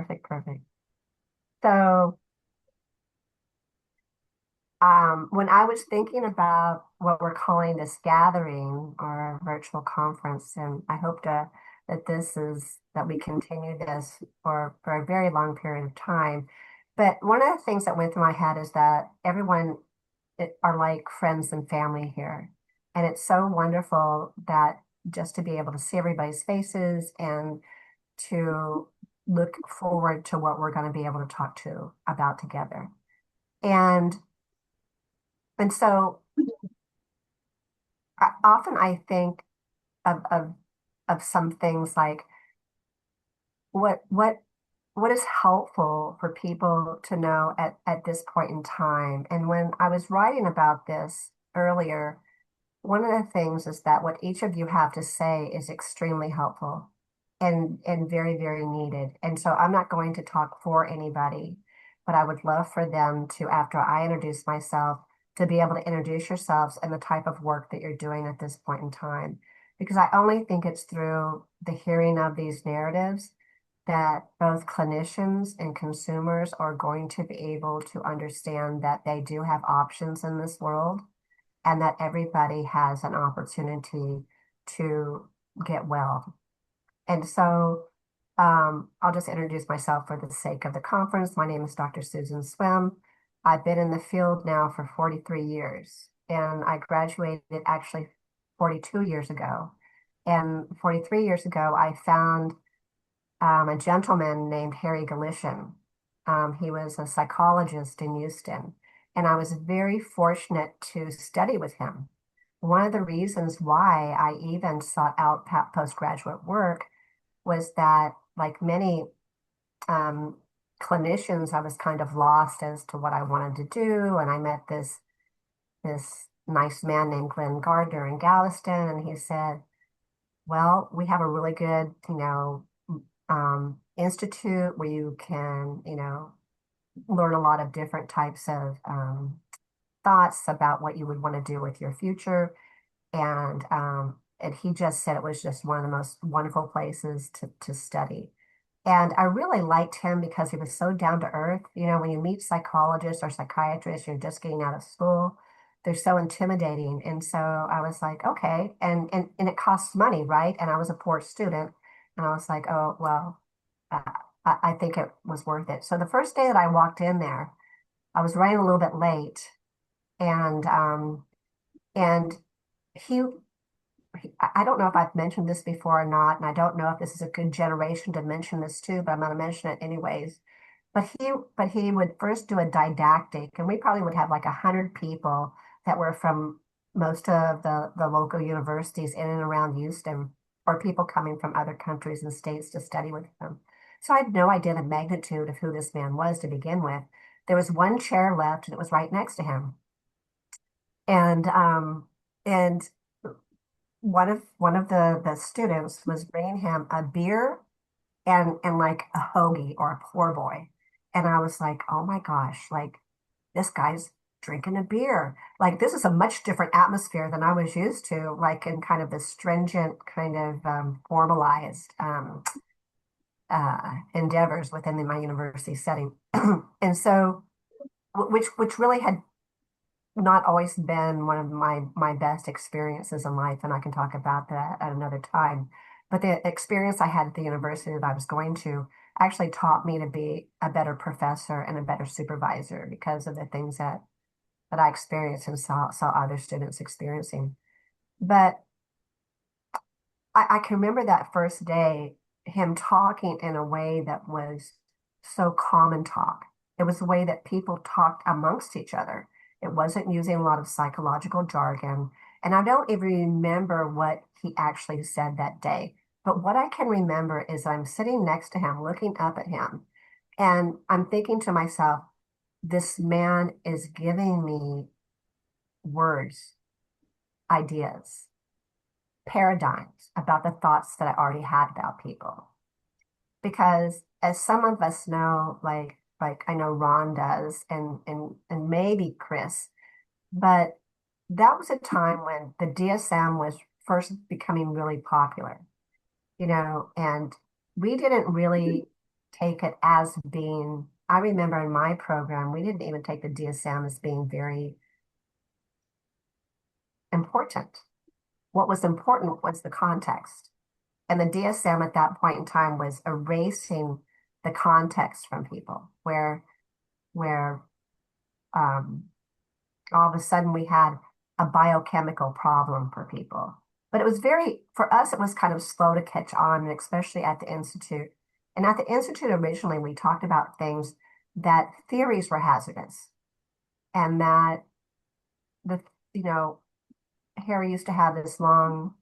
Perfect, perfect. So, when I was thinking about what we're calling this gathering or virtual conference, and I hope that we continue this for a very long period of time. But one of the things that went through my head is that everyone are like friends and family here. And it's so wonderful that just to be able to see everybody's faces and to look forward to what we're going to be able to talk to about together. And so often I think of some things like what what what is helpful for people to know at this point in time. And when I was writing about this earlier, one of the things is that what each of you have to say is extremely helpful and very, very needed. And so I'm not going to talk for anybody, but I would love for them to, after I introduce myself, to be able to introduce yourselves and the type of work that you're doing at this point in time. Because I only think it's through the hearing of these narratives that both clinicians and consumers are going to be able to understand that they do have options in this world and that everybody has an opportunity to get well. And so I'll just introduce myself for the sake of the conference. My name is Dr. Susan Swim. I've been in the field now for 43 years, and I graduated actually 42 years ago. And 43 years ago, I found a gentleman named Harry Galician. He was a psychologist in Houston, and I was very fortunate to study with him. One of the reasons why I even sought out postgraduate work was that, like many um, clinicians, I was kind of lost as to what I wanted to do, and I met this nice man named Glenn Gardner in Galveston, and he said, "Well, we have a really good, institute where you can, learn a lot of different types of thoughts about what you would want to do with your future." And he just said it was just one of the most wonderful places to study. And I really liked him because he was so down to earth. You know, when you meet psychologists or psychiatrists, you're just getting out of school, they're so intimidating. And so I was like, okay. And it costs money, right? And I was a poor student. And I was like, oh, well, uh, I think it was worth it. So the first day that I walked in there, I was running a little bit late. And and he I don't know if I've mentioned this before or not, and I don't know if this is a good generation to mention this too, but I'm going to mention it anyways. But he would first do a didactic, and we probably would have like 100 people that were from most of the local universities in and around Houston, or people coming from other countries and states to study with him. So I had no idea the magnitude of who this man was to begin with. There was one chair left, and it was right next to him. And one of the students was bringing him a beer and like a hoagie or a poor boy. And I was like, oh my gosh, like this guy's drinking a beer. Like this is a much different atmosphere than I was used to, like in kind of the stringent, kind of formalized endeavors within my university setting. And so, which really had not always been one of my best experiences in life, and I can talk about that at another time. But the experience I had at the university that I was going to actually taught me to be a better professor and a better supervisor because of the things that I experienced and saw other students experiencing. But I can remember that first day, him talking in a way that was so common talk. It was the way that people talked amongst each other. It wasn't using a lot of psychological jargon. And I don't even remember what he actually said that day. But what I can remember is I'm sitting next to him, looking up at him, and I'm thinking to myself, this man is giving me words, ideas, paradigms about the thoughts that I already had about people. Because as some of us know, like I know Ron does and maybe Chris, but that was a time when the DSM was first becoming really popular, and we didn't really take it as being, I remember in my program, we didn't even take the DSM as being very important. What was important was the context. And the DSM at that point in time was erasing the context from people, where um, all of a sudden we had a biochemical problem for people. But it was very, for us, it was kind of slow to catch on, and especially at the Institute. And at the Institute originally, we talked about things that theories were hazardous and that the, you know, Harry used to have this long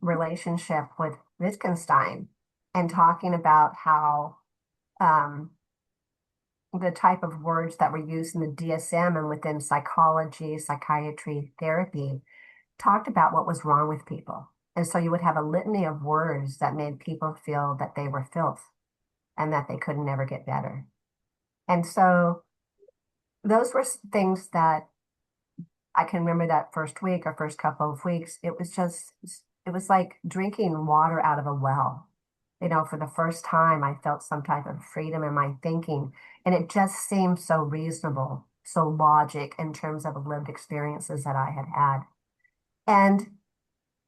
relationship with Wittgenstein and talking about how um, the type of words that were used in the DSM and within psychology, psychiatry, therapy talked about what was wrong with people. And so you would have a litany of words that made people feel that they were filth and that they could never get better. And so those were things that I can remember that first week or first couple of weeks. It was like drinking water out of a well. For the first time, I felt some type of freedom in my thinking. And it just seemed so reasonable, so logic in terms of lived experiences that I had had. And,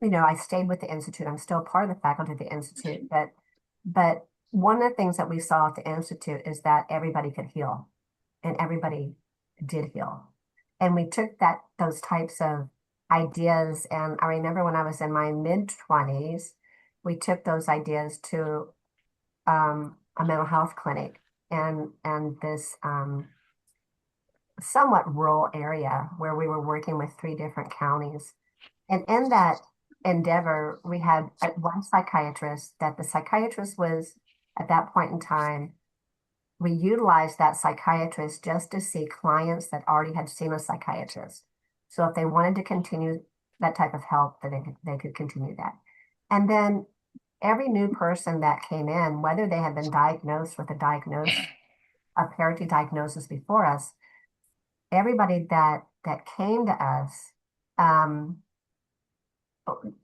I stayed with the Institute. I'm still part of the faculty of the Institute, but one of the things that we saw at the Institute is that everybody could heal and everybody did heal. And we took those types of ideas. And I remember when I was in my mid-20s, we took those ideas to a mental health clinic and this somewhat rural area where we were working with 3 different counties. And in that endeavor, we had one psychiatrist that the psychiatrist was at that point in time. We utilized that psychiatrist just to see clients that already had seen a psychiatrist. So if they wanted to continue that type of help, then they could continue that. And then every new person that came in, whether they had been diagnosed with a parity diagnosis before us, everybody that came to us, um,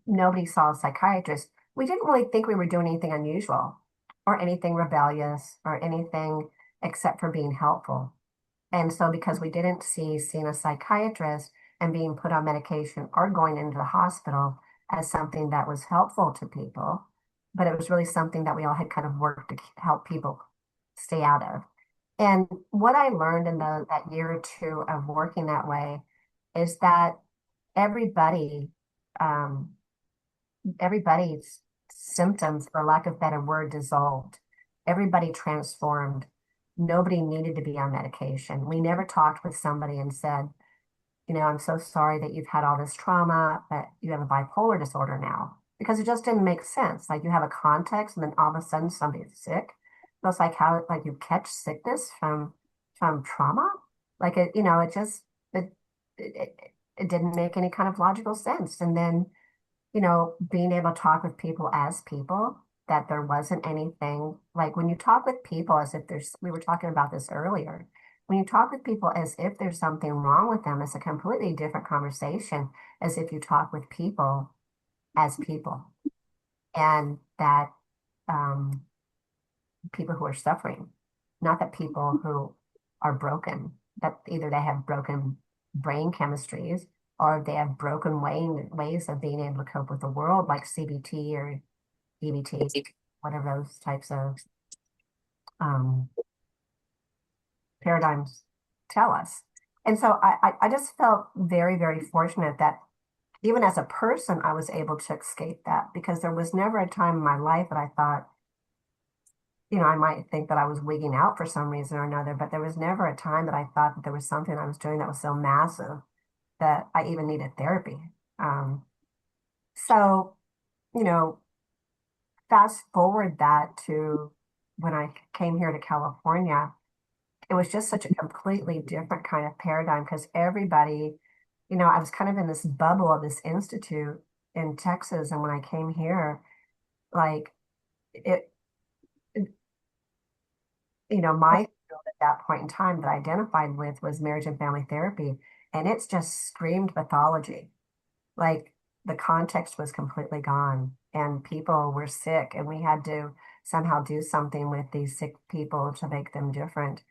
nobody saw a psychiatrist. We didn't really think we were doing anything unusual or anything rebellious or anything except for being helpful. And so because we didn't see seeing a psychiatrist and being put on medication or going into the hospital as something that was helpful to people, but it was really something that we all had kind of worked to help people stay out of. And what I learned in that year or two of working that way is that everybody, um, everybody's symptoms, for lack of a better word, dissolved. Everybody transformed. Nobody needed to be on medication. We never talked with somebody and said, I'm so sorry that you've had all this trauma, but you have a bipolar disorder now. Because it just didn't make sense. Like you have a context and then all of a sudden somebody's sick. So it's like how like you catch sickness from trauma. Like it just it, it didn't make any kind of logical sense. And then being able to talk with people as people, that there wasn't anything like when you talk with people as if we were talking about this earlier, when you talk with people as if there's something wrong with them, it's a completely different conversation as if you talk with people as people and that um, people who are suffering, not that people who are broken, that either they have broken brain chemistries or they have broken ways of being able to cope with the world, like CBT or EBT, whatever those types of um, paradigms tell us. And so I just felt very, very fortunate that even as a person, I was able to escape that because there was never a time in my life that I thought, I might think that I was wigging out for some reason or another, but there was never a time that I thought that there was something I was doing that was so massive that I even needed therapy. Um, so, you know, fast forward that to when I came here to California, it was just such a completely different kind of paradigm because everybody, I was kind of in this bubble of this institute in Texas. And when I came here, like it, my field at that point in time that I identified with was marriage and family therapy. And it's just screamed pathology. Like the context was completely gone and people were sick and we had to somehow do something with these sick people to make them different.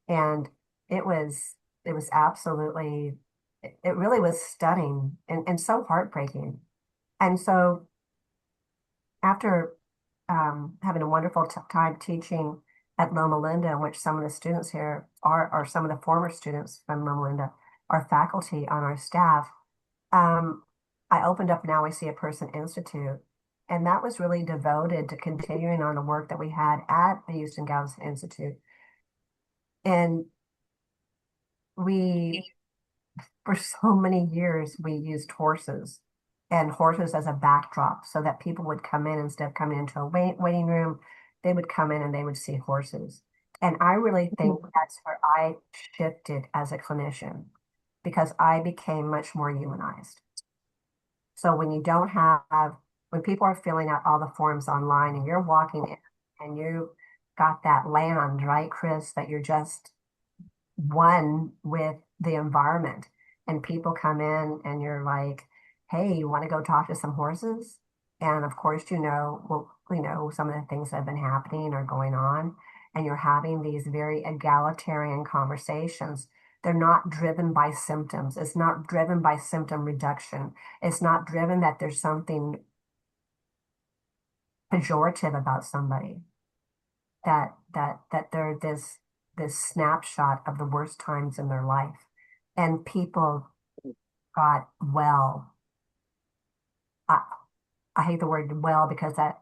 And it was it was absolutely it really was stunning and so heartbreaking. And so after having a wonderful time teaching at Loma Linda, in which some of the students here are some of the former students from Loma Linda are faculty on our staff, um, I opened up Now I See a Person Institute. And that was really devoted to continuing on the work that we had at the Houston Galveston Institute. And we, for so many years, we used horses and horses as a backdrop so that people would come in instead of coming into a waiting room, they would come in and they would see horses. And I really think that's where I shifted as a clinician because I became much more humanized. So when you don't have, when people are filling out all the forms online and you're walking in and you got that land, right, Chris, that you're just one with the environment and people come in and you're like, hey, you want to go talk to some horses? And of course, well, some of the things that have been happening are going on, and you're having these very egalitarian conversations. They're not driven by symptoms. It's not driven by symptom reduction. It's not driven that there's something pejorative about somebody, that they're this snapshot of the worst times in their life. And people got well. I, I hate the word well because that,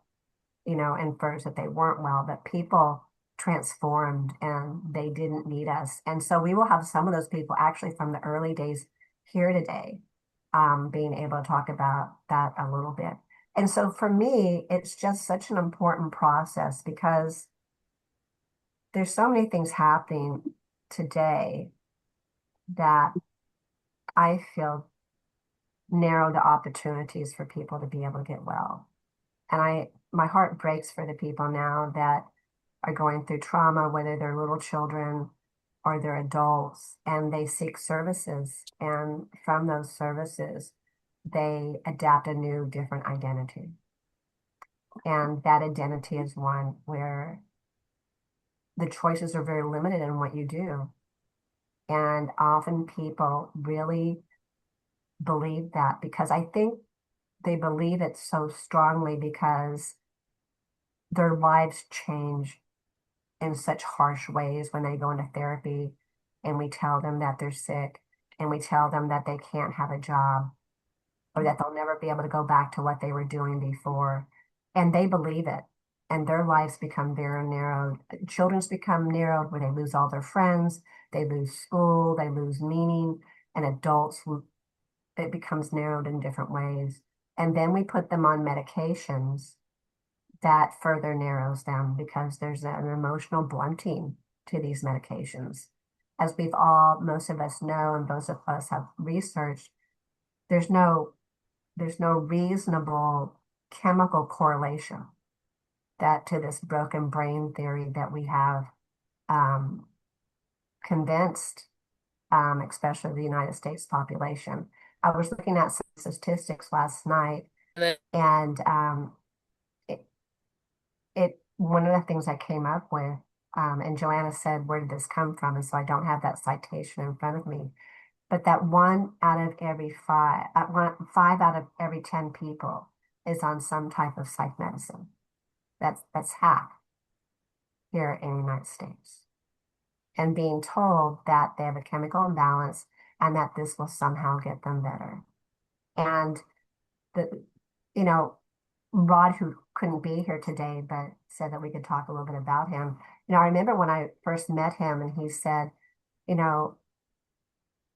infers that they weren't well, but people transformed and they didn't need us. And so we will have some of those people actually from the early days here today, being able to talk about that a little bit. And so for me, it's just such an important process because there's so many things happening today that I feel narrow the opportunities for people to be able to get well. And my heart breaks for the people now that are going through trauma, whether they're little children or they're adults, and they seek services. And from those services, they adapt a new, different identity. And that identity is one where the choices are very limited in what you do. And often people really believe that because I think they believe it so strongly because their lives change in such harsh ways when they go into therapy and we tell them that they're sick and we tell them that they can't have a job or that they'll never be able to go back to what they were doing before. And they believe it. And their lives become very narrowed. Children's become narrowed where they lose all their friends, they lose school, they lose meaning, and adults, it becomes narrowed in different ways. And then we put them on medications that further narrows them because there's an emotional blunting to these medications. As most of us know, and most of us have researched, there's no, there's no reasonable chemical correlation that to this broken brain theory that we have um, convinced, especially the United States population. I was looking at some statistics last night, and it, one of the things I came up with, and Joanna said, where did this come from? And so I don't have that citation in front of me, but that five out of every 10 people is on some type of psych medicine. That's half here in the United States. And being told that they have a chemical imbalance and that this will somehow get them better. And the, you know, Rod, who couldn't be here today, but said that we could talk a little bit about him. I remember when I first met him and he said, you know,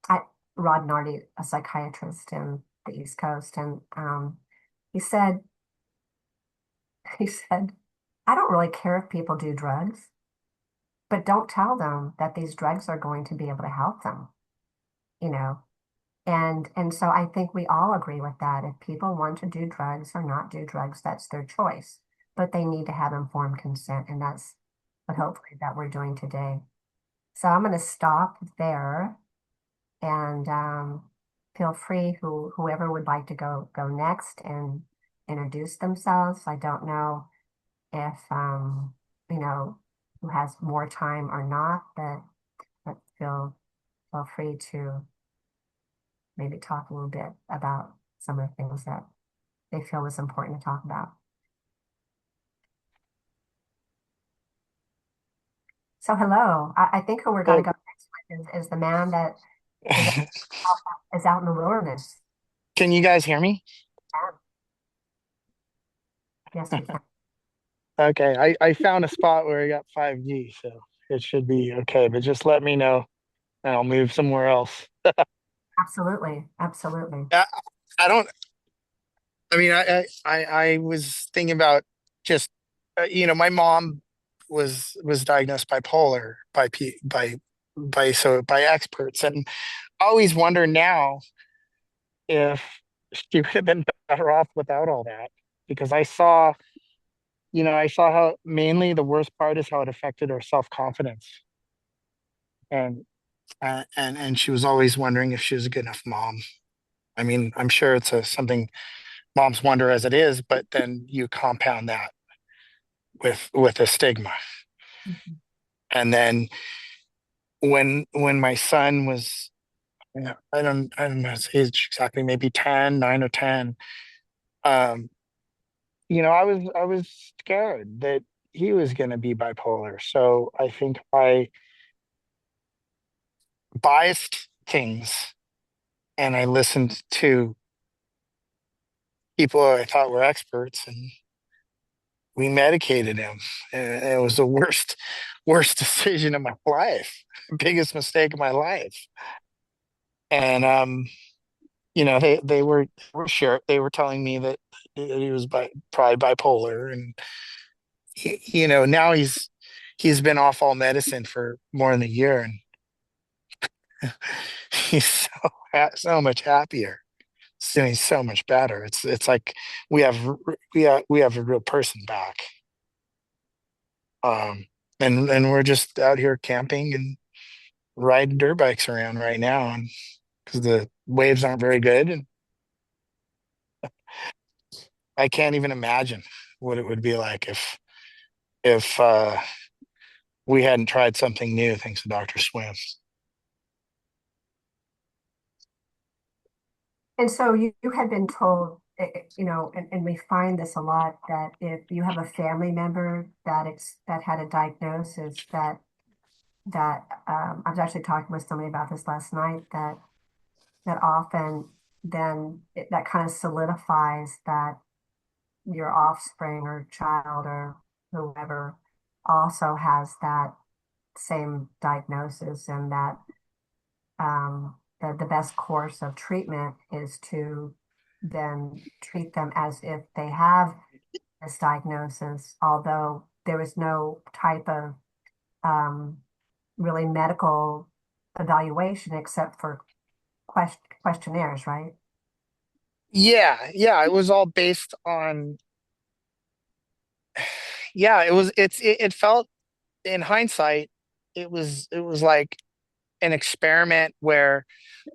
I, Rod Nardi, a psychiatrist in the East Coast, and he said, he said, I don't really care if people do drugs, but don't tell them that these drugs are going to be able to help them, you know. And so I think we all agree with that. If people want to do drugs or not do drugs, that's their choice. But they need to have informed consent, and that's what hopefully that we're doing today. So I'm going to stop there and feel free, whoever would like to go next and introduce themselves. I don't know if you know, who has more time or not, but feel free to maybe talk a little bit about some of the things that they feel was important to talk about. So hello, I think who we're going to Oh, go next with is the man that is out, is out in the wilderness. can you guys hear me? Yeah. Yes, we can. Okay, I found a spot where I got 5G, so it should be okay. But just let me know, and I'll move somewhere else. Absolutely, absolutely. I, I don't. I mean, I was thinking about just, my mom was diagnosed bipolar by experts, and I always wonder now if she would have been better off without all that, because I saw how mainly the worst part is how it affected her self-confidence. And and she was always wondering if she was a good enough mom. I mean, I'm sure it's something moms wonder as it is, but then you compound that with a stigma. Mhm. And then when my son was, I don't know his age exactly, maybe 10, 9 or 10, um, I was scared that he was going to be bipolar. So I think I biased things and I listened to people I thought were experts, and we medicated him. And it was the worst decision of my life, biggest mistake of my life. And they were sure they were telling me that he was probably bipolar, and now he's been off all medicine for more than a year, and he's so much happier. He's doing so much better. It's like we have we have a real person back. Um, and we're just out here camping and riding dirt bikes around right now, and because the waves aren't very good, and I can't even imagine what it would be like if we hadn't tried something new thanks to Dr. Swim. And so you had been told, and we find this a lot, that if you have a family member that had a diagnosis that I was actually talking with somebody about this last night, that often that kind of solidifies that your offspring or child or whoever also has that same diagnosis, and that the best course of treatment is to then treat them as if they have this diagnosis, although there is no type of um, really medical evaluation except for questionnaires, right? Yeah, yeah, it was all based on, yeah, it felt, in hindsight, it was like an experiment where,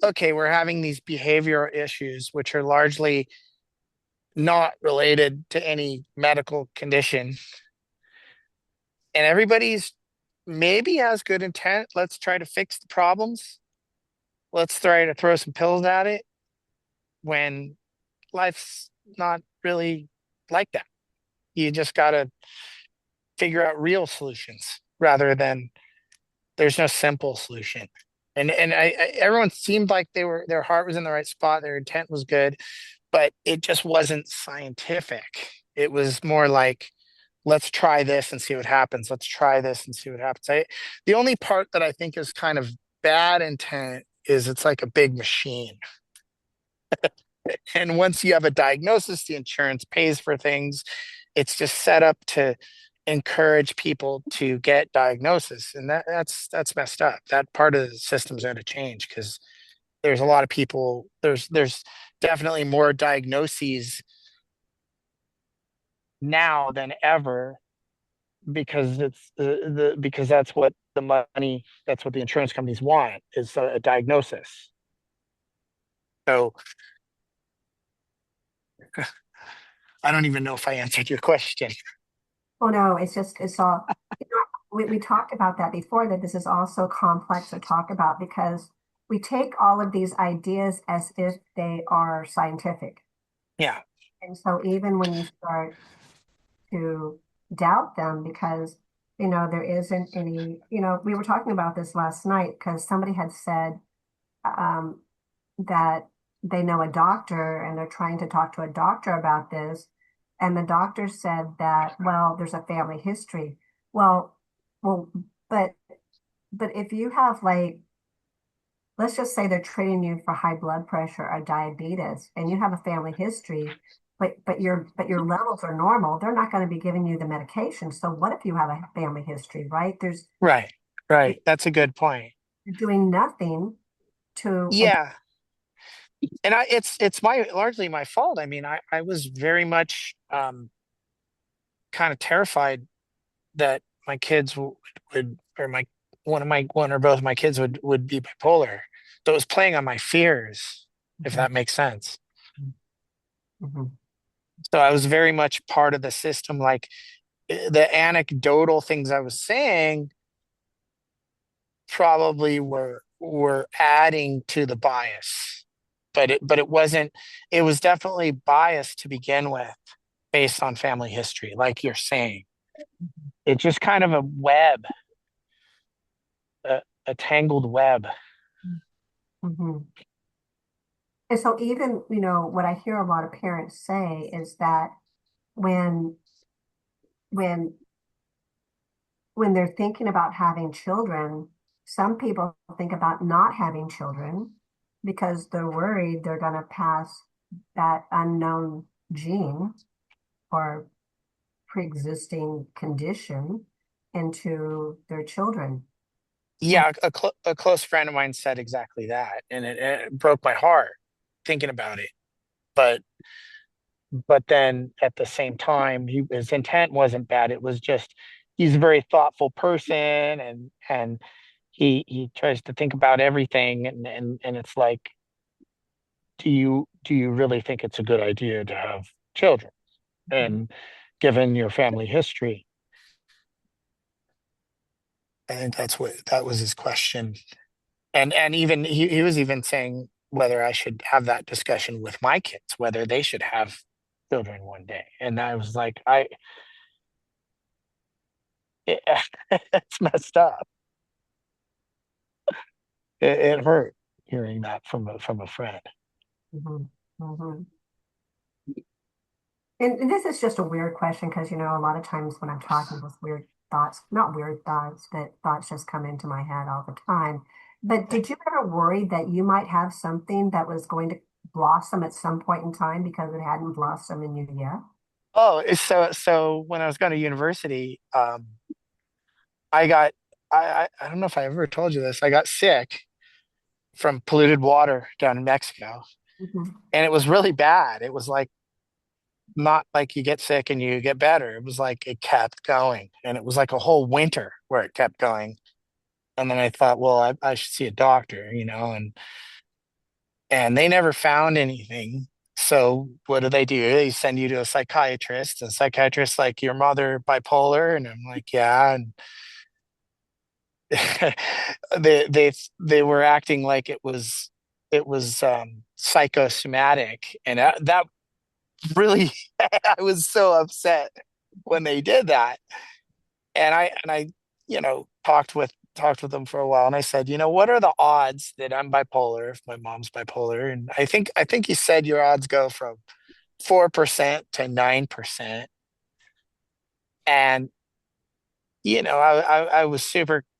okay, we're having these behavioral issues which are largely not related to any medical condition, and everybody's maybe has good intent. Let's try to fix the problems. Let's try to throw some pills at it, when life's not really like that. You just got to figure out real solutions rather than, there's no simple solution. Everyone seemed like their heart was in the right spot, their intent was good, but it just wasn't scientific. It was more like, let's try this and see what happens. Let's try this and see what happens. The only part that I think is kind of bad intent is it's like a big machine. And once you have a diagnosis, the insurance pays for things. It's just set up to encourage people to get diagnosis. And that's messed up. That part of the system's going to change, because there's a lot of people, there's definitely more diagnoses now than ever, because because that's what the money, that's what the insurance companies want, is a diagnosis. So I don't even know if I answered your question. Oh no, it's just it's all we talked about that before, that this is all so complex to talk about because we take all of these ideas as if they are scientific. Yeah. And so even when you start to doubt them because there isn't any, we were talking about this last night because somebody had said um, that they know a doctor and they're trying to talk to a doctor about this. And the doctor said that, well, there's a family history. Well, well, but but if you have like, let's just say they're treating you for high blood pressure or diabetes and you have a family history, but your levels are normal, they're not going to be giving you the medication. So what if you have a family history, right? Right. Right. That's a good point. You're doing nothing to, and Yeah. And it's my largely my fault. I mean, I was very much kind of terrified that my kids would or my one or both of my kids would be bipolar. So it was playing on my fears, if Mhm, that makes sense. mhm, So I was very much part of the system. Like the anecdotal things I was saying probably were adding to the bias, but it wasn't. It was definitely biased to begin with, based on family history, like you're saying. It's just kind of a web, a tangled web. mhm. And so even, what I hear a lot of parents say is that when when when they're thinking about having children, some people think about not having children because they're worried they're going to pass that unknown gene or pre-existing condition into their children. And Yeah, a close friend of mine said exactly that, and it broke my heart thinking about it. But then at the same time, his intent wasn't bad. It was just he's a very thoughtful person, and he tries to think about everything, and it's like, do you really think it's a good idea to have children? And given your family history, I think that was his question. And even he was even saying whether I should have that discussion with my kids, whether they should have children one day. And I was like, it, it's messed up. It hurt hearing that from a friend. Mhm, mhm. And this is just a weird question because, a lot of times when I'm talking, those weird thoughts, not weird thoughts, but thoughts just come into my head all the time. But did you ever worry that you might have something that was going to blossom at some point in time because it hadn't blossomed in you yet? Oh, so when I was going to university, I got I don't know if I ever told you this. I got sick from polluted water down in Mexico, Mhm, and it was really bad. It was like not like you get sick and you get better. It was like it kept going, and it was like a whole winter where it kept going. And then I thought, well, I should see a doctor, and they never found anything. So what do? They send you to a psychiatrist, and psychiatrist like your mother bipolar, and I'm like, yeah, and they were acting like it was psychosomatic, and that really I was so upset when they did that. And I talked with them for a while, and I said, what are the odds that I'm bipolar if my mom's bipolar? And I think he said your odds go from 4% to 9%. And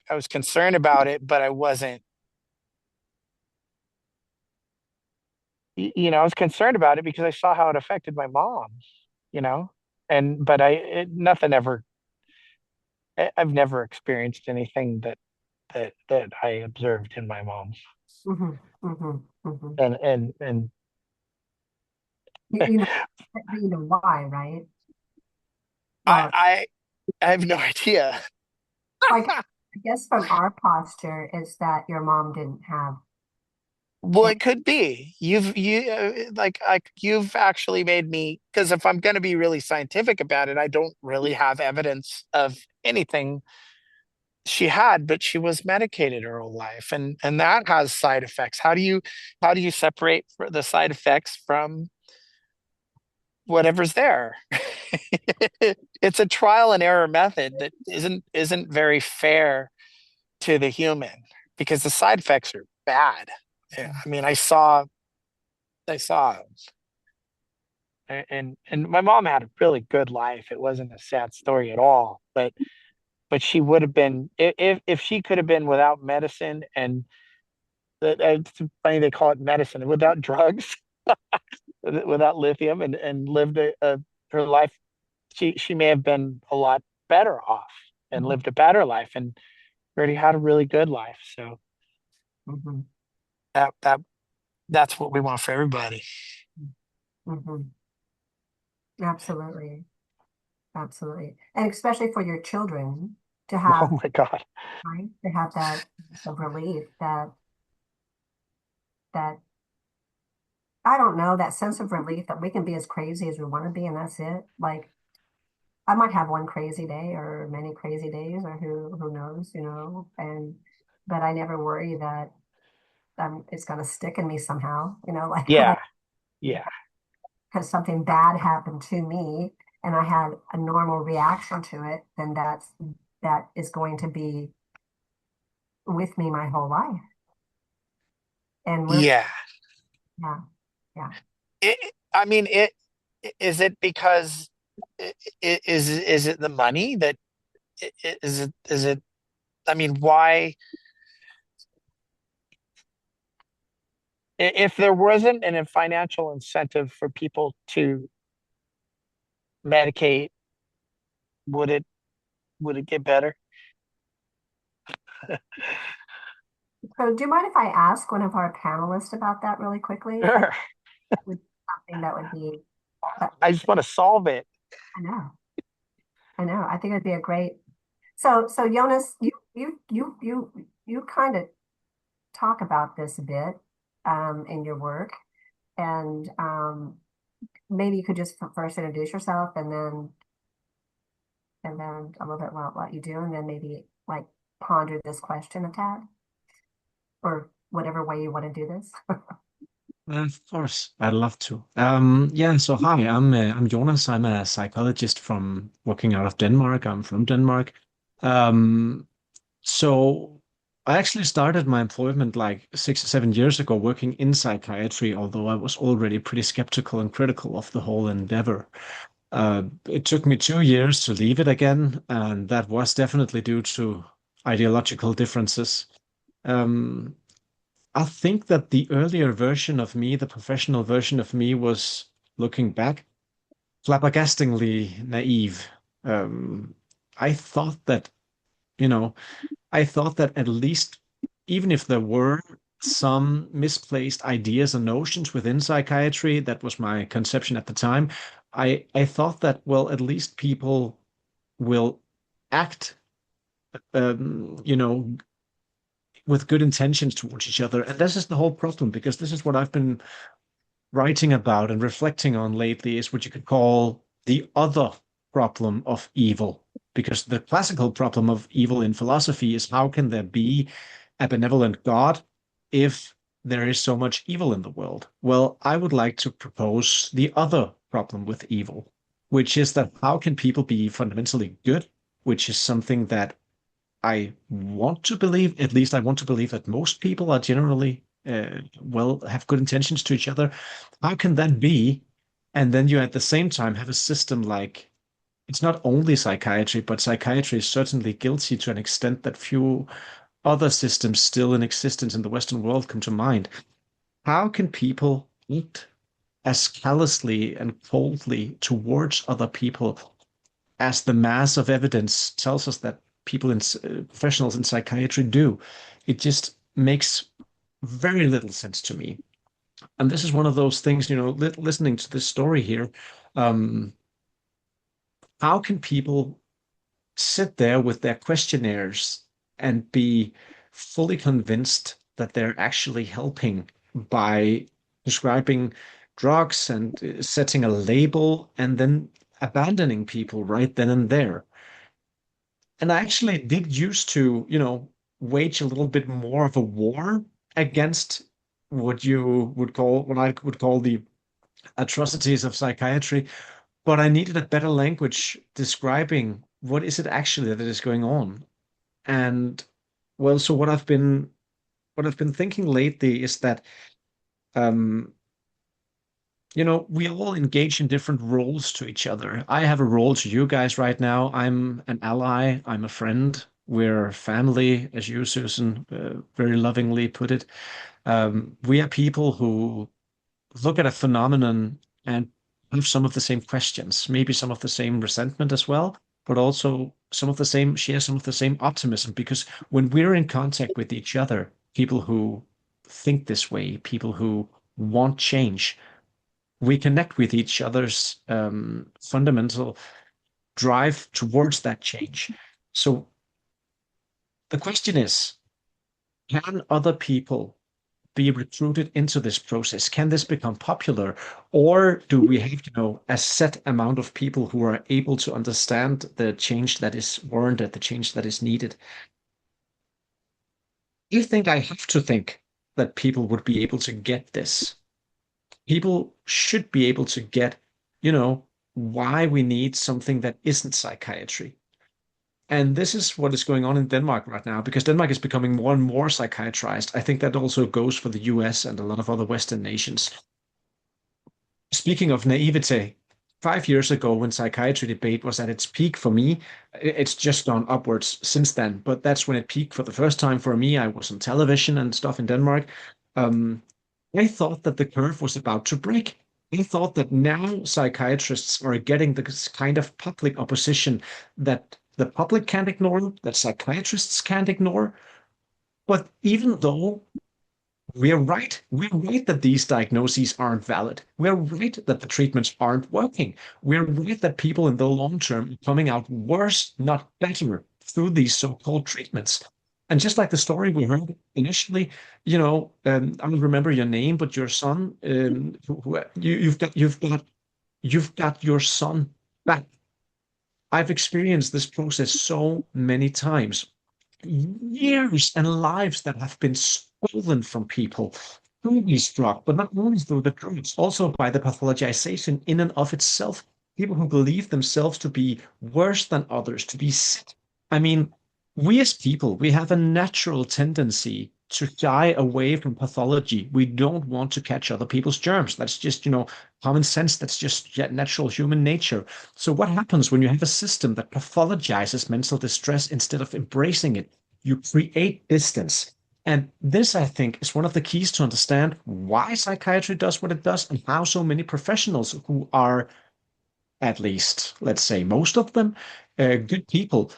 I was concerned about it, but I wasn't, I was concerned about it because I saw how it affected my mom, you know, and but nothing ever. I've never experienced anything that I observed in my mom, mhm, mhm, mhm. and You, you know, you know why, right? I Well, I I have no idea. like, I guess from our posture is that your mom didn't have Well, it could be. You've actually made me, because if I'm going to be really scientific about it, I don't really have evidence of anything she had, but she was medicated her whole life, and that has side effects. How do you separate the side effects from whatever's there? It's a trial and error method that isn't very fair to the human because the side effects are bad. Yeah, I mean, I saw and my mom had a really good life. It wasn't a sad story at all, but she would have been if she could have been without medicine and it's funny they call it medicine without drugs, without lithium and lived her life. She may have been a lot better off and Mhm. lived a better life and already had a really good life. So Mhm. that's what we want for everybody. Mhm. Absolutely. Absolutely. And especially for your children to Oh have, my God. right, to have that of relief that I don't know, that sense of relief that we can be as crazy as we want to be and that's it. Like I might have one crazy day or many crazy days or who knows, and but I never worry that it's gonna stick in me somehow, like Yeah, yeah, because something bad happened to me and I had a normal reaction to it, then that is going to be with me my whole life. And we're yeah. yeah, yeah. I mean, is it because is it the money that is it? I mean, why? If there wasn't a financial incentive for people to medicate, would it would it get better? So do you mind if I ask one of our panelists about that really quickly? I Sure. would something that would be but I just want to solve it. I know. I know. I think it'd be a great. So Jonas, you kind of talk about this a bit in your work, and maybe you could just first introduce yourself, and then a little bit about what you do, and then maybe like ponder this question a tad, or whatever way you want to do this. Of course, I'd love to. Yeah, so hi, I'm Jonas. I'm a psychologist from working out of Denmark. I'm from Denmark. Um, so I actually started my employment like 6 or 7 years ago working in psychiatry, although I was already pretty skeptical and critical of the whole endeavor. It took me 2 years to leave it again, and that was definitely due to ideological differences. Um, I think that the earlier version of me, the professional version of me, was looking back, flabbergastingly naive. Um, I thought that, you know, I thought that at least, even if there were some misplaced ideas and notions within psychiatry, that was my conception at the time. I thought that, well, at least people will act, you know, with good intentions towards each other. And this is the whole problem, because this is what I've been writing about and reflecting on lately is what you could call the other problem of evil. Because the classical problem of evil in philosophy is how can there be a benevolent God if there is so much evil in the world? Well, I would like to propose the other problem with evil, which is that how can people be fundamentally good, which is something that I want to believe, at least I want to believe that most people are generally, well, have good intentions to each other. How can that be? And then you at the same time have a system like it's not only psychiatry, but psychiatry is certainly guilty to an extent that few other systems still in existence in the Western world come to mind. How can people act as callously and coldly towards other people as the mass of evidence tells us that people in professionals in psychiatry do? It just makes very little sense to me. And this is one of those things, listening to this story here. Um, how can people sit there with their questionnaires and be fully convinced that they're actually helping by prescribing drugs and setting a label and then abandoning people right then and there. And I actually did used to, wage a little bit more of a war against what I would call the atrocities of psychiatry, but I needed a better language describing what is it actually that is going on. And well, so what I've been thinking lately is that um, we all engage in different roles to each other. I have a role to you guys right now. I'm an ally. I'm a friend. We're family, as you, Susan, very lovingly put it. We are people who look at a phenomenon and have some of the same questions, maybe some of the same resentment as well, but also share some of the same optimism. Because when we're in contact with each other, people who think this way, people who want change, we connect with each other's fundamental drive towards that change. So the question is, can other people be recruited into this process? Can this become popular? Or do we have, a set amount of people who are able to understand the change that is warranted, the change that is needed? I think I have to think that people would be able to get this. People should be able to get, you know, why we need something that isn't psychiatry. And this is what is going on in Denmark right now, because Denmark is becoming more and more psychiatrized. I think that also goes for the US and a lot of other Western nations. Speaking of naivete, 5 years ago, when psychiatry debate was at its peak for me, it's just gone upwards since then. But that's when it peaked for the first time for me. I was on television and stuff in Denmark. Um, I thought that the curve was about to break. I thought that now psychiatrists are getting this kind of public opposition that the public can't ignore, that psychiatrists can't ignore. But even though we're right that these diagnoses aren't valid. We're right that the treatments aren't working. We're right that people in the long term are coming out worse, not better, through these so-called treatments. And just like the story we heard initially, I don't remember your name, but your son, you've got your son back. I've experienced this process so many times. Years and lives that have been stolen from people through these drugs, but not only through the drugs, also by the pathologization in and of itself. People who believe themselves to be worse than others, to be sick. I mean, we as people, we have a natural tendency to shy away from pathology. We don't want to catch other people's germs. That's just, common sense. That's just natural human nature. So what happens when you have a system that pathologizes mental distress instead of embracing it? You create distance. And this, I think, is one of the keys to understand why psychiatry does what it does and how so many professionals who are, at least, let's say most of them, good people,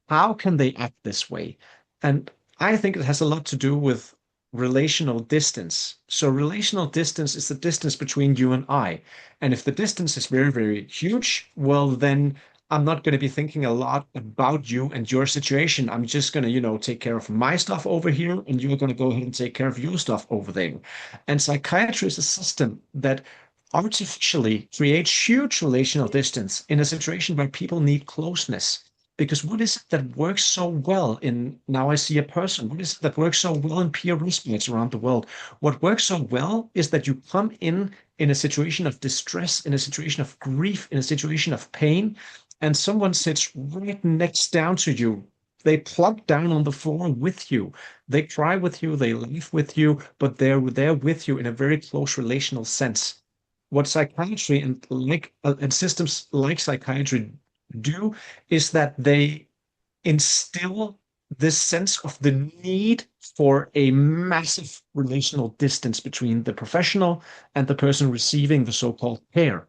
how can they act this way? And I think it has a lot to do with relational distance. So relational distance is the distance between you and I. And if the distance is very, very huge, well, then I'm not going to be thinking a lot about you and your situation. I'm just going to, take care of my stuff over here, and you're going to go ahead and take care of your stuff over there. And psychiatry is a system that artificially creates huge relational distance in a situation where people need closeness. Because what is it that works so well in Now I See a Person? What is it that works so well in peer research around the world? What works so well is that you come in a situation of distress, in a situation of grief, in a situation of pain, and someone sits right next down to you. They plunk down on the floor with you. They cry with you, they laugh with you, but they're there with you in a very close relational sense. What psychiatry and systems like psychiatry do is that they instill this sense of the need for a massive relational distance between the professional and the person receiving the so-called care.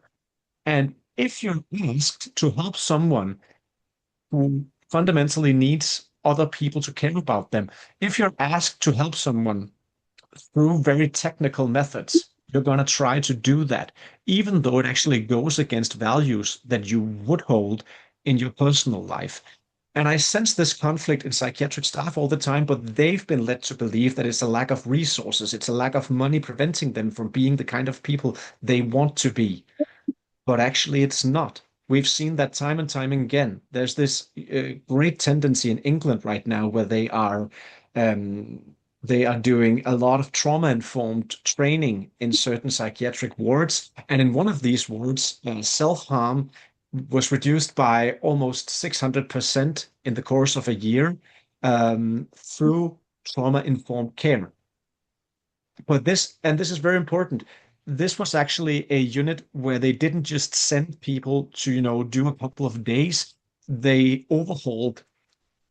And if you're asked to help someone who fundamentally needs other people to care about them, if you're asked to help someone through very technical methods, you're going to try to do that, even though it actually goes against values that you would hold in your personal life. And I sense this conflict in psychiatric staff all the time, but they've been led to believe that it's a lack of resources, it's a lack of money preventing them from being the kind of people they want to be. But actually, it's not. We've seen that time and time again. There's this great tendency in England right now where um, they are doing a lot of trauma-informed training in certain psychiatric wards, and in one of these wards, self-harm was reduced by almost 600% in the course of a year through trauma-informed care. But this is very important. This was actually a unit where they didn't just send people to, do a couple of days. They overhauled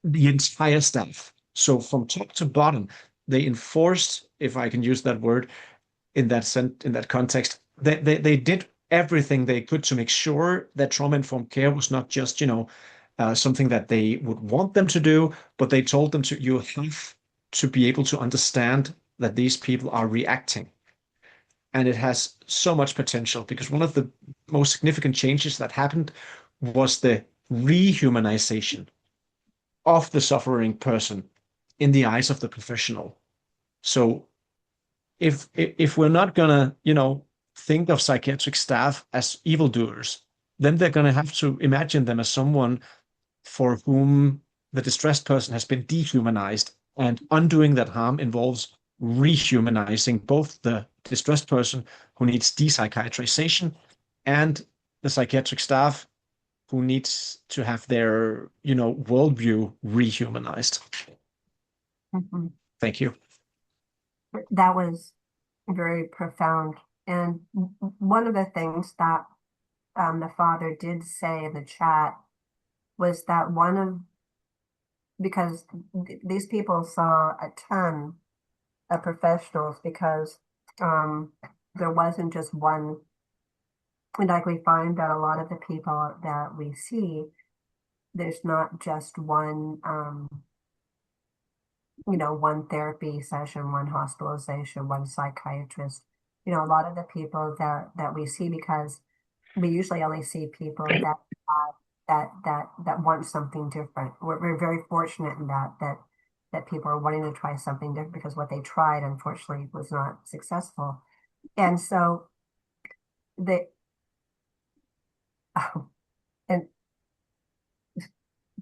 the entire staff. So from top to bottom, they enforced, if I can use that word in that context, they did everything they could to make sure that trauma-informed care was not just, something that they would want them to do, but they told them you have to be able to understand that these people are reacting. And it has so much potential because one of the most significant changes that happened was the rehumanization of the suffering person in the eyes of the professional. So if we're not gonna, think of psychiatric staff as evildoers, then they're gonna have to imagine them as someone for whom the distressed person has been dehumanized. And undoing that harm involves rehumanizing both the distressed person who needs psychiatrization and the psychiatric staff who needs to have their, worldview rehumanized. Mhm. Thank you. That was very profound. And one of the things that the father did say in the chat was that because these people saw a ton of professionals because um, there wasn't just one. And like we find that a lot of the people that we see, there's not just one therapy session, one hospitalization, one psychiatrist. A lot of the people that we see because we usually only see people that want something different. We're very fortunate in that people are wanting to try something different because what they tried unfortunately was not successful. And so they and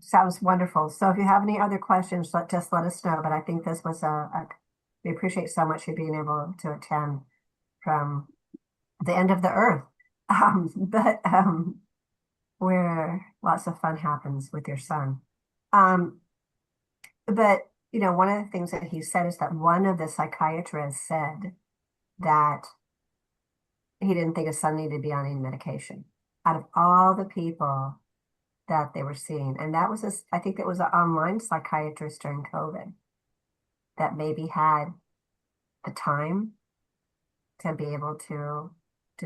sounds wonderful. So if you have any other questions, just let us know. But I think this was we appreciate so much you being able to attend from the end of the earth. But where lots of fun happens with your son. Um, but one of the things that he said is that one of the psychiatrists said that he didn't think his son needed to be on any medication out of all the people that they were seeing. And that was I think it was an online psychiatrist during COVID that maybe had the time to be able to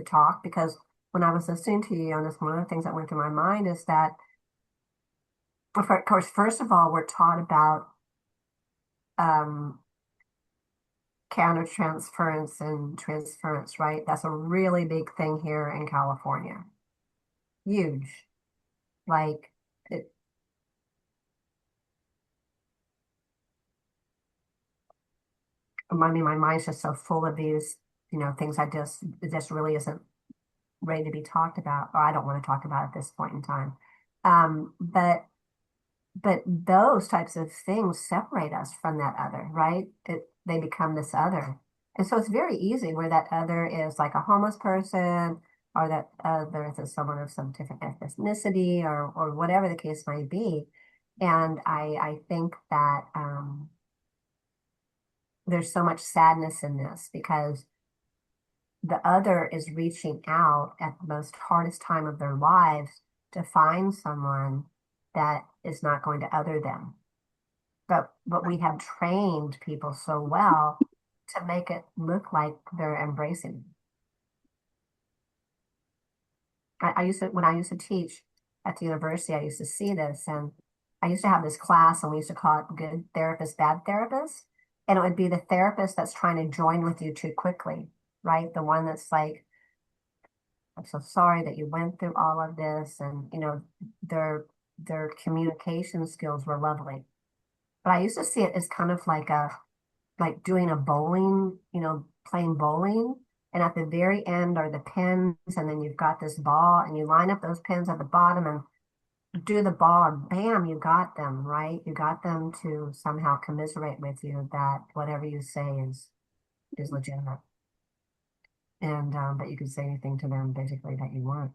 talk. Because when I was listening to you on this, one of the things that went through my mind is that, of course, first of all, we're taught about um, countertransference and transference, right? That's a really big thing here in California. Huge. Like it, I mean, my mind's just so full of these, things it just really isn't ready to be talked about, or I don't want to talk about at this point in time. But those types of things separate us from that other, right? They become this other. And so it's very easy where that other is like a homeless person, or that other is someone of some different ethnicity, or whatever the case might be. And I think that there's so much sadness in this because the other is reaching out at the most hardest time of their lives to find someone that is not going to other them. But we have trained people so well to make it look like they're embracing. I used to when I used to teach at the university, I used to see this, and I used to have this class, and we used to call it good therapist, bad therapist. And it would be the therapist that's trying to join with you too quickly, right? The one that's like, I'm so sorry that you went through all of this. And, they're their communication skills were lovely. But I used to see it as kind of like doing a bowling, playing bowling. And at the very end are the pins, and then you've got this ball, and you line up those pins at the bottom and do the ball, and bam, you got them, right? You got them to somehow commiserate with you that whatever you say is legitimate. And that you can say anything to them basically that you want.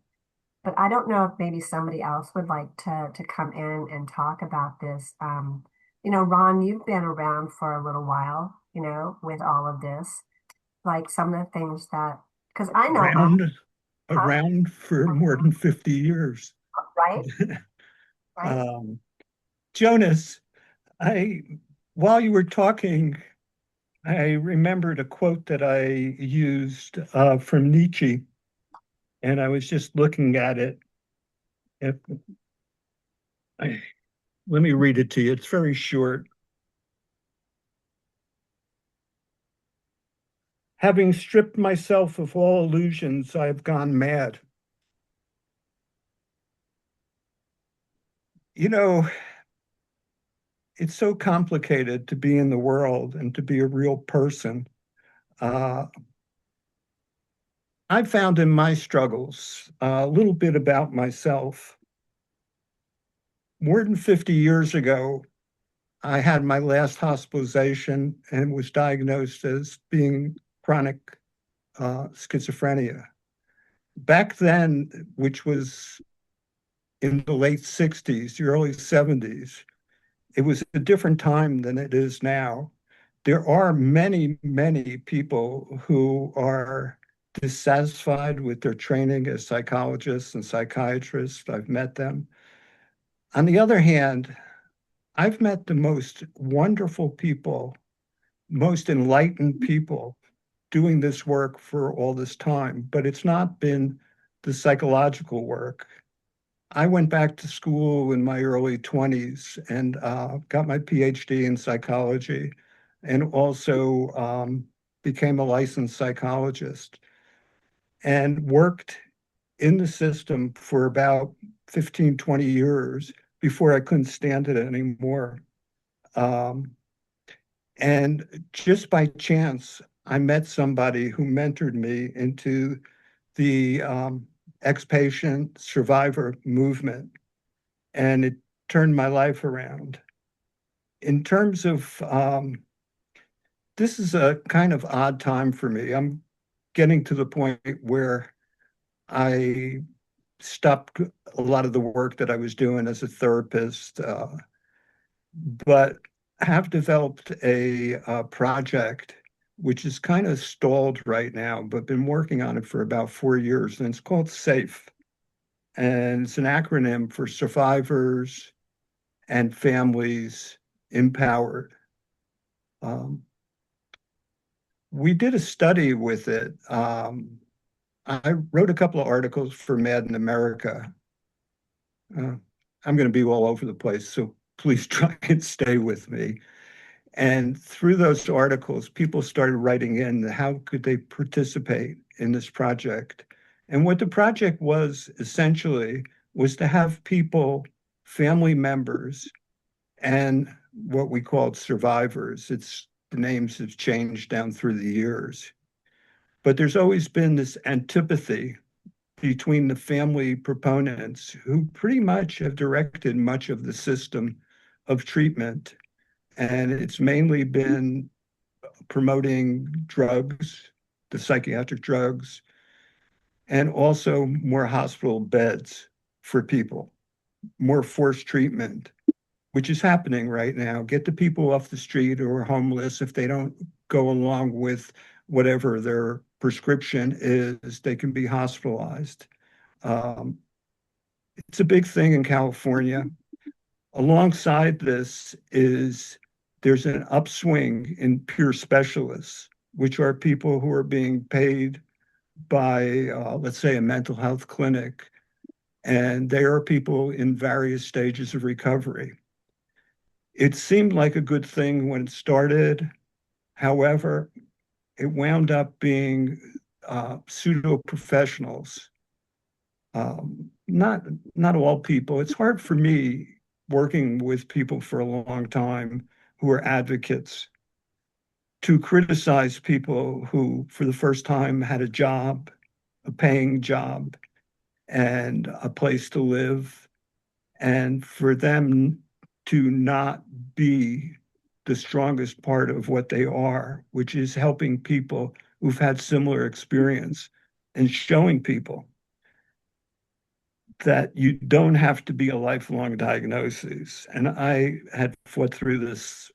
But I don't know if maybe somebody else would like to come in and talk about this. Ron, you've been around for a little while, with all of this, like some of the things that, because I know, around huh? around for more than 50 years. Right, right. Um, Jonas, I while you were talking, I remembered a quote that I used from Nietzsche, and I was just looking at it. If, let me read it to you. It's very short. Having stripped myself of all illusions, I have gone mad. You know, it's so complicated to be in the world and to be a real person. Uh, I found in my struggles a little bit about myself. More than 50 years ago, I had my last hospitalization and was diagnosed as being chronic schizophrenia. Back then, which was in the late 60s, the early 70s, it was a different time than it is now. There are many, many people who are dissatisfied with their training as psychologists and psychiatrists. I've met them. On the other hand, I've met the most wonderful people, most enlightened people doing this work for all this time, but it's not been the psychological work. I went back to school in my early 20s and got my PhD in psychology and also became a licensed psychologist and worked in the system for about 15, 20 years before I couldn't stand it anymore. Um, and just by chance, I met somebody who mentored me into the ex-patient survivor movement, and it turned my life around. In terms of, this is a kind of odd time for me. I'm getting to the point where I stopped a lot of the work that I was doing as a therapist, but have developed a project which is kind of stalled right now, but been working on it for about 4 years, and it's called SAFE. And it's an acronym for survivors and families empowered. Um, we did a study with it. I wrote a couple of articles for Mad in America. Uh, I'm going to be all over the place, so please try and stay with me. And through those articles, people started writing in how could they participate in this project. And what the project was essentially was to have people, family members, and what we called survivors. It's the names have changed down through the years. But there's always been this antipathy between the family proponents who pretty much have directed much of the system of treatment. And it's mainly been promoting drugs, the psychiatric drugs, and also more hospital beds for people, more forced treatment, which is happening right now. Get the people off the street who are homeless. If they don't go along with whatever their prescription is, they can be hospitalized. Um, it's a big thing in California. Alongside this is there's an upswing in peer specialists, which are people who are being paid by, let's say, a mental health clinic, and they are people in various stages of recovery. It seemed like a good thing when it started. However, it wound up being pseudo professionals not all people. It's hard for me working with people for a long time who are advocates to criticize people who, for the first time, had a job, a paying job, and a place to live, and for them to not be the strongest part of what they are, which is helping people who've had similar experience and showing people that you don't have to be a lifelong diagnosis. And I had fought through this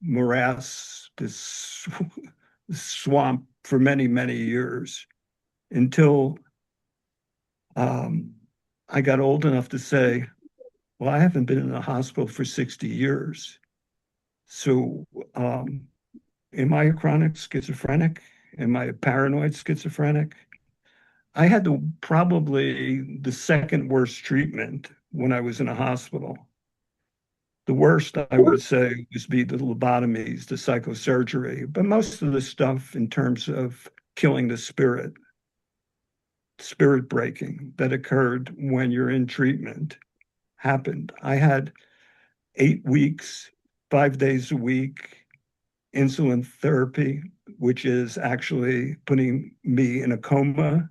morass, this swamp for many, many years until I got old enough to say, well, I haven't been in a hospital for 60 years. So, am I a chronic schizophrenic? Am I a paranoid schizophrenic? I had probably the second worst treatment when I was in a hospital. The worst, I would say, was be the lobotomies, the psychosurgery, but most of the stuff in terms of killing the spirit breaking that occurred when you're in treatment happened. I had 8 weeks, 5 days a week, insulin therapy, which is actually putting me in a coma,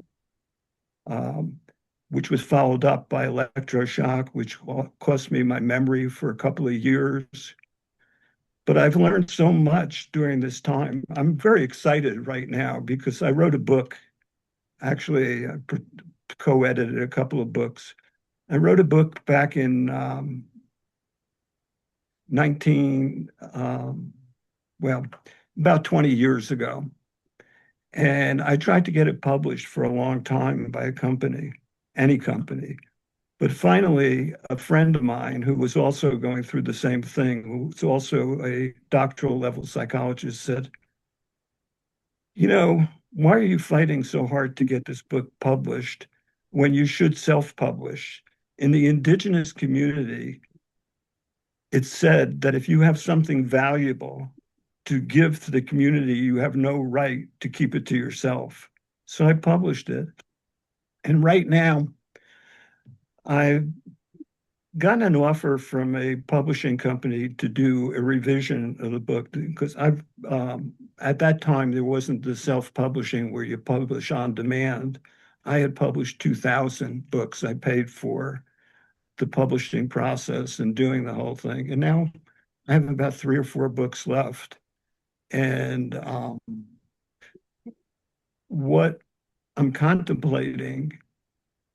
which was followed up by electroshock, which cost me my memory for a couple of years. But I've learned so much during this time. I'm very excited right now because I wrote a book. Actually, I co-edited a couple of books. I wrote a book back in 19, well, about 20 years ago. And I tried to get it published for a long time by a company, any company. But finally, a friend of mine who was also going through the same thing, who's also a doctoral level psychologist, said, you know, why are you fighting so hard to get this book published when you should self-publish? In the indigenous community, it's said that if you have something valuable to give to the community, you have no right to keep it to yourself. So I published it. And right now, I've gotten an offer from a publishing company to do a revision of the book because I've at that time there wasn't the self-publishing where you publish on demand. I had published 2,000 books. I paid for the publishing process and doing the whole thing. And now I have about 3 or 4 books left. And what I'm contemplating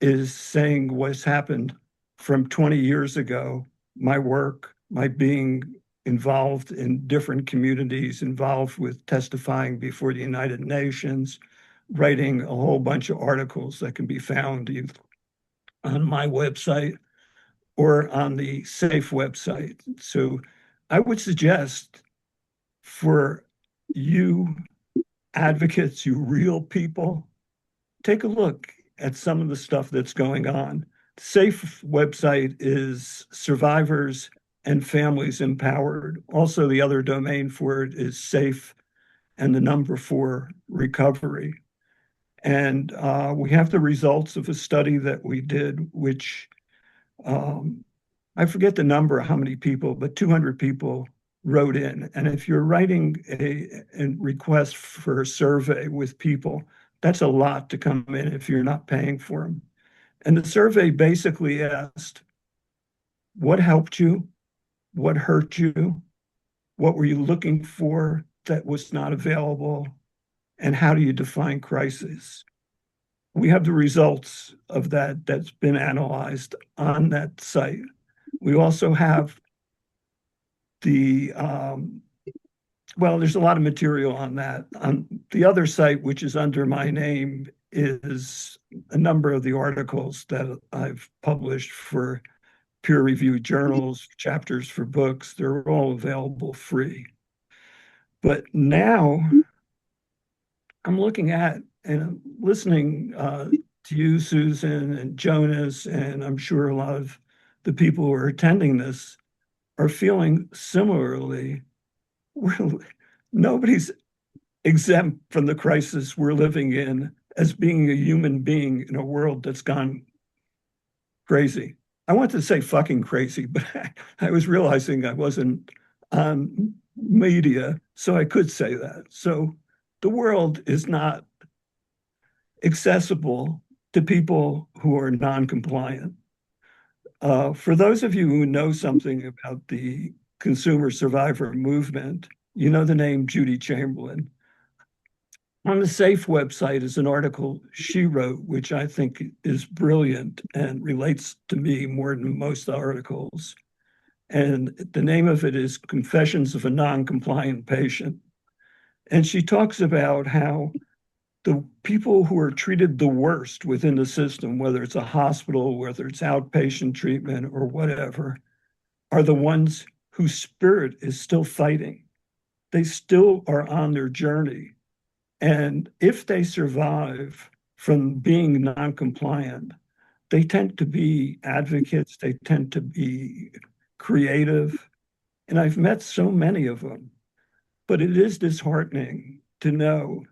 is saying what's happened from 20 years ago, my work, my being involved in different communities, involved with testifying before the United Nations, writing a whole bunch of articles that can be found on my website or on the SAFE website. So I would suggest for you advocates, you real people, take a look at some of the stuff that's going on. SAFE website is Survivors and Families Empowered. Also, the other domain for it is SAFE and the number 4 recovery. And we have the results of a study that we did, which I forget the number, how many people, but 200 people wrote in. And if you're writing a request for a survey with people, that's a lot to come in if you're not paying for them. And the survey basically asked, what helped you? What hurt you? What were you looking for that was not available? And how do you define crisis? We have the results of that that's been analyzed on that site. We also have the well, there's a lot of material on that. On the other site, which is under my name, is a number of the articles that I've published for peer-reviewed journals, chapters for books. They're all available free. But now I'm looking at and listening to you, Susan, and Jonas, and I'm sure a lot of the people who are attending this are feeling similarly. Nobody's exempt from the crisis we're living in as being a human being in a world that's gone crazy. I wanted to say fucking crazy, but I was realizing I wasn't on media, so I could say that. So the world is not accessible to people who are non-compliant. For those of you who know something about the consumer survivor movement, you know the name Judy Chamberlain. On the SAFE website is an article she wrote, which I think is brilliant and relates to me more than most articles. And the name of it is Confessions of a Non-Compliant Patient. And she talks about how the people who are treated the worst within the system, whether it's a hospital, whether it's outpatient treatment or whatever, are the ones whose spirit is still fighting. They still are on their journey. And if they survive from being non-compliant, they tend to be advocates, they tend to be creative. And I've met so many of them. But it is disheartening to know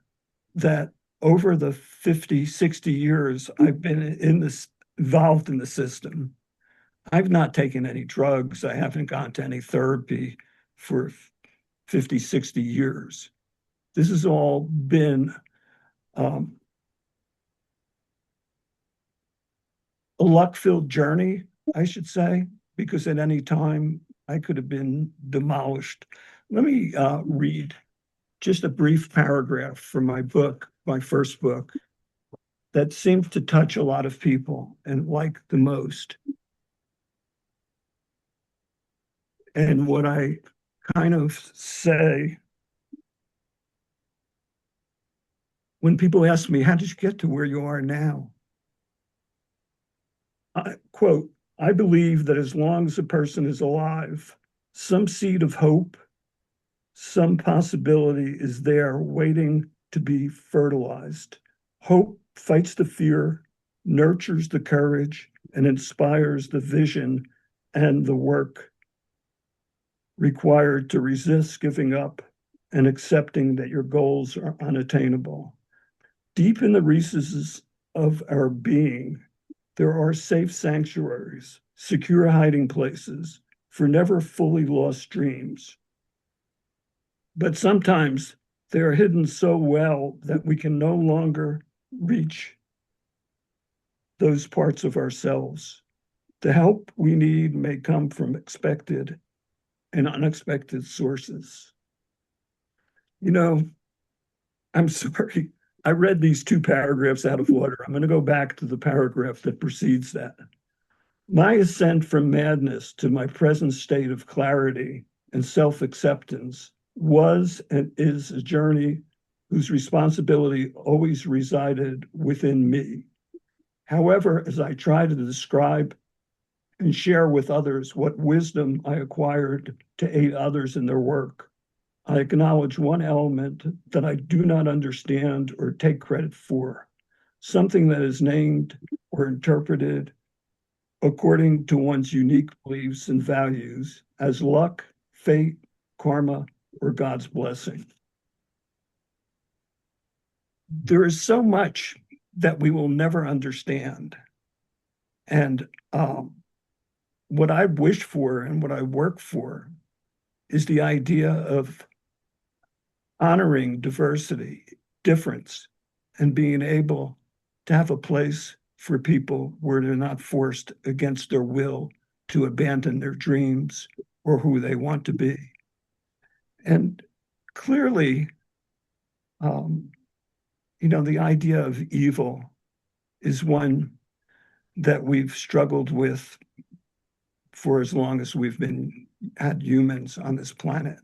that over the 50, 60 years I've been in this involved in the system, I've not taken any drugs. I haven't gone to any therapy for 50, 60 years. This has all been um, a luck-filled journey, I should say, because at any time I could have been demolished. Let me read just a brief paragraph from my book, my first book, that seems to touch a lot of people and like the most. And what I kind of say when people ask me, how did you get to where you are now? I quote, I believe that as long as a person is alive, some seed of hope, some possibility is there waiting to be fertilized. Hope fights the fear, nurtures the courage, and inspires the vision and the work required to resist giving up and accepting that your goals are unattainable. Deep in the recesses of our being, there are safe sanctuaries, secure hiding places for never fully lost dreams. But sometimes they are hidden so well that we can no longer reach those parts of ourselves. The help we need may come from expected and unexpected sources. You know, I'm sorry. I read these two paragraphs out of order. I'm going to go back to the paragraph that precedes that. My ascent from madness to my present state of clarity and self-acceptance was and is a journey whose responsibility always resided within me. However, as I try to describe and share with others what wisdom I acquired to aid others in their work, I acknowledge one element that I do not understand or take credit for, something that is named or interpreted according to one's unique beliefs and values as luck, fate, karma, or God's blessing. There is so much that we will never understand. And what I wish for and what I work for is the idea of honoring diversity, difference, and being able to have a place for people where they're not forced against their will to abandon their dreams or who they want to be. And clearly, the idea of evil is one that we've struggled with for as long as we've had humans on this planet.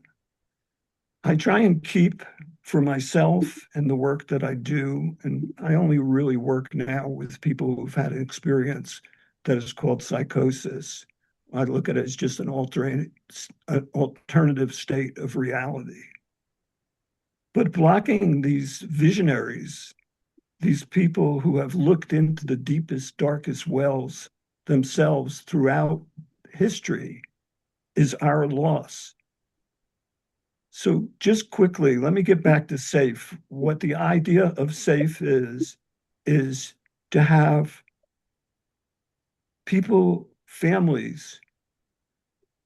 I try and keep for myself and the work that I do, and I only really work now with people who've had an experience that is called psychosis. I look at it as just an alternative state of reality. But blocking these visionaries, these people who have looked into the deepest, darkest wells themselves throughout history, is our loss. So just quickly, let me get back to SAFE. What the idea of SAFE is to have people, families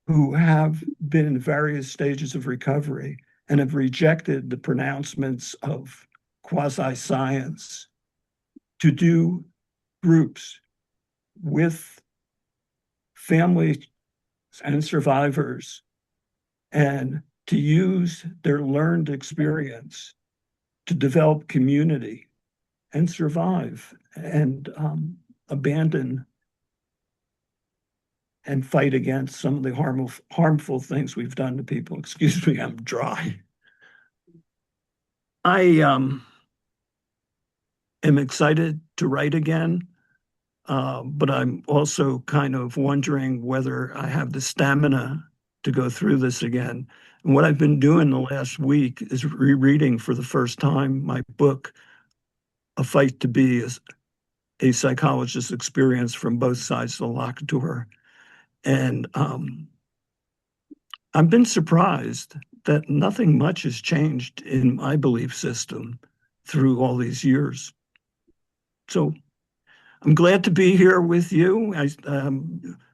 who have been in various stages of recovery and have rejected the pronouncements of quasi-science to do groups with families and survivors and to use their learned experience to develop community and survive and abandon and fight against some of the harmful things we've done to people. Excuse me, I'm dry. I am excited to write again, but I'm also kind of wondering whether I have the stamina to go through this again. And what I've been doing the last week is rereading for the first time my book, A Fight to Be a Psychologist's Experience from Both Sides of the Locked Door. And I've been surprised that nothing much has changed in my belief system through all these years. So I'm glad to be here with you.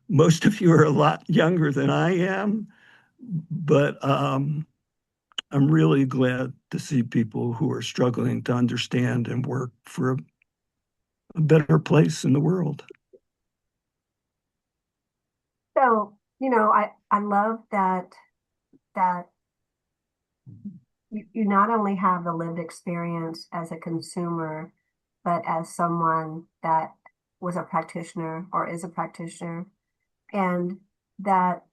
Most of you are a lot younger than I am, but I'm really glad to see people who are struggling to understand and work for a better place in the world. So, I love that you not only have the lived experience as a consumer, but as someone that was a practitioner or is a practitioner, and that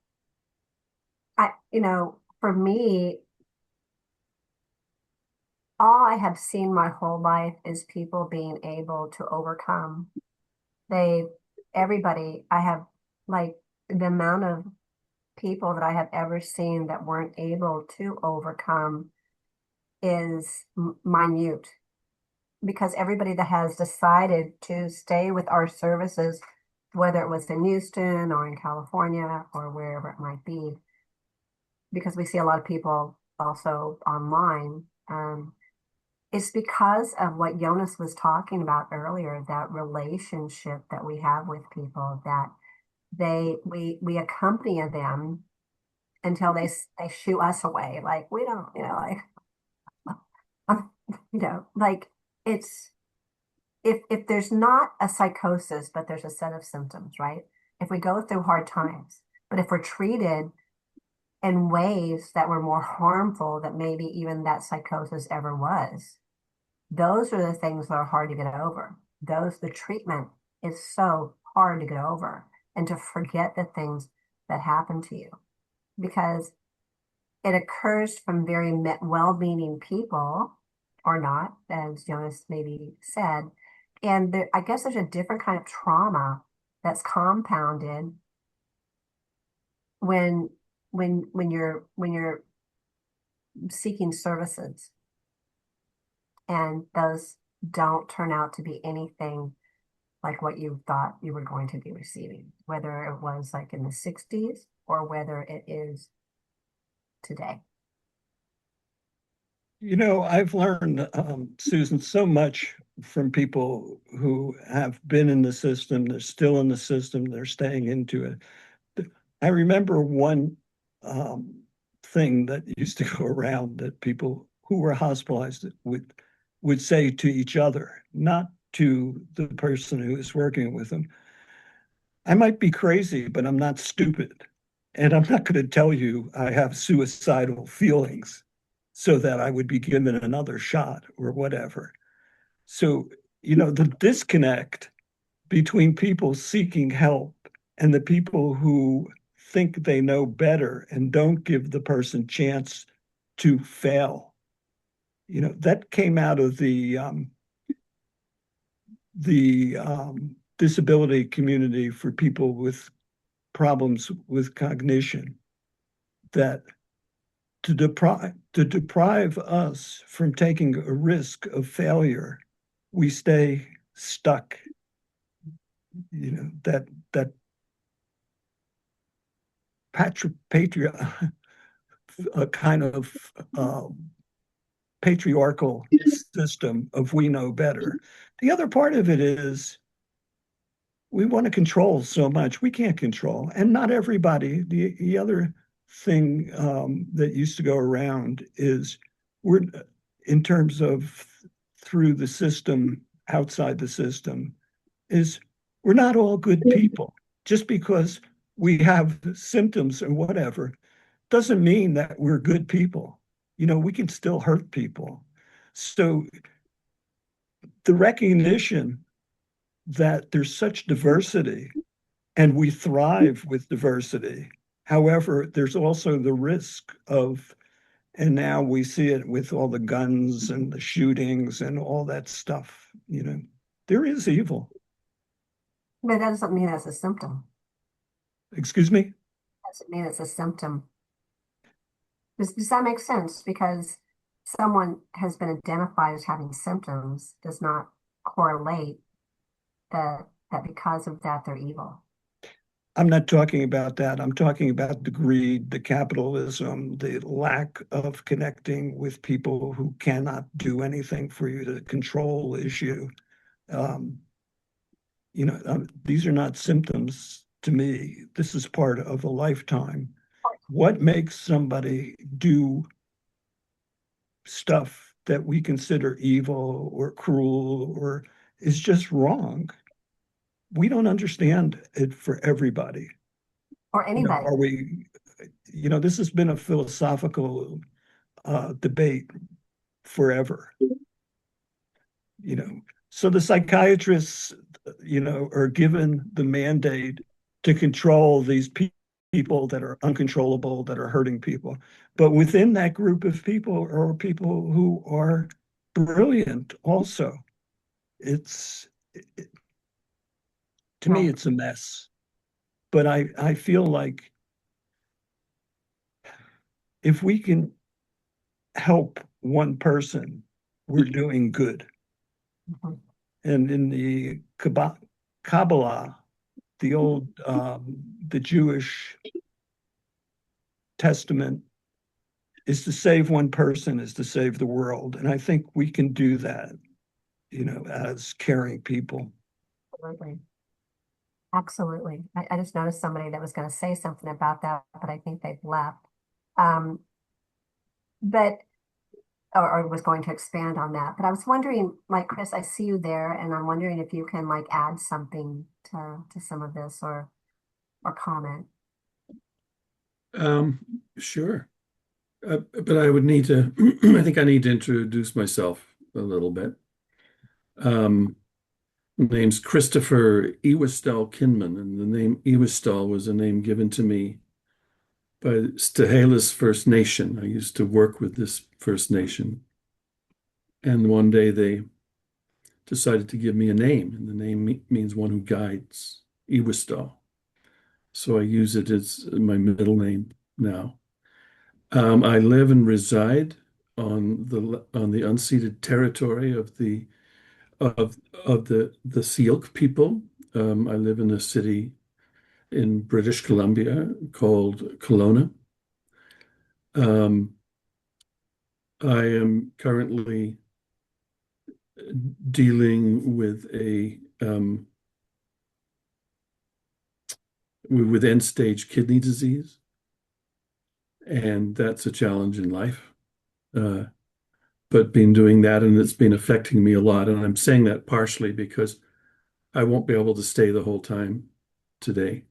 for me, all I have seen my whole life is people being able to overcome. They, everybody, I have like the amount of people that I have ever seen that weren't able to overcome is minute because everybody that has decided to stay with our services, whether it was in Houston or in California or wherever it might be, because we see a lot of people also online. It's because of what Jonas was talking about earlier, that relationship that we have with people, that we accompany them until they shoo us away. Like we don't, like it's if there's not a psychosis, but there's a set of symptoms, right? If we go through hard times, but if we're treated in ways that were more harmful than maybe even that psychosis ever was, those are the things that are hard to get over. The treatment is so hard to get over and to forget the things that happen to you because it occurs from very well-meaning people or not, as Jonas maybe said. And I guess there's a different kind of trauma that's compounded when you're seeking services and those don't turn out to be anything like what you thought you were going to be receiving, whether it was like in the 60s or whether it is today. I've learned, Susan, so much from people who have been in the system, they're still in the system, they're staying into it. I remember one thing that used to go around that people who were hospitalized would say to each other, not to the person who is working with them. I might be crazy, but I'm not stupid. And I'm not going to tell you I have suicidal feelings so that I would be given another shot or whatever. So, the disconnect between people seeking help and the people who think they know better and don't give the person chance to fail. That came out of the disability community for people with problems with cognition, that to deprive us from taking a risk of failure, we stay stuck. That a kind of patriarchal system of we know better. The other part of it is we want to control so much. We can't control. And not everybody. The other thing that used to go around is we're, in terms of through the system, outside the system, is we're not all good people. Just because we have symptoms or whatever doesn't mean that we're good people. You know, we can still hurt people. So the recognition that there's such diversity and we thrive with diversity. However, there's also the risk of, and now we see it with all the guns and the shootings and all that stuff, you know, there is evil. But that doesn't mean it's a symptom. Excuse me? Doesn't mean it's a symptom. Does that make sense? Because someone has been identified as having symptoms does not correlate that because of that they're evil. I'm not talking about that. I'm talking about the greed, the capitalism, the lack of connecting with people who cannot do anything for you to control issue. Um, these are not symptoms to me. This is part of a lifetime. What makes somebody do stuff that we consider evil or cruel or is just wrong? We don't understand it for everybody. Or anybody. Are we, this has been a philosophical debate forever, you know. So the psychiatrists, are given the mandate to control these people that are uncontrollable, that are hurting people. But within that group of people are people who are brilliant also. It's, it, to me, Right. it's a mess. But I feel like if we can help one person, we're doing good. Mhm. And in the Kabbalah, the old, the Jewish Testament, is to save one person is to save the world. And I think we can do that, as caring people. Absolutely. Absolutely. I just noticed somebody that was going to say something about that, but I think they've left. Um, but or was going to expand on that. But I was wondering, like Chris, I see you there, and I'm wondering if you can like add something to some of this or comment. Um, sure. But I would need to, I think I need to introduce myself a little bit. Um, my name's Christopher Ewestall Kinman, and the name Ewestall was a name given to me by Stahelis First Nation. I used to work with this First Nation. And one day they decided to give me a name, and the name means one who guides, Ewestall. So I use it as my middle name now. I live and reside on the unceded territory of the Syilx people. I live in a city in British Columbia called Kelowna. Um, I am currently dealing with end-stage kidney disease, and that's a challenge in life. Uh, but been doing that, and it's been affecting me a lot. And I'm saying that partially because I won't be able to stay the whole time today.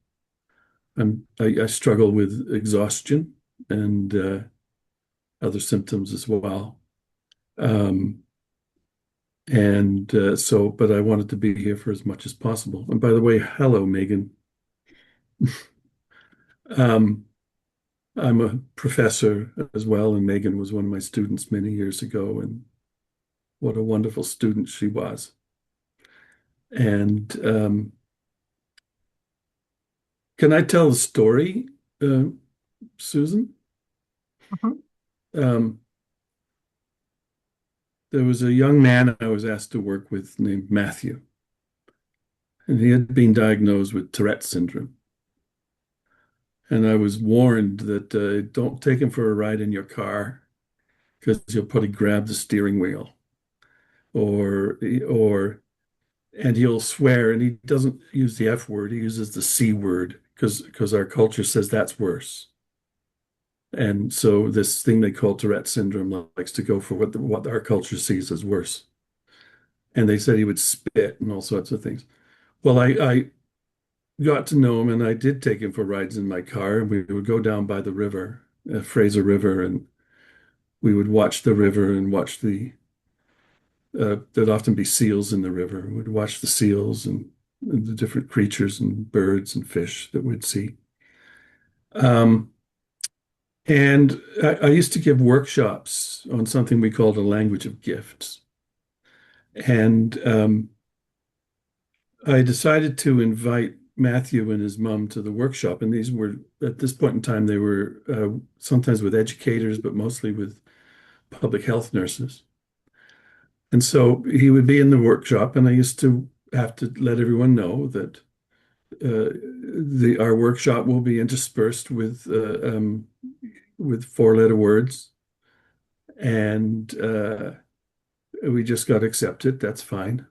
I struggle with exhaustion and other symptoms as well. Um, but I wanted to be here for as much as possible. And by the way, hello, Megan. Um, I'm a professor as well, and Megan was one of my students many years ago, and what a wonderful student she was. And can I tell the story, uh, Susan? Mhm. Um, there was a young man I was asked to work with named Matthew, and he had been diagnosed with Tourette syndrome. And I was warned that don't take him for a ride in your car because you'll probably grab the steering wheel, or and he'll swear, and he doesn't use the F word, he uses the C word because our culture says that's worse. And so this thing they call Tourette syndrome likes to go for what our culture sees as worse. And they said he would spit and all sorts of things. Well, I got to know him, and I did take him for rides in my car, and we would go down by the river, Fraser River, and we would watch the river and watch there'd often be seals in the river. We'd watch the seals and the different creatures and birds and fish that we'd see. Um, and I used to give workshops on something we called a language of gifts. And I decided to invite Matthew and his mom to the workshop. And these were, at this point in time, they were sometimes with educators, but mostly with public health nurses. And so he would be in the workshop, and I used to have to let everyone know that our workshop will be interspersed with four-letter words, and we just got accepted. That's fine.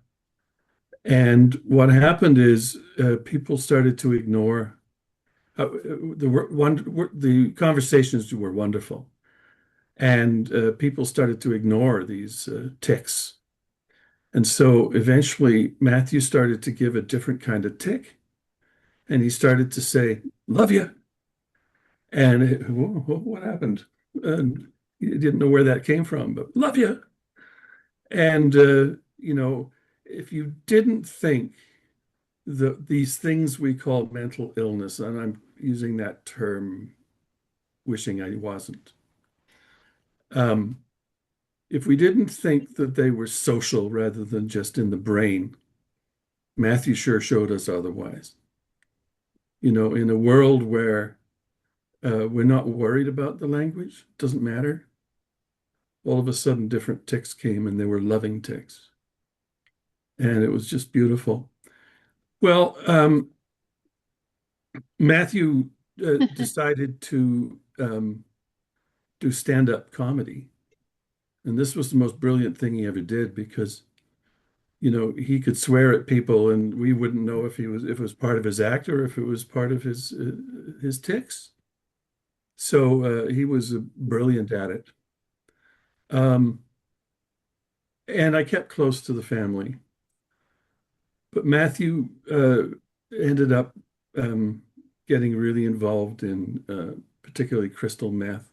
And what happened is people started to ignore the conversations were wonderful, and people started to ignore these tics. And so eventually Matthew started to give a different kind of tick, and he started to say, "Love you." And what happened? And he didn't know where that came from, but "love you." And if you didn't think these things we call mental illness, and I'm using that term, wishing I wasn't. If we didn't think that they were social rather than just in the brain, Matthew sure showed us otherwise. In a world where we're not worried about the language, it doesn't matter. All of a sudden, different tics came, and they were loving tics. And it was just beautiful. Well, Matthew decided to do stand-up comedy. And this was the most brilliant thing he ever did because, he could swear at people and we wouldn't know if it was part of his act or if it was part of his tics. So he was brilliant at it. Um, and I kept close to the family. But Matthew ended up getting really involved in particularly crystal meth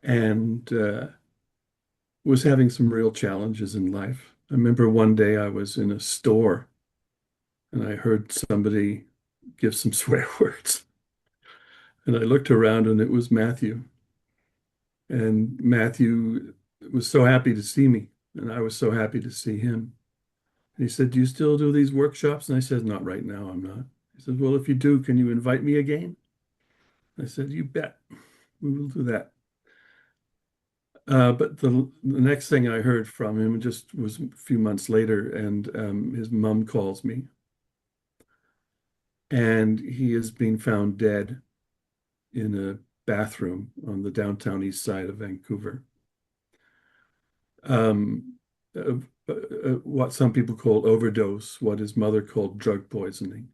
and was having some real challenges in life. I remember one day I was in a store and I heard somebody give some swear words. And I looked around and it was Matthew. And Matthew was so happy to see me. And I was so happy to see him. And he said, "Do you still do these workshops?" And I said, "Not right now, I'm not." He said, "Well, if you do, can you invite me again?" I said, "You bet. We will do that." But the next thing I heard from him just was a few months later, and his mom calls me, and he has been found dead in a bathroom on the downtown east side of Vancouver. Um, what some people call overdose, what his mother called drug poisoning,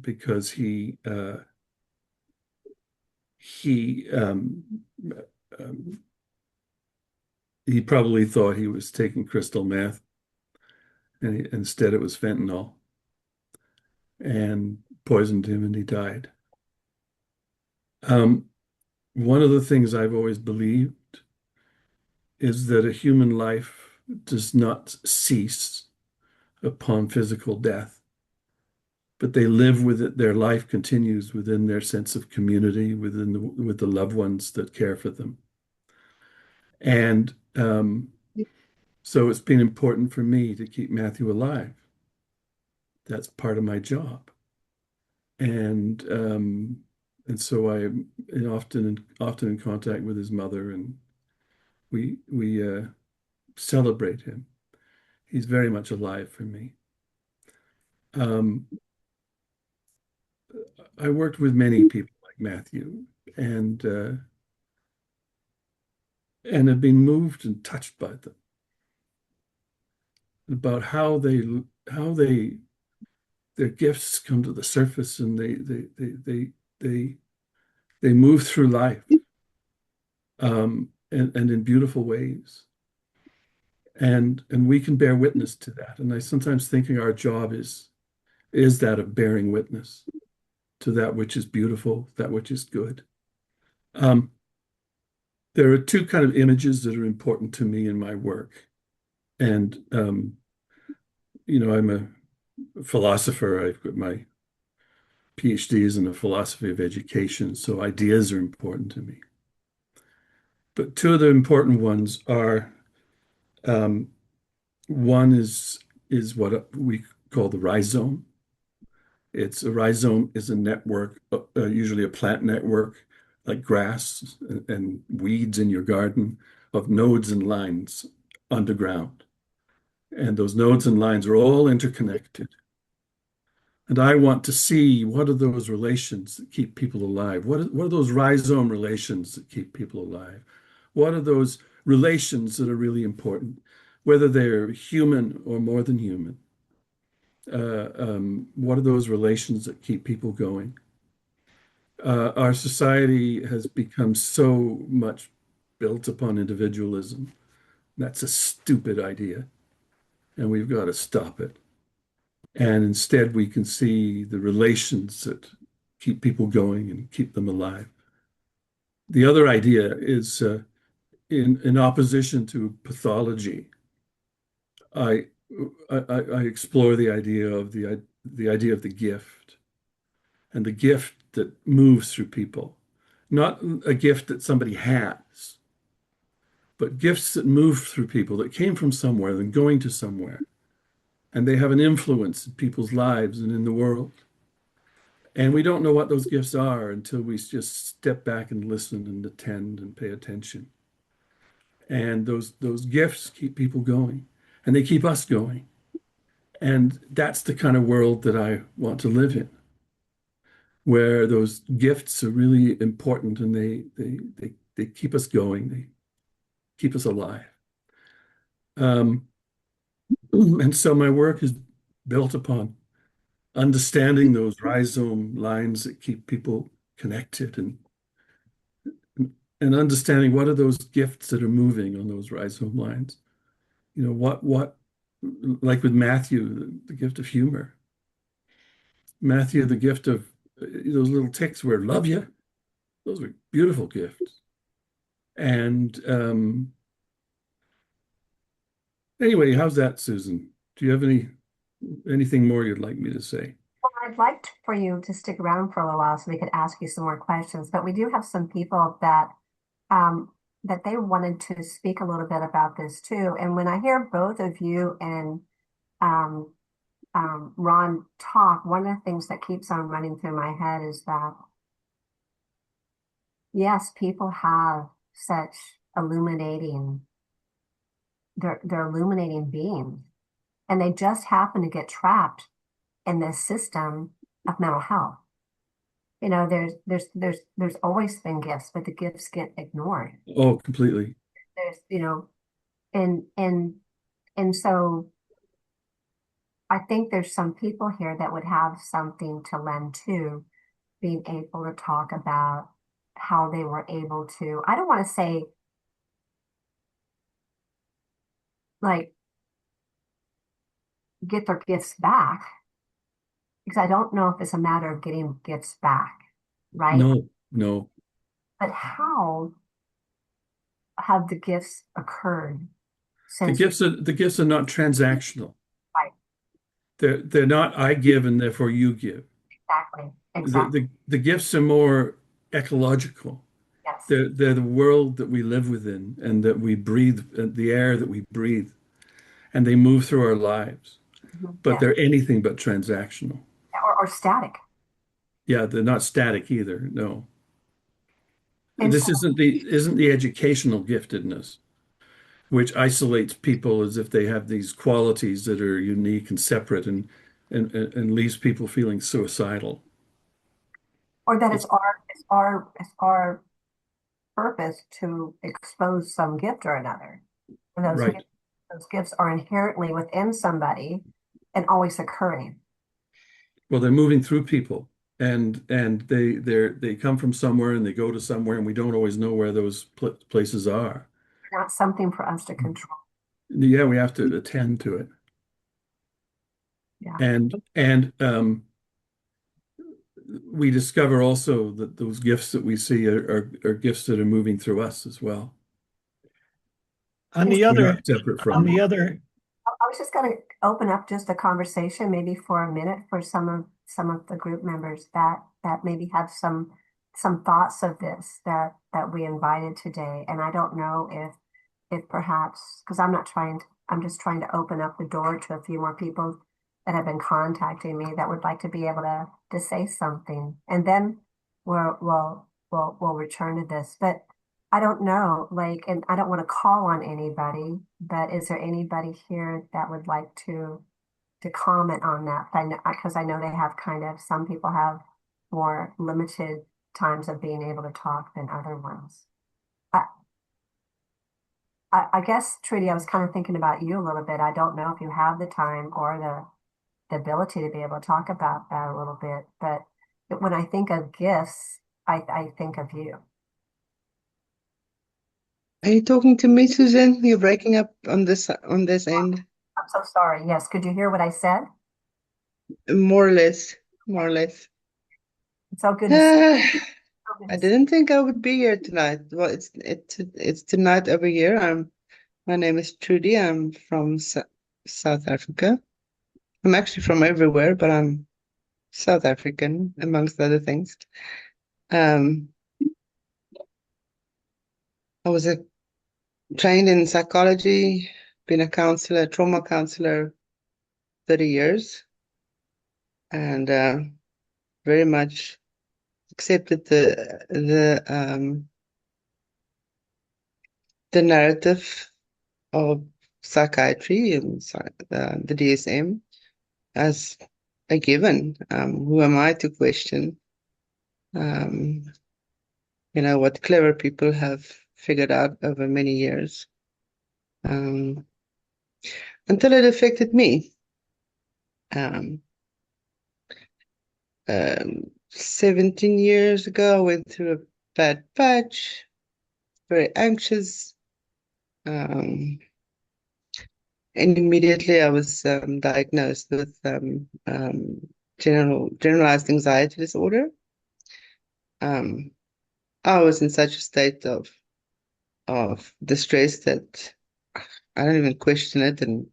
because he um, he probably thought he was taking crystal meth, and instead it was fentanyl, and poisoned him, and he died. Um, One of the things I've always believed is that a human life does not cease upon physical death, but they live with it. Their life continues within their sense of community, with the loved ones that care for them. And so it's been important for me to keep Matthew alive. That's part of my job. And so I am often in contact with his mother, and we celebrate him. He's very much alive for me. Um, I worked with many people like Matthew, and and have been moved and touched by them. about how their gifts come to the surface and they they move through life and in beautiful ways. And we can bear witness to that. And I sometimes thinking our job is that of bearing witness to that which is beautiful, that which is good. Um, there are two kind of images that are important to me in my work. And I'm a philosopher. I've got my PhDs in the philosophy of education, so ideas are important to me. But two of the important ones are um, one is what we call the rhizome. It's a rhizome is a network, usually a plant network, like grass and weeds in your garden, of nodes and lines underground. And those nodes and lines are all interconnected. And I want to see what are those relations that keep people alive? What are those rhizome relations that keep people alive? What are those relations that are really important, whether they're human or more than human? What are those relations that keep people going? Our society has become so much built upon individualism. That's a stupid idea, and we've got to stop it. And instead, we can see the relations that keep people going and keep them alive. The other idea is in opposition to pathology. I, I explore the idea of the idea of the gift and the gift that moves through people, not a gift that somebody has, but gifts that move through people that came from somewhere and going to somewhere, and they have an influence in people's lives and in the world. And we don't know what those gifts are until we just step back and listen and attend and pay attention. And those gifts keep people going, and they keep us going. And that's the kind of world that I want to live in, where those gifts are really important and they keep us going, they keep us alive. Um, and so my work is built upon understanding those rhizome lines that keep people connected and understanding what are those gifts that are moving on those rhizome lines. What like with Matthew, the gift of humor. Matthew, the gift of those little ticks where love you. Those were beautiful gifts. And anyway, how's that, Susan? Do you have anything more you'd like me to say? Well, I'd like for you to stick around for a little while so we could ask you some more questions, but we do have some people um, that they wanted to speak a little bit about this too. And when I hear both of you and um, Ron talk, one of the things that keeps on running through my head is that, yes, people have such illuminating, they're illuminating beings, and they just happen to get trapped in this system of mental health. There's always been gifts, but the gifts get ignored. Oh, completely. There's, and and so I think there's some people here that would have something to lend to being able to talk about how they were able to, I don't want to say like get their gifts back, because I don't know if it's a matter of getting gifts back, right? No, no. But how have the gifts occurred since The gifts are not transactional. right? They're not I give and therefore you give. Exactly. The Exactly. the gifts are more ecological. Yes. They're the world that we live within and that we breathe, the air that we breathe, and they move through our lives. Mhm. But Yes. they're anything but transactional. Or static. Yeah, they're not static either. No. And so, This isn't the educational giftedness, which isolates people as if they have these qualities that are unique and separate and leaves people feeling suicidal. or that It's it's our purpose to expose some gift or another. And those right. gifts those gifts are inherently within somebody and always occurring. Well, they're moving through people, and they come from somewhere and they go to somewhere, and we don't always know where those places are. Not something for us to control. Yeah, we have to attend to it. Yeah. And we discover also that those gifts that we see are gifts that are moving through us as well. On the We're other, not separate on from the them. other, I was just going to open up just a conversation, maybe for a minute, for some of the group members that maybe have some thoughts of this that we invited today. And I don't know if perhaps, because I'm just trying to open up the door to a few more people that have been contacting me that would like to be able to say something, and then we'll return to this. But I don't know, like, and I don't want to call on anybody, but is there anybody here that would like to comment on that? I know, because I know they have kind of, some people have more limited times of being able to talk than other ones. I, I guess, Trudy, I was kind of thinking about you a little bit. I don't know if you have the time or the ability to be able to talk about that a little bit, but when I think of gifts, I think of you. Are you talking to me, Susan? You're breaking up on this end. I'm so sorry. Yes, could you hear what I said? More or less. More or less. It's so good to see I you. didn't think I would be here tonight. Well, it's tonight over here. My name is Trudy. I'm from South Africa. I'm actually from everywhere, but I'm South African, amongst other things. Um, I was trained in psychology, been a counselor, trauma counselor, 30 years, and very much accepted the narrative of psychiatry and the DSM as a given. Who am I to question? Um, what clever people have figured out over many years, until it affected me. 17 years ago, I went through a bad patch, very anxious. And immediately I was diagnosed with generalized anxiety disorder. I was in such a state of distress that I don't even question it and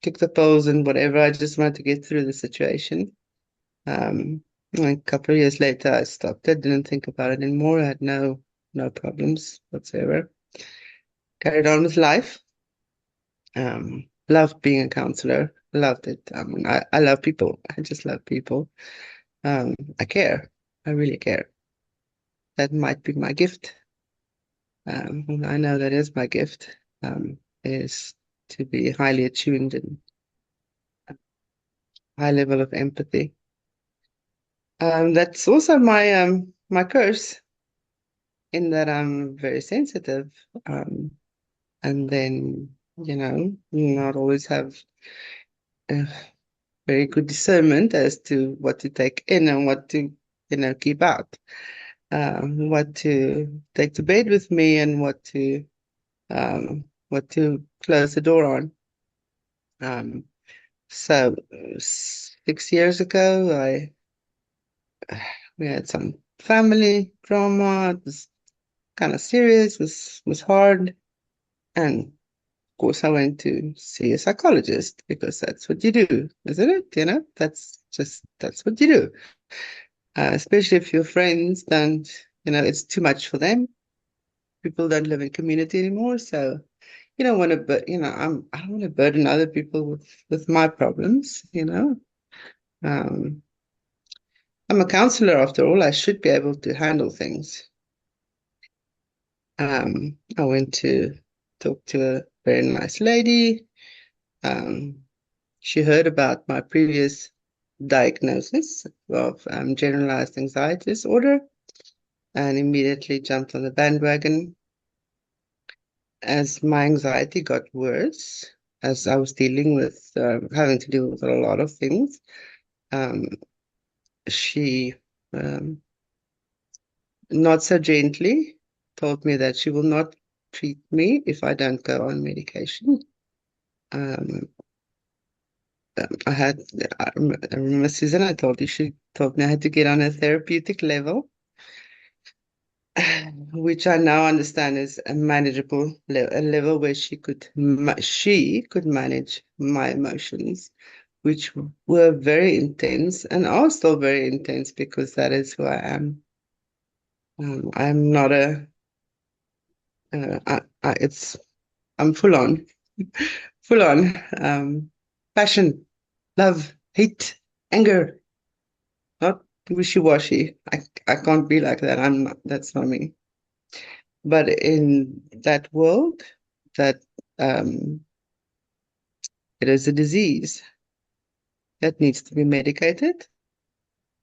took the pills and whatever. I just wanted to get through the situation. A couple of years later, I stopped it, didn't think about it anymore. I had no problems whatsoever. Carried on with life. Loved being a counselor. Loved it. I love people. I just love people. I care. I really care. That might be my gift. I know that is my gift. Is to be highly attuned and high level of empathy. That's also my curse, in that I'm very sensitive. And then, not always have uh, very good discernment as to what to take in and what to, keep out. What to take to bed with me and what to close the door on. So 6 years ago, we had some family drama. It was kind of serious, was hard, and of course I went to see a psychologist because that's what you do, isn't it? That's what you do. Especially if your friends don't, it's too much for them. People don't live in community anymore, so you don't want to, but I don't want to burden other people with my problems. Um, I'm a counselor after all. I should be able to handle things. I went to talk to a very nice lady. She heard about my previous diagnosis of generalized anxiety disorder and immediately jumped on the bandwagon. as my anxiety got worse, as I was dealing with having to deal with a lot of things, um, she not so gently told me that she will not treat me if I don't go on medication. Um, I had, I remember Susan, I told you, she told me I had to get on a therapeutic level, which I now understand is a manageable level, a level where she could manage my emotions, which were very intense and are still very intense because that is who I am. I'm not it's I'm full on passion, love, hate, anger, not wishy-washy. I can't be like that. I'm not, that's not me. But in that world, that um, it is a disease that needs to be medicated,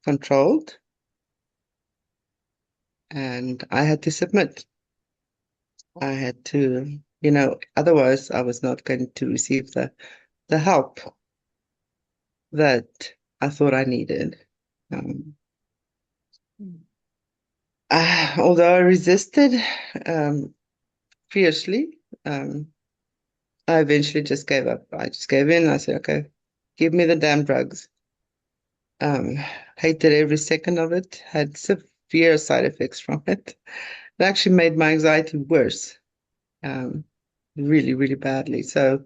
controlled, and I had to submit. I had to, otherwise I was not going to receive the help that I thought I needed. Um, although I resisted fiercely, I eventually just gave up. I just gave in. I said, okay, give me the damn drugs. Um, hated every second of it, had severe side effects from it. It actually made my anxiety worse, really, really badly. So,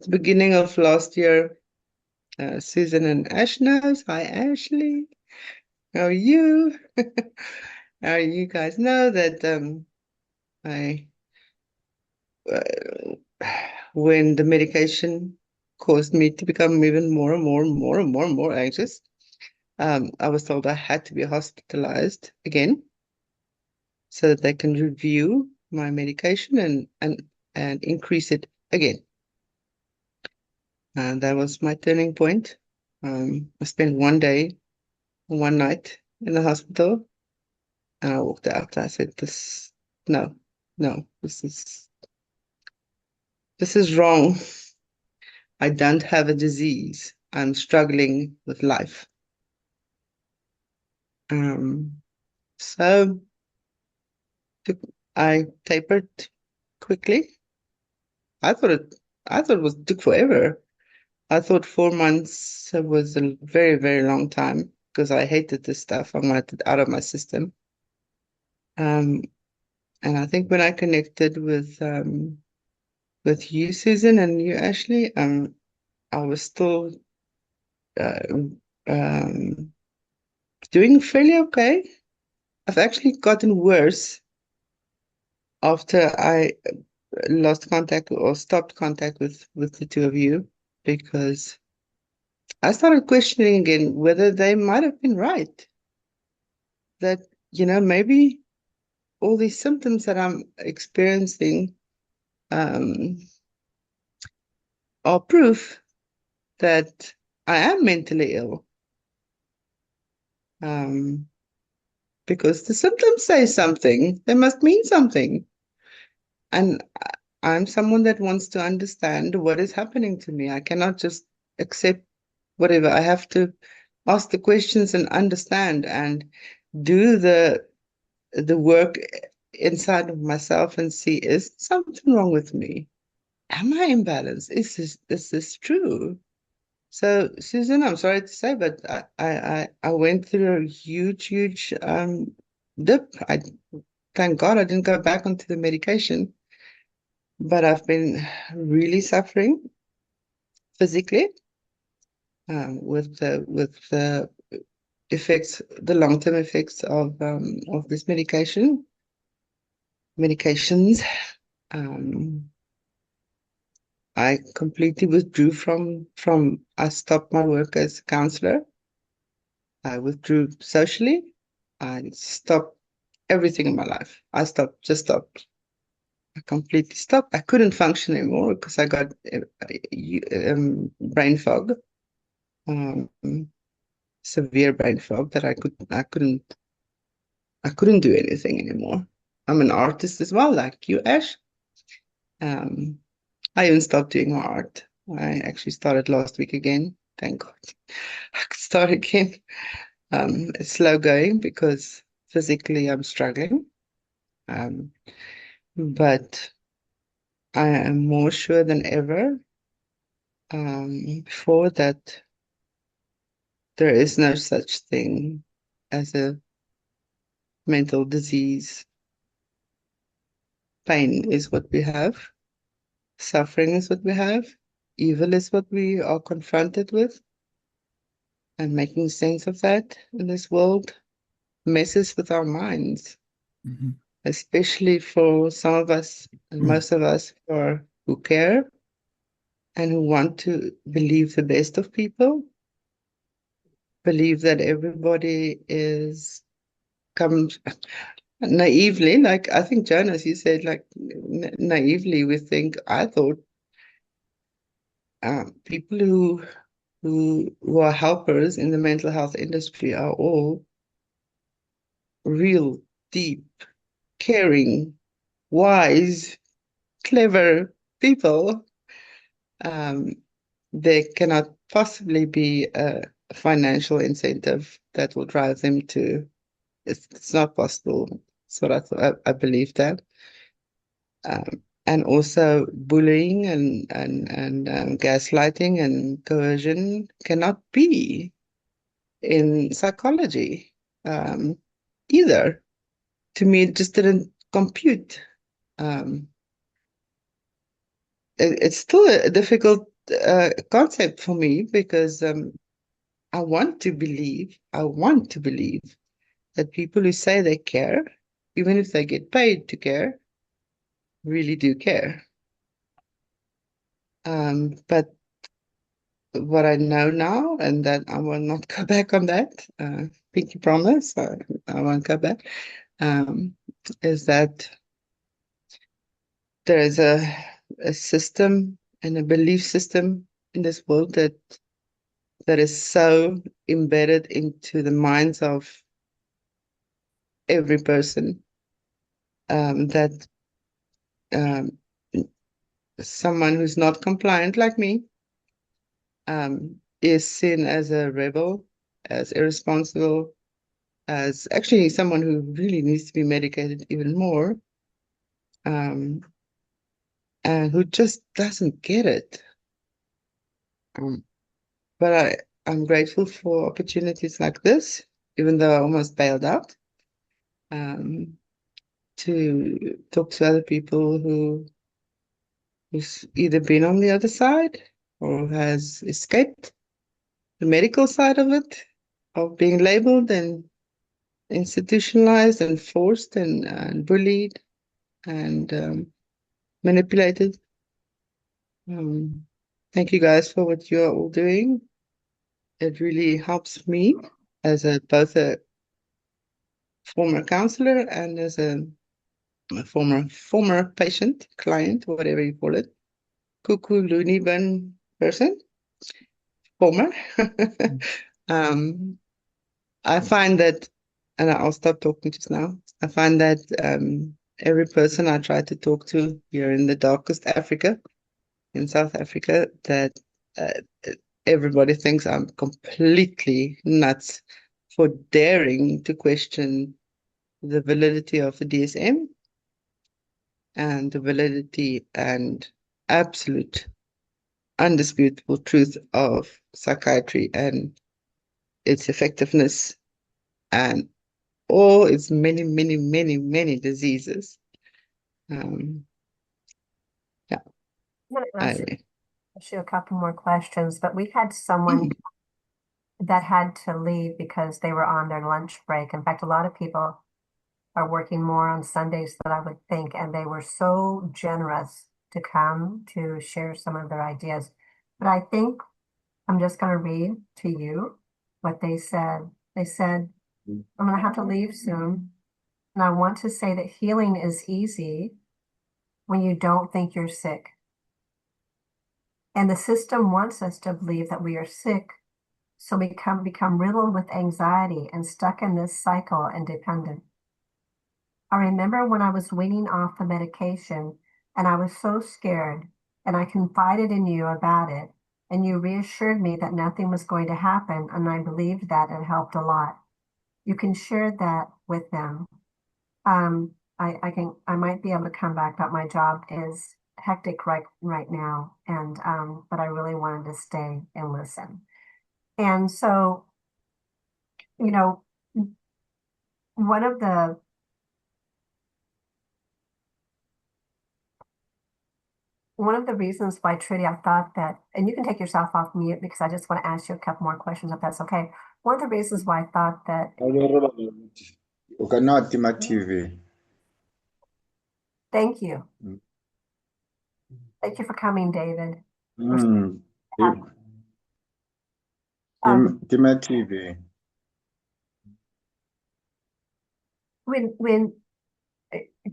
at the beginning of last year, Susan and Ash knows. Hi, Ashley. How are you? How you guys know that I when the medication caused me to become even more and more and more and more and more anxious, I was told I had to be hospitalized again so that they can review my medication and increase it again. And that was my turning point. I spent one day, one night in the hospital, and I walked out. I said, no, no, this is wrong. I don't have a disease. I'm struggling with life. So I tapered quickly. I thought it took forever. I thought 4 months was a very, very long time because I hated this stuff. I wanted it out of my system. Um, and I think when I connected with you, Susan, and you, Ashley, I was still uh, um, doing fairly okay. I've actually gotten worse after I lost contact or stopped contact with the two of you because I started questioning again whether they might have been right. That, maybe all these symptoms that I'm experiencing um, are proof that I am mentally ill. Because the symptoms say something, they must mean something. And I'm someone that wants to understand what is happening to me. I cannot just accept whatever. I have to ask the questions and understand and do the work inside of myself and see, is something wrong with me? Am I imbalanced? Is this true? So, Susan, I'm sorry to say, but I went through a huge dip. I thank God I didn't go back onto the medication, but I've been really suffering physically with the effects, the long-term effects of this medications. I completely withdrew from. I stopped my work as a counselor. I withdrew socially. I stopped everything in my life. Just stopped. I completely stopped. I couldn't function anymore because I got brain fog, um, severe brain fog that I couldn't do anything anymore. I'm an artist as well, like you, Ash. I even stopped doing art. I actually started last week again. Thank God. I could start again. It's slow going because physically I'm struggling. Um, but I am more sure than ever before that there is no such thing as a mental disease. Pain is what we have. Suffering is what we have. Evil is what we are confronted with. And making sense of that in this world messes with our minds, Mhm. especially for some of us and most of us who care and who want to believe the best of people, believe that everybody is comes naively, like I think Jonas, you said like naively we think, I thought people who are helpers in the mental health industry are all real, deep, caring, wise, clever people. Um, there cannot possibly be a financial incentive that will drive them to. It's not possible. So I believe that. And also bullying and gaslighting and coercion cannot be in psychology either. To me, it just didn't compute. Um, it's still a difficult concept for me because I want to believe that people who say they care, even if they get paid to care, really do care. But what I know now, and that I will not go back on that, pinky promise, I won't go back, um, is that there is a system and a belief system in this world that is so embedded into the minds of every person that um, someone who's not compliant like me is seen as a rebel, as irresponsible, as actually someone who really needs to be medicated even more, um, and who just doesn't get it. Um, but I'm grateful for opportunities like this, even though I almost bailed out, um, to talk to other people who's either been on the other side or has escaped the medical side of it, of being labeled and institutionalized and forced and bullied and manipulated. Um, Thank you guys for what you are all doing. It really helps me as both a former counselor and as a former patient, client, whatever you call it, cuckoo loony bin person, former. um, I find that, and I'll stop talking just now. I find that every person I try to talk to here in the darkest Africa, in South Africa, that uh, everybody thinks I'm completely nuts for daring to question the validity of the DSM and the validity and absolute undisputable truth of psychiatry and its effectiveness and all its many, many, many, many diseases. Um, yeah, I'm going to anyway. ask you a couple more questions, but we had someone that had to leave because they were on their lunch break. In fact, a lot of people are working more on Sundays than I would think, and they were so generous to come to share some of their ideas. But I think I'm just going to read to you what they said. They said, I'm going to have to leave soon, and I want to say that healing is easy when you don't think you're sick. And the system wants us to believe that we are sick, so we become riddled with anxiety and stuck in this cycle and dependent. I remember when I was weaning off the medication, and I was so scared, and I confided in you about it, and you reassured me that nothing was going to happen, and I believed that it helped a lot. You can share that with them. I might be able to come back, but my job is hectic right now, and but I really wanted to stay and listen. And so, you know, one of the one of the reasons why, Trudy, I thought that, and you can take yourself off mute because I just want to ask you a couple more questions if that's okay. One of the reasons why I thought that, O ka nna wa tima TV. thank you. Thank you for coming, David. We're so Mm. happy. Tima TV. When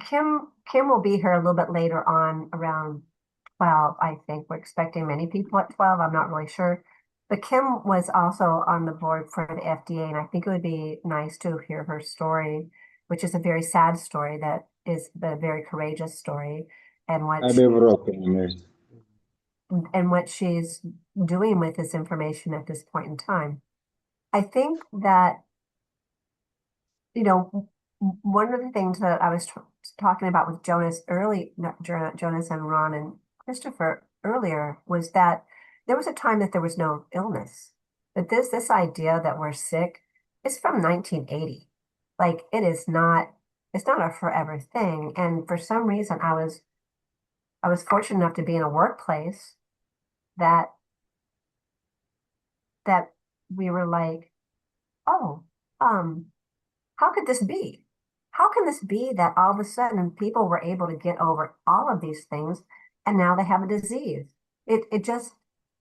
Kim will be here a little bit later on around 12, I think. We're expecting many people at 12. I'm not really sure. But Kim was also on the board for the FDA, and I think it would be nice to hear her story, which is a very sad story that is a very courageous story, and Abe broken. what she's doing with this information at this point in time. I think that you know, one of the things that I was talking about with Jonas early, not Jonas and Ron and Christopher earlier, was that there was a time that there was no illness. But this idea that we're sick is from 1980. Like it's not a forever thing. And for some reason, I was fortunate enough to be in a workplace that that we were like, oh, um, how could this be? How can this be that all of a sudden people were able to get over all of these things and now they have a disease? It just,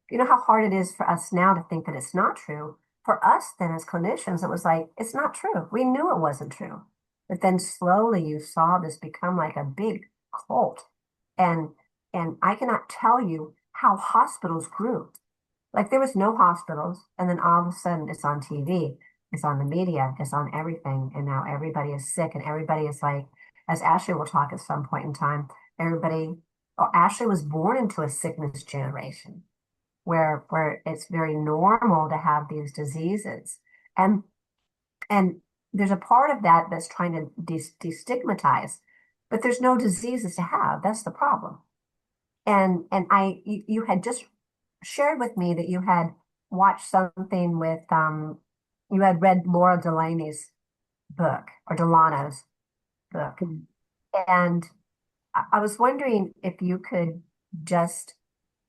you know how hard it is for us now to think that it's not true. For us then as clinicians, it was like, it's not true. We knew it wasn't true. But then slowly you saw this become like a big cult. And and I cannot tell you how hospitals grew. Like there was no hospitals, and then all of a sudden it's on TV, it's on the media, it's on everything, and now everybody is sick, and everybody is like, as Ashley will talk at some point in time, everybody. Oh, Ashley was born into a sickness generation where it's very normal to have these diseases, and and there's a part of that that's trying to destigmatize, but there's no diseases to have. That's the problem. And you had just shared with me that you had watched something with you had read Laura Delaney's book or Delano's book. And I was wondering if you could just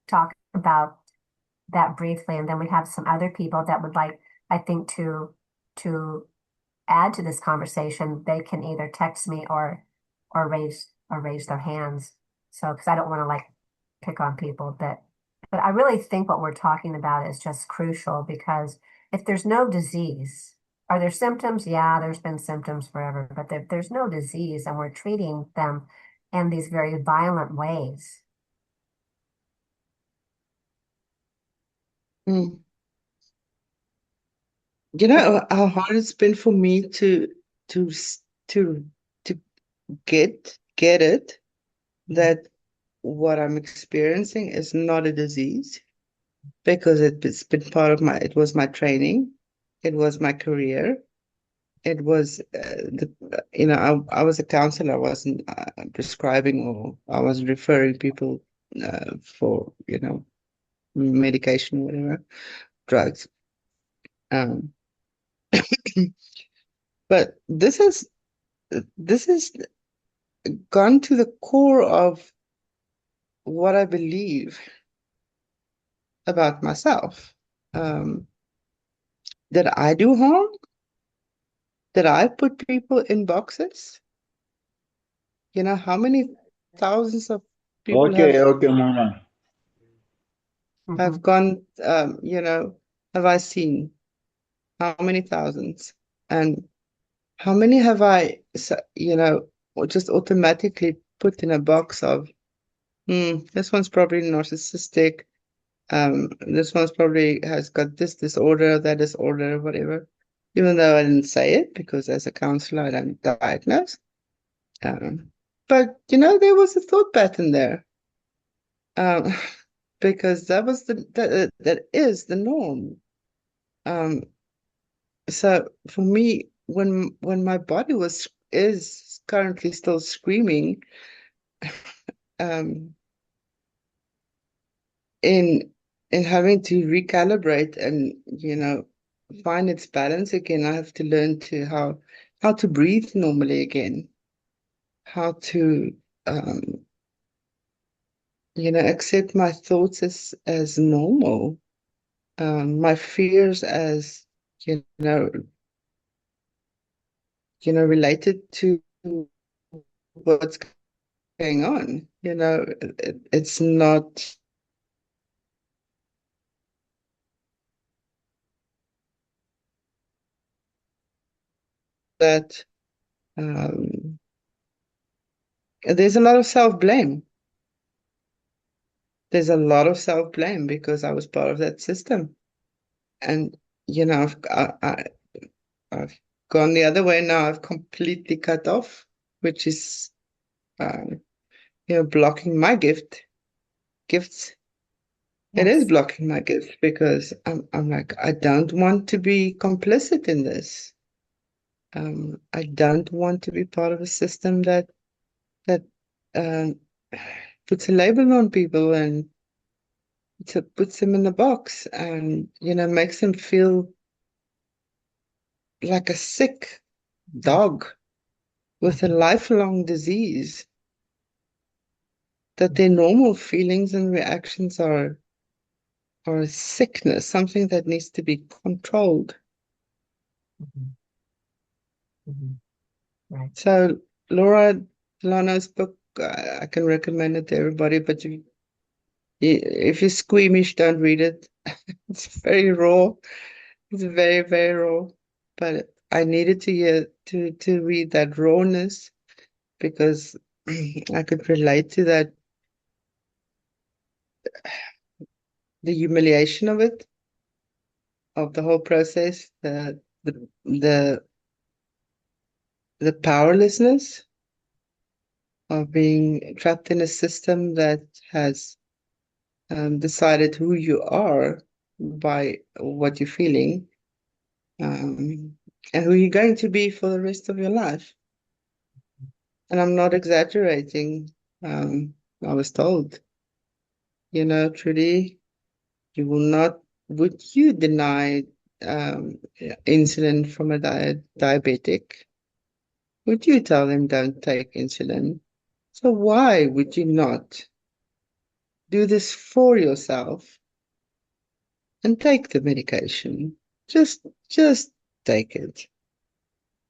talk about that briefly, and then we have some other people that would like, I think, to add to this conversation. They can either text me or raise their hands. So, because I don't want to like pick on people, but I really think what we're talking about is just crucial because if there's no disease, are there symptoms? Yeah, there's been symptoms forever, but if there's no disease and we're treating them in these very violent ways. Mm. You know how hard it's been for me to s- to get it that what I'm experiencing is not a disease because it's been part of it was my training, it was my career, it was I was a counselor, I wasn't prescribing or I was referring people for medication or whatever, drugs. Um, but this has gone to the core of what I believe about myself. Um, did I do harm? Did I put people in boxes? You know, how many thousands of people Okay, Mama. Mhm. have gone, have I seen? How many thousands? And how many have or just automatically put in a box of, this one's probably narcissistic. This one's probably has got this disorder, that disorder, whatever. Even though I didn't say it, because as a counselor, I don't diagnose. Um, but there was a thought pattern there, um, because that was that is the norm. So for me, when my body is currently still screaming, um, in having to recalibrate and find its balance again, I have to learn to how to breathe normally again, how to accept my thoughts as normal, my fears as you know related to what's going on. It's not that there's a lot of self-blame. There's a lot of self-blame because I was part of that system. And, I've gone the other way now. I've completely cut off, which is, blocking my gifts. It is Yes. blocking my gift because I'm like, I don't want to be complicit in this. I don't want to be part of a system that um, puts a label on people and puts them in the box and makes them feel like a sick dog with a lifelong disease, that their normal feelings and reactions are a sickness, something that needs to be controlled. Mhm. Mhm. Right. So Laura Delano's book, I can recommend it to everybody, but if you're squeamish, don't read it. It's very raw. It's very, very raw. But I needed to hear to read that rawness because I could relate to that, the humiliation of it, of the whole process, the powerlessness of being trapped in a system that has decided who you are by what you're feeling, and who you're going to be for the rest of your life. And I'm not exaggerating. I was told, Trudy, would you deny insulin from a diabetic? Would you tell them don't take insulin? So why would you not do this for yourself and take the medication? Just take it.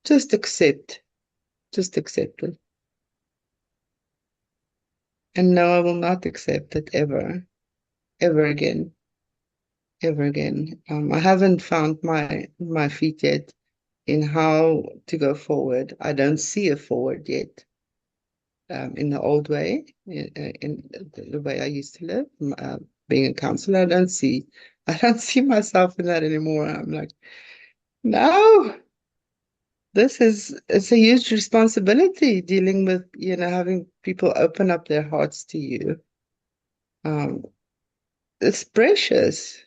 Just accept. Just accept it. And no, I will not accept it ever, ever again, ever again. I haven't found my feet yet in how to go forward. I don't see a forward yet. In the old way, in the way I used to live, being a counselor, I don't see myself in that anymore. I'm like, no, it's a huge responsibility dealing with, having people open up their hearts to you. Um, it's precious.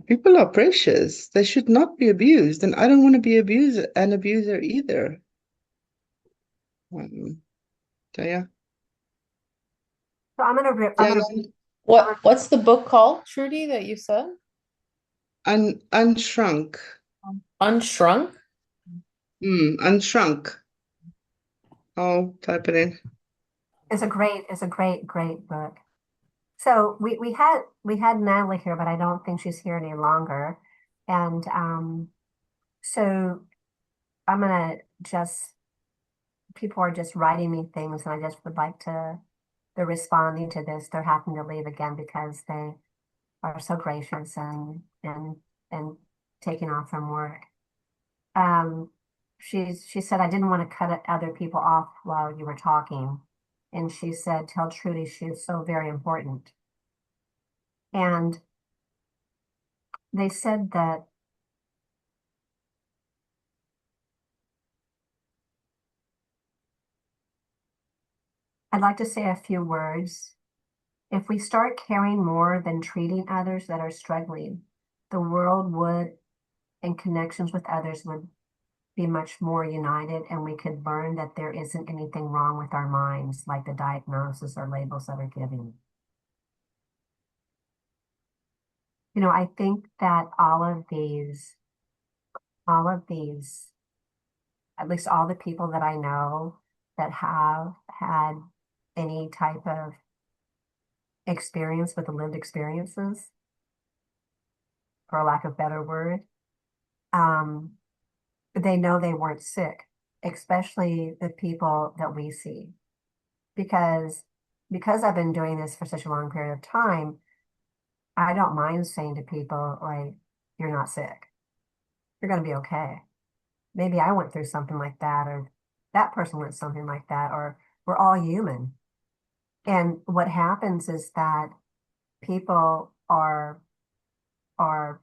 People are precious. They should not be abused, and I don't want to be an abuser either. So yeah, So I'm gonna re I'm just What's the book called, Trudy, that you said? unshrunk. Unshrunk? Unshrunk. I'll type it in. it's a great book. So we had Natalie here, but I don't think she's here any longer. And so I'm gonna just people are just writing me things, and I just would like to they're responding to this. They're having to leave again because they are so gracious and taking off from work. Um, she said I didn't want to cut other people off while you were talking, and she said tell Trudy she is so very important. And they said that I'd like to say a few words. If we start caring more than treating others that are struggling, the world would, and connections with others would be much more united, and we could learn that there isn't anything wrong with our minds, like the diagnosis or labels that are given. I think that all of these, at least all the people that I know that have had any type of experience with the lived experiences, for lack of a better word, um, they know they weren't sick, especially the people that we see. Because because I've been doing this for such a long period of time, I don't mind saying to people like, you're not sick. You're going to be okay. Maybe I went through something like that, or that person went something like that, or we're all human. And what happens is that people are are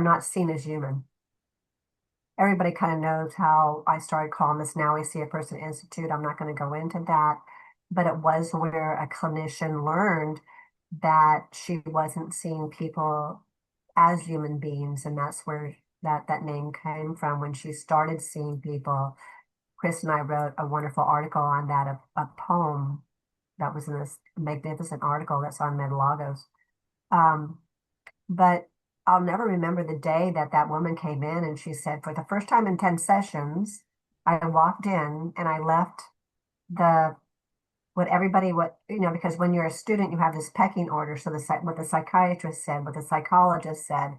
not seen as human. Everybody kind of knows how I started calling this Now We See a Person Institute. I'm not going to go into that, but it was where a clinician learned that she wasn't seeing people as human beings, and that's where that name came from. When she started seeing people, Chris and I wrote a wonderful article on that, a poem that was in this magnificent article that's on Medicalized. Um, but I'll never remember the day that that woman came in and she said, for the first time in 10 sessions, I walked in and I left the because when you're a student, you have this pecking order. So what the psychiatrist said, what the psychologist said,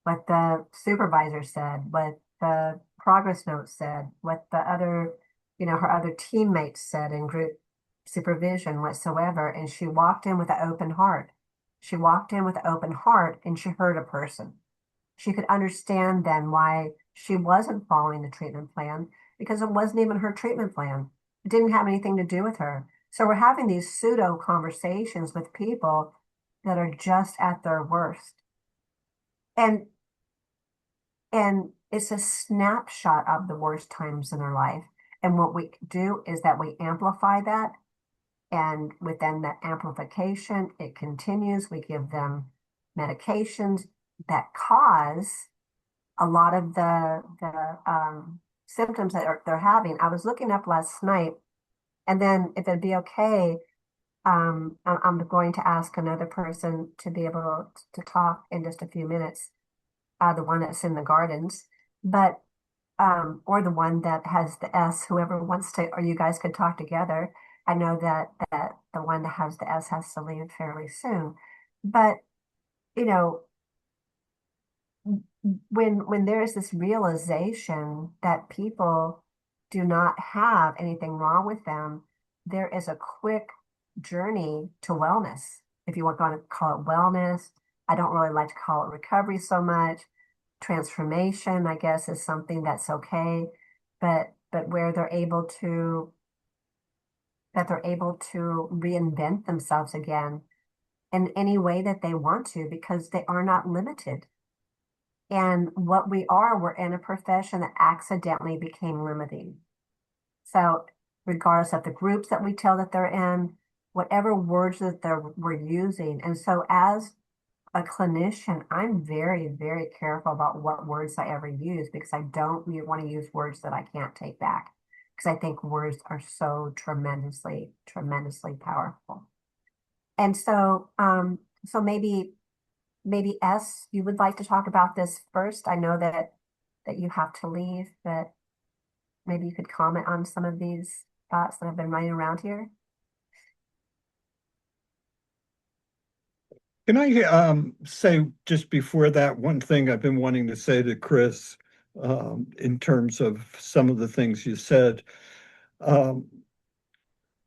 what the supervisor said, what the progress note said, what the other, her other teammates said in group supervision whatsoever. And she walked in with an open heart. She walked in with an open heart and she heard a person. She could understand then why she wasn't following the treatment plan because it wasn't even her treatment plan. It didn't have anything to do with her. So we're having these pseudo conversations with people that are just at their worst. And and it's a snapshot of the worst times in their life. And what we do is that we amplify that. And within that amplification, it continues. We give them medications that cause a lot of the symptoms that they're having. I was looking up last night, and then if it'd be okay, I'm going to ask another person to be able to talk in just a few minutes, the one that's in the gardens, but or the one that has the S, whoever wants to, or you guys could talk together. I know that the one that has the S has to leave fairly soon, but you know, when there is this realization that people do not have anything wrong with them, there is a quick journey to wellness. If you want to call it wellness, I don't really like to call it recovery so much. Transformation, I guess, is something that's okay, but where they're able to reinvent themselves again in any way that they want to because they are not limited. And what we're in a profession that accidentally became limiting. So regardless of the groups that we tell that they're in, whatever words that we're using. And so as a clinician, I'm very, very careful about what words I ever use because I don't want to use words that I can't take back. Because I think words are so tremendously, tremendously powerful. And so maybe S, you would like to talk about this first. I know that you have to leave, but maybe you could comment on some of these thoughts that have been running around here. Can I say just before that one thing I've been wanting to say to Chris in terms of some of the things you said? Um,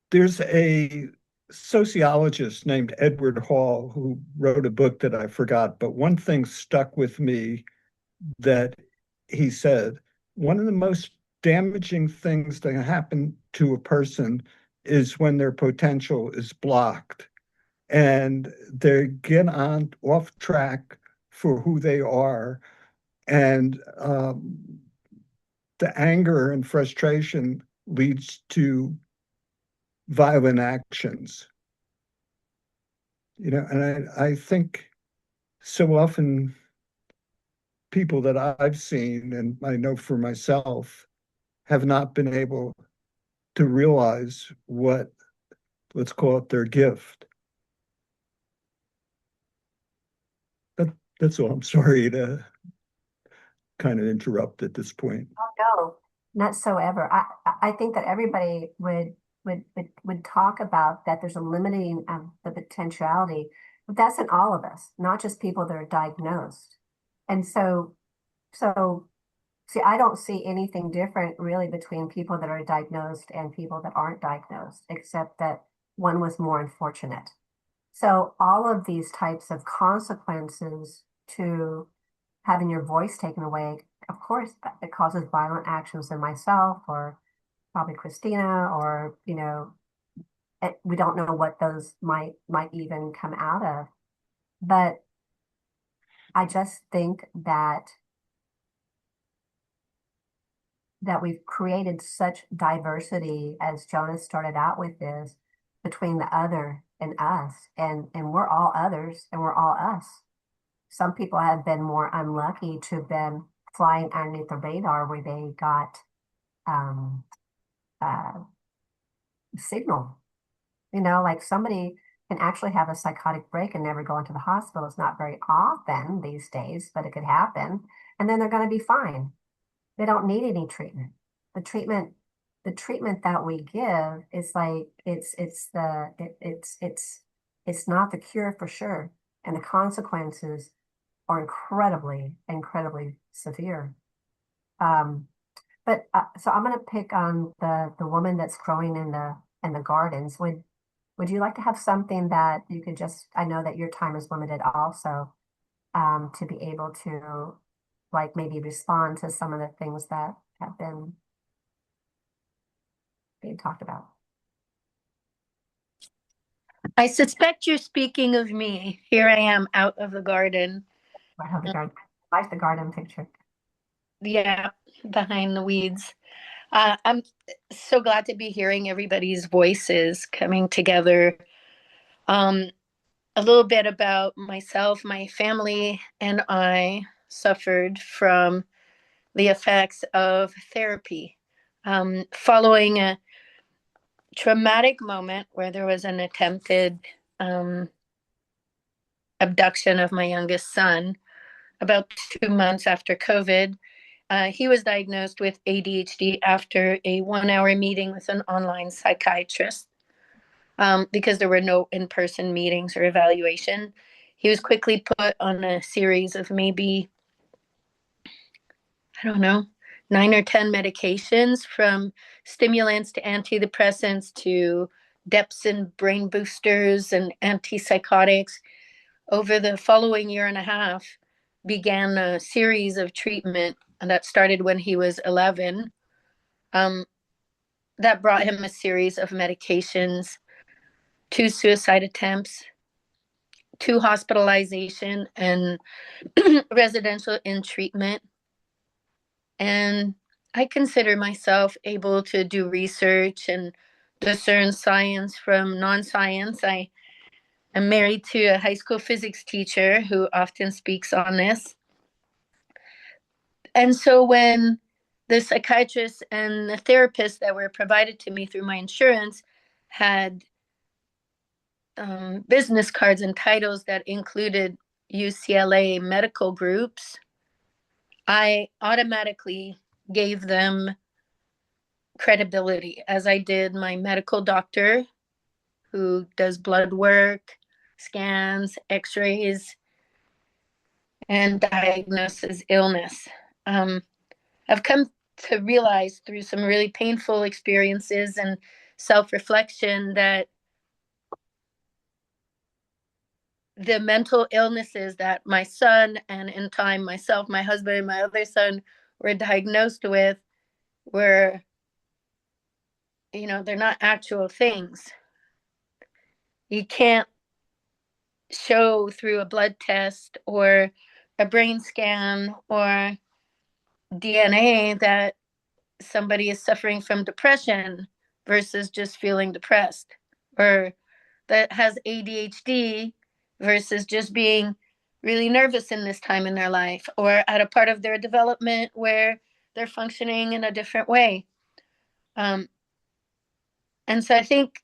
there's a sociologist named Edward Hall who wrote a book that I forgot, but one thing stuck with me that he said, one of the most damaging things that can happen to a person is when their potential is blocked and they get on off track for who they are. And the anger and frustration leads to violent actions. And I think so often people that I've seen, and I know for myself, have not been able to realize what, let's call it, their gift. That, that's all. I'm sorry to kind of interrupt at this point. Oh, no, not so ever. I think that everybody would talk about that there's a limiting of the potentiality, but that's in all of us, not just people that are diagnosed. And so see, I don't see anything different really between people that are diagnosed and people that aren't diagnosed, except that one was more unfortunate. So all of these types of consequences to having your voice taken away, of course, it causes violent actions in myself or probably Christina, or we don't know what those might even come out of. But I just think that we've created such diversity, as Jonas started out with, is between the other and us, and we're all others and we're all us. Some people have been more unlucky to have been flying underneath the radar where they got um, uh, signal. Like somebody can actually have a psychotic break and never go into the hospital. It's not very often these days, but it could happen. And then they're going to be fine. They don't need any treatment. The treatment, the treatment that we give is like it's not the cure for sure, and the consequences are incredibly, incredibly severe. Um, but so I'm going to pick on the woman that's growing in the gardens. Would you like to have something that you could just? I know that your time is limited, also, to be able to like maybe respond to some of the things that have been being talked about. I suspect you're speaking of me. Here I am out of the garden. I have the garden. I like the garden picture. Yeah, behind the weeds. I'm so glad to be hearing everybody's voices coming together. Um, a little bit about myself. My family and I suffered from the effects of therapy following a traumatic moment where there was an attempted um, abduction of my youngest son about 2 months after COVID. He was diagnosed with ADHD after a 1 hour meeting with an online psychiatrist because there were no in person meetings or evaluation. He was quickly put on a series of maybe, I don't know, 9 or 10 medications, from stimulants to antidepressants to DEPs and brain boosters and antipsychotics. Over the following year and a half, began a series of treatment that started when he was 11. Um, that brought him a series of medications, 2 suicide attempts, 2 hospitalization, and residential in treatment. And I consider myself able to do research and discern science from non-science. I am married to a high school physics teacher who often speaks on this. And so when the psychiatrist and the therapist that were provided to me through my insurance had business cards and titles that included UCLA medical groups, I automatically gave them credibility, as I did my medical doctor who does blood work, scans, x-rays, and diagnoses illness. I've come to realize through some really painful experiences and self-reflection that the mental illnesses that my son, and in time myself, my husband, and my other son were diagnosed with were, they're not actual things. You can't show through a blood test or a brain scan or DNA that somebody is suffering from depression versus just feeling depressed, or that has ADHD versus just being really nervous in this time in their life, or at a part of their development where they're functioning in a different way. Um, and so I think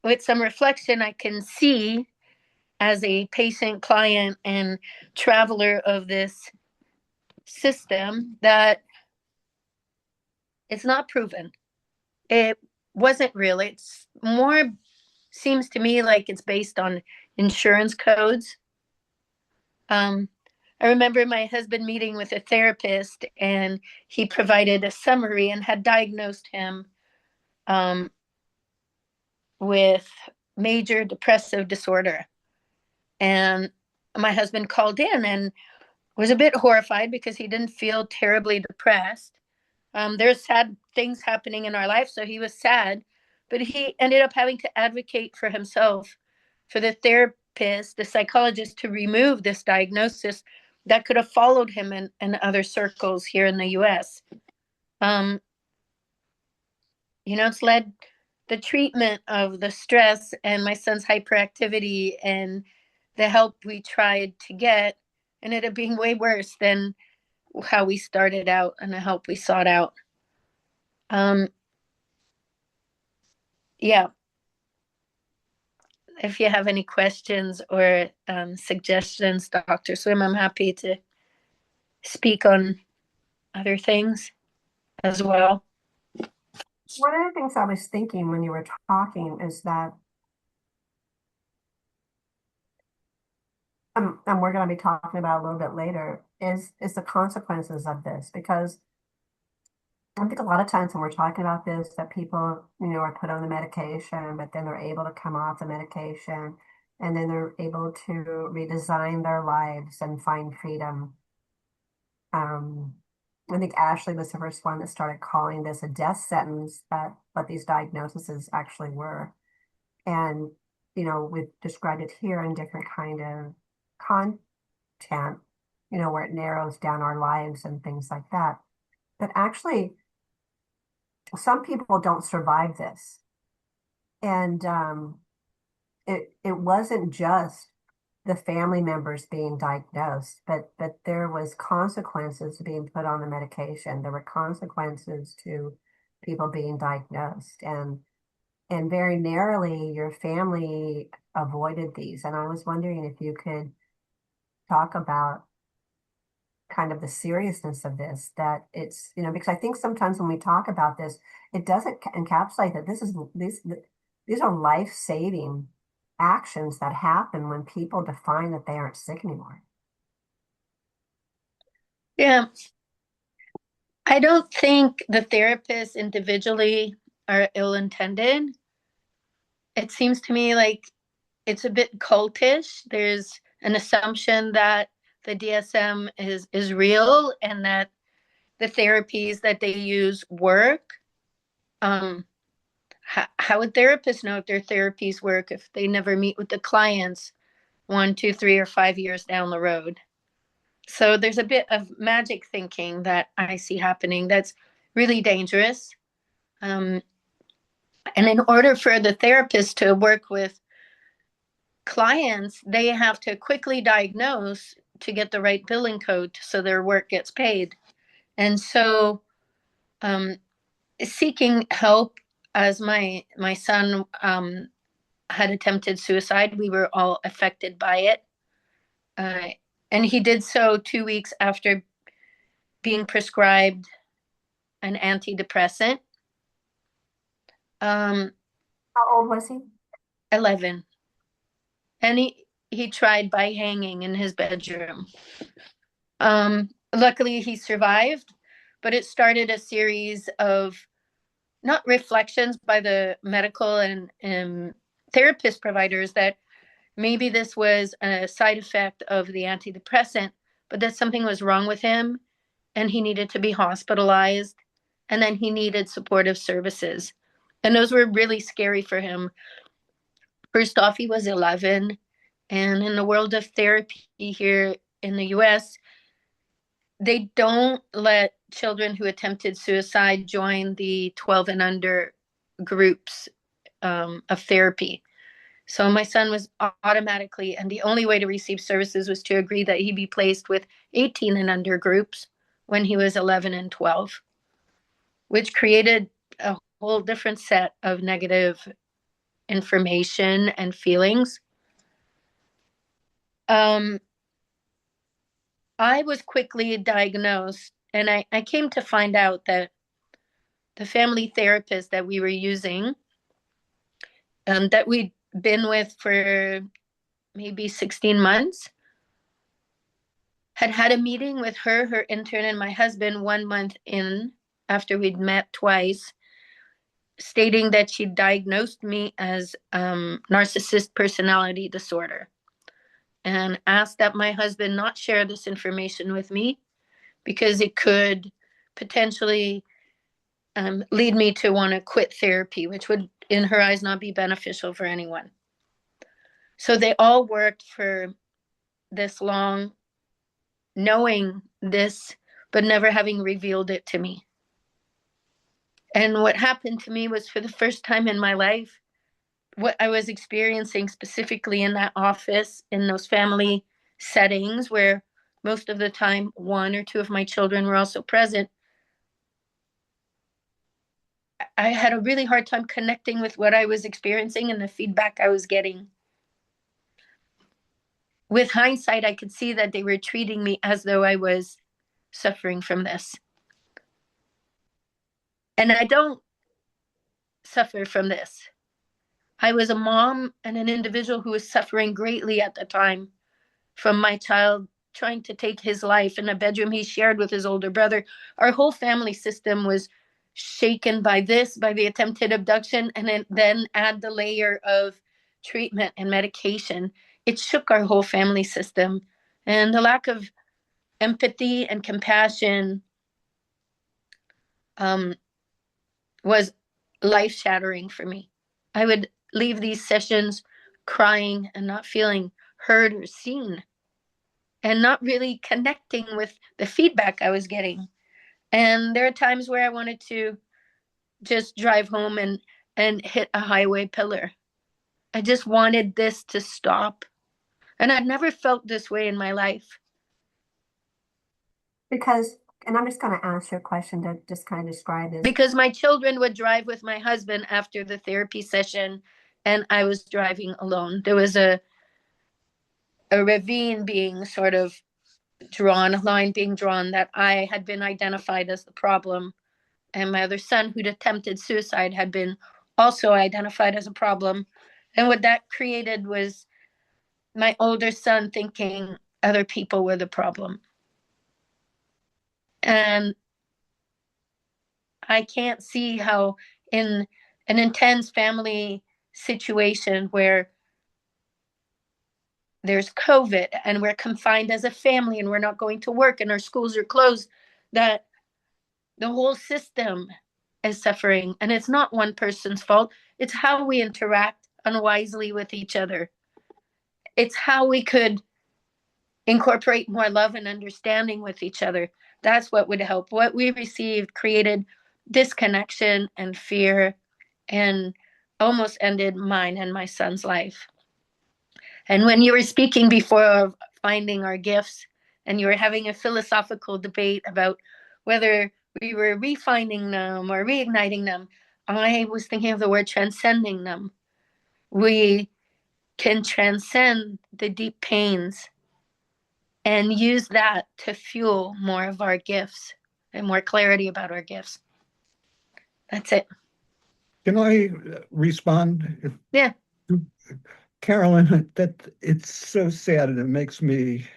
with some reflection, I can see as a patient, client, and traveler of this system that it's not proven. It wasn't real. It's more seems to me like it's based on insurance codes. I remember my husband meeting with a therapist, and he provided a summary and had diagnosed him um, with major depressive disorder. And my husband called in and was a bit horrified because he didn't feel terribly depressed. There's sad things happening in our life, so he was sad, but he ended up having to advocate for himself, for the therapist, the psychologist, to remove this diagnosis that could have followed him in other circles here in the US. It's led the treatment of the stress and my son's hyperactivity and the help we tried to get ended up being way worse than how we started out and the help we sought out. Yeah. If you have any questions or suggestions, Dr. Swim, I'm happy to speak on other things as well. One of the things I was thinking when you were talking is that, and we're going to be talking about a little bit later, is the consequences of this. Because I think a lot of times when we're talking about this, that people, are put on the medication, but then they're able to come off the medication, and then they're able to redesign their lives and find freedom. I think Ashley was the first one that started calling this a death sentence, but what these diagnoses actually were. And, we've described it here in different kind of content, where it narrows down our lives and things like that. But actually, some people don't survive this. And it wasn't just the family members being diagnosed, but there was consequences to being put on the medication. There were consequences to people being diagnosed, and very narrowly, your family avoided these. And I was wondering if you could talk about kind of the seriousness of this, that it's, because I think sometimes when we talk about this, it doesn't encapsulate that these are life-saving actions that happen when people define that they aren't sick anymore. Yeah. I don't think the therapists individually are ill-intended. It seems to me like it's a bit cultish. There's an assumption that the DSM is real and that the therapies that they use work. How would therapists know if their therapies work if they never meet with the clients 1, 2, 3, or 5 years down the road? So there's a bit of magic thinking that I see happening that's really dangerous. And in order for the therapist to work with clients, they have to quickly diagnose to get the right billing code so their work gets paid. And so seeking help, as my son had attempted suicide, we were all affected by it. And he did so 2 weeks after being prescribed an antidepressant. How old was he? 11. And he tried by hanging in his bedroom. Luckily, he survived, but it started a series of not reflections by the medical and therapist providers that maybe this was a side effect of the antidepressant, but that something was wrong with him and he needed to be hospitalized, and then he needed supportive services. And those were really scary for him. First off, he was 11, and in the world of therapy here in the US, they don't let children who attempted suicide join the 12 and under groups of therapy. So my son was automatically, and the only way to receive services was to agree that he be placed with 18 and under groups when he was 11 and 12, which created a whole different set of negative information and feelings. I was quickly diagnosed, and I came to find out that the family therapist that we were using, that we'd been with for maybe 16 months, had a meeting with her intern, and my husband 1 month in after we'd met twice, stating that she diagnosed me as narcissist personality disorder, and asked that my husband not share this information with me because it could potentially lead me to want to quit therapy, which would, in her eyes, not be beneficial for anyone. So they all worked for this long, knowing this, but never having revealed it to me. And what happened to me was, for the first time in my life, what I was experiencing specifically in that office, in those family settings where most of the time one or two of my children were also present, I had a really hard time connecting with what I was experiencing and the feedback I was getting. With hindsight, I could see that they were treating me as though I was suffering from this. And I don't suffer from this. I was a mom and an individual who was suffering greatly at the time from my child trying to take his life in a bedroom he shared with his older brother. Our whole family system was shaken by this, by the attempted abduction, and then add the layer of treatment and medication. It shook our whole family system. And the lack of empathy and compassion was life-shattering for me. I would leave these sessions crying and not feeling heard or seen, and not really connecting with the feedback I was getting. And there are times where I wanted to just drive home and hit a highway pillar. I just wanted this to stop. And I'd never felt this way in my life. Because, and I'm just going to ask you a question to just kind of describe this. Because my children would drive with my husband after the therapy session, and I was driving alone. There was a ravine being sort of drawn, a line being drawn, that I had been identified as the problem. And my other son, who'd attempted suicide, had been also identified as a problem. And what that created was my older son thinking other people were the problem. And I can't see how, in an intense family situation where there's COVID and we're confined as a family and we're not going to work and our schools are closed, that the whole system is suffering. And it's not one person's fault. It's how we interact unwisely with each other. It's how we could incorporate more love and understanding with each other. That's what would help. What we received created disconnection and fear, and almost ended mine and my son's life. And when you were speaking before of finding our gifts, and you were having a philosophical debate about whether we were refinding them or reigniting them, I was thinking of the word transcending them. We can transcend the deep pains and use that to fuel more of our gifts and more clarity about our gifts. That's it. Can I respond? Yeah. Carolyn, that it's so sad, and it makes me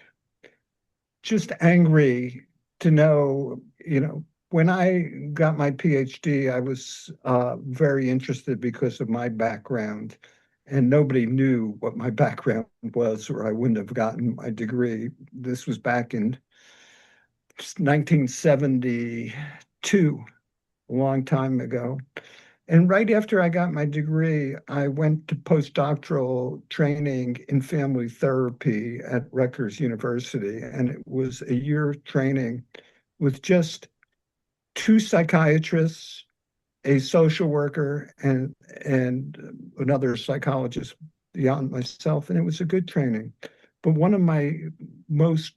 just angry to know, when I got my PhD, I was very interested because of my background, and nobody knew what my background was, or I wouldn't have gotten my degree. This was back in 1972, a long time ago. And right after I got my degree, I went to postdoctoral training in family therapy at Rutgers University. And it was a year training with just two psychiatrists, a social worker, and another psychologist beyond myself, and it was a good training. But one of my most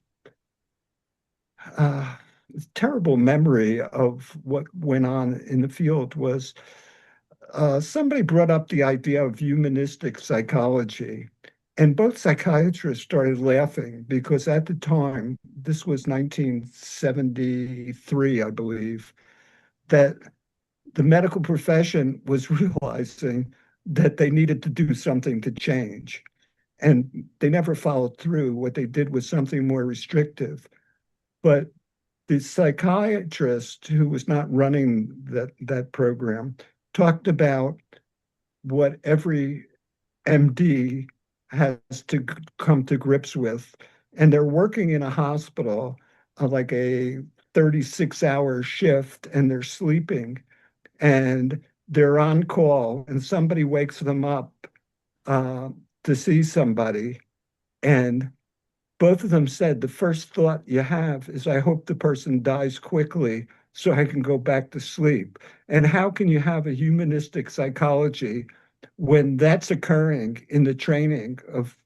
uh, terrible memory of what went on in the field was somebody brought up the idea of humanistic psychology. And both psychiatrists started laughing because at the time, this was 1973, I believe, that the medical profession was realizing that they needed to do something to change. And they never followed through. What they did was something more restrictive. But the psychiatrist who was not running that program talked about what every MD has to come to grips with. And they're working in a hospital, like a 36-hour shift, and they're sleeping and they're on call, and somebody wakes them up uh, to see somebody. And both of them said the first thought you have is, I hope the person dies quickly so I can go back to sleep. And how can you have a humanistic psychology when that's occurring in the training of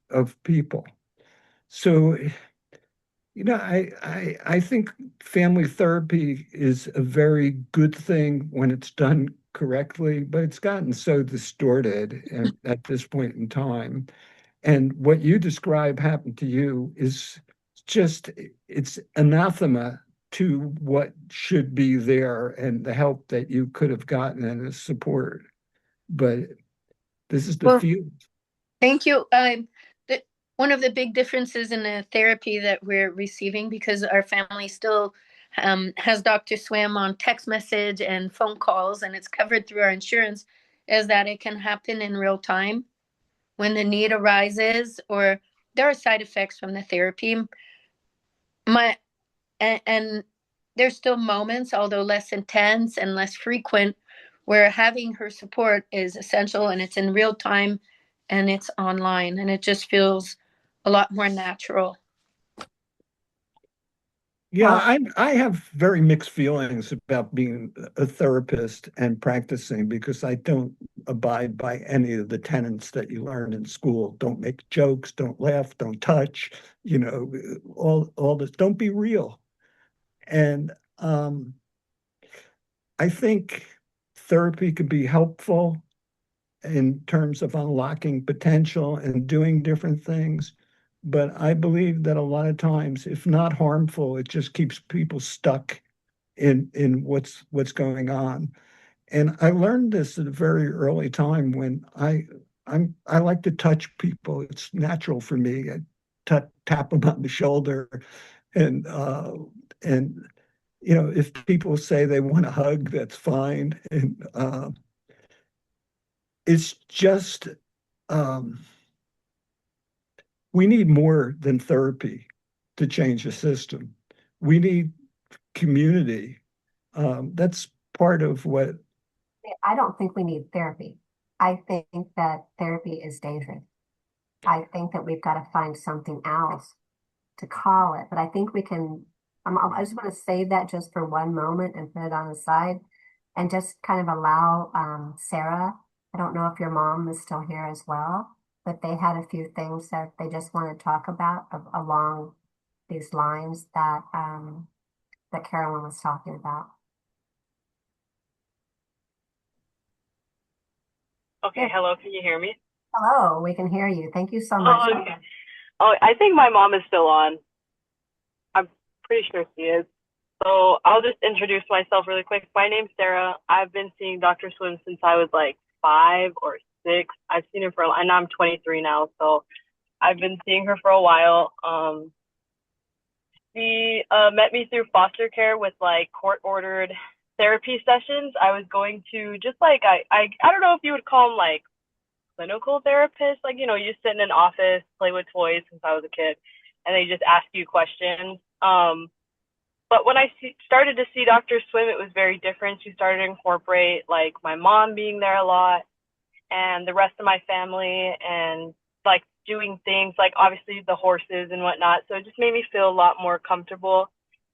people? So, I think family therapy is a very good thing when it's done correctly, but it's gotten so distorted at this point in time. And what you describe happened to you is just, it's anathema to what should be there and the help that you could have gotten and the support. But this is the Well, field. thank you. One of the big differences in the therapy that we're receiving, because our family still has Dr. Swim on text message and phone calls, and it's covered through our insurance, is that it can happen in real time when the need arises, or there are side effects from the therapy. My and there's still moments, although less intense and less frequent, where having her support is essential, and it's in real time and it's online, and it just feels a lot more natural. Yeah, I have very mixed feelings about being a therapist and practicing because I don't abide by any of the tenets that you learn in school. Don't make jokes, don't laugh, don't touch, all this. Don't be real. And I think therapy could be helpful in terms of unlocking potential and doing different things. But I believe that a lot of times, if not harmful, it just keeps people stuck in what's going on. And I learned this at a very early time when I like to touch people. It's natural for me. I tap them on the shoulder, and and if people say they want a hug, that's fine. And it's just um, we need more than therapy to change the system. We need community. That's part of what. I don't think we need therapy. I think that therapy is dangerous. I think that we've got to find something else to call it. But I think we can, I just want to save that just for one moment and put it on the side and just kind of allow Sarah, I don't know if your mom is still here as well, but they had a few things that they just want to talk about along these lines that Carolyn was talking about. Okay, hello, can you hear me? Hello, we can hear you. Thank you so Oh, much. okay. Oh, I think my mom is still on. I'm pretty sure she is. So I'll just introduce myself really quick. My name's Sarah. I've been seeing Dr. Swim since I was like 5 or 6. I've seen her and I'm 23 now, so I've been seeing her for a while. She met me through foster care with like court-ordered therapy sessions. I was going to just like I don't know if you would call them like clinical therapist. Like, you sit in an office, play with toys since I was a kid, and they just ask you questions. But when I started to see Dr. Swim, it was very different. She started to incorporate like my mom being there a lot and the rest of my family and like doing things like obviously the horses and whatnot. So it just made me feel a lot more comfortable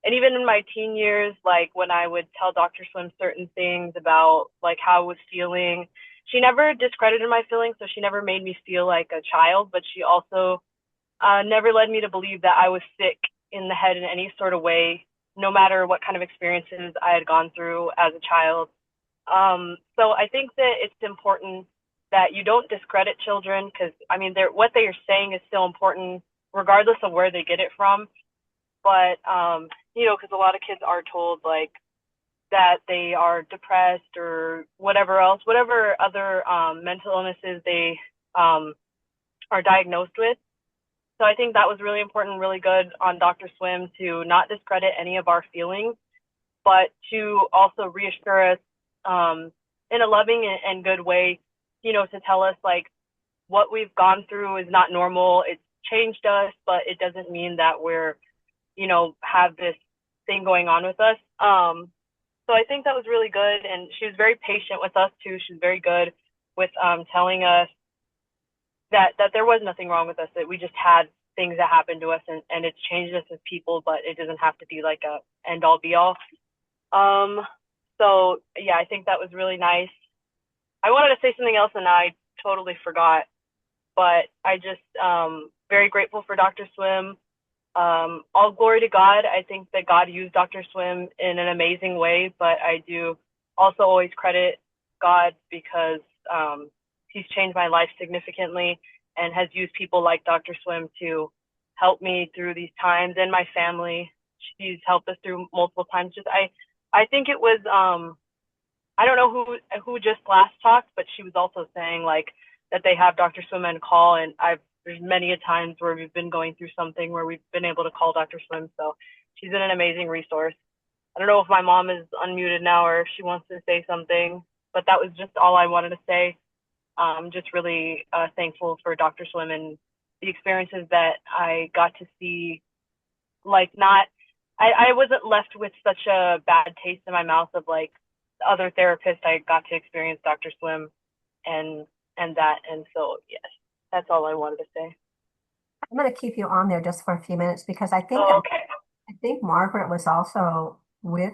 And even in my teen years, like when I would tell Dr. Swim certain things about like how I was feeling, she never discredited my feelings, so she never made me feel like a child, but she also never led me to believe that I was sick in the head in any sort of way, no matter what kind of experiences I had gone through as a child. So I think that it's important that you don't discredit children because, I mean, what they are saying is still important regardless of where they get it from. But, because a lot of kids are told like that they are depressed or whatever else, whatever other mental illnesses they are diagnosed with. So I think that was really important, really good on Dr. Swim to not discredit any of our feelings, but to also reassure us in a loving and good way, to tell us like what we've gone through is not normal. It's changed us, but it doesn't mean that we're, have this thing going on with us. So I think that was really good. And she was very patient with us too. She was very good with telling us that there was nothing wrong with us, that we just had things that happened to us and it's changed us as people, but it doesn't have to be like a end all be all. So yeah, I think that was really nice. I wanted to say something else and I totally forgot, but I just very grateful for Dr. Swim. All glory to God. I think that God used Dr. Swim in an amazing way, but I do also always credit God because he's changed my life significantly and has used people like Dr. Swim to help me through these times, and my family. She's helped us through multiple times. I think it was I don't know who just last talked, but she was also saying like that they have Dr. Swim on call, and there's many a times where we've been going through something where we've been able to call Dr. Swim. So she's been an amazing resource. I don't know if my mom is unmuted now or if she wants to say something, but that was just all I wanted to say. Just really thankful for Dr. Swim and the experiences that I got to see. Like I wasn't left with such a bad taste in my mouth of like other therapists. I got to experience Dr. Swim and that. And so, yes, that's all I wanted to say. I'm going to keep you on there just for a few minutes because I think Oh, okay. I think Margaret was also with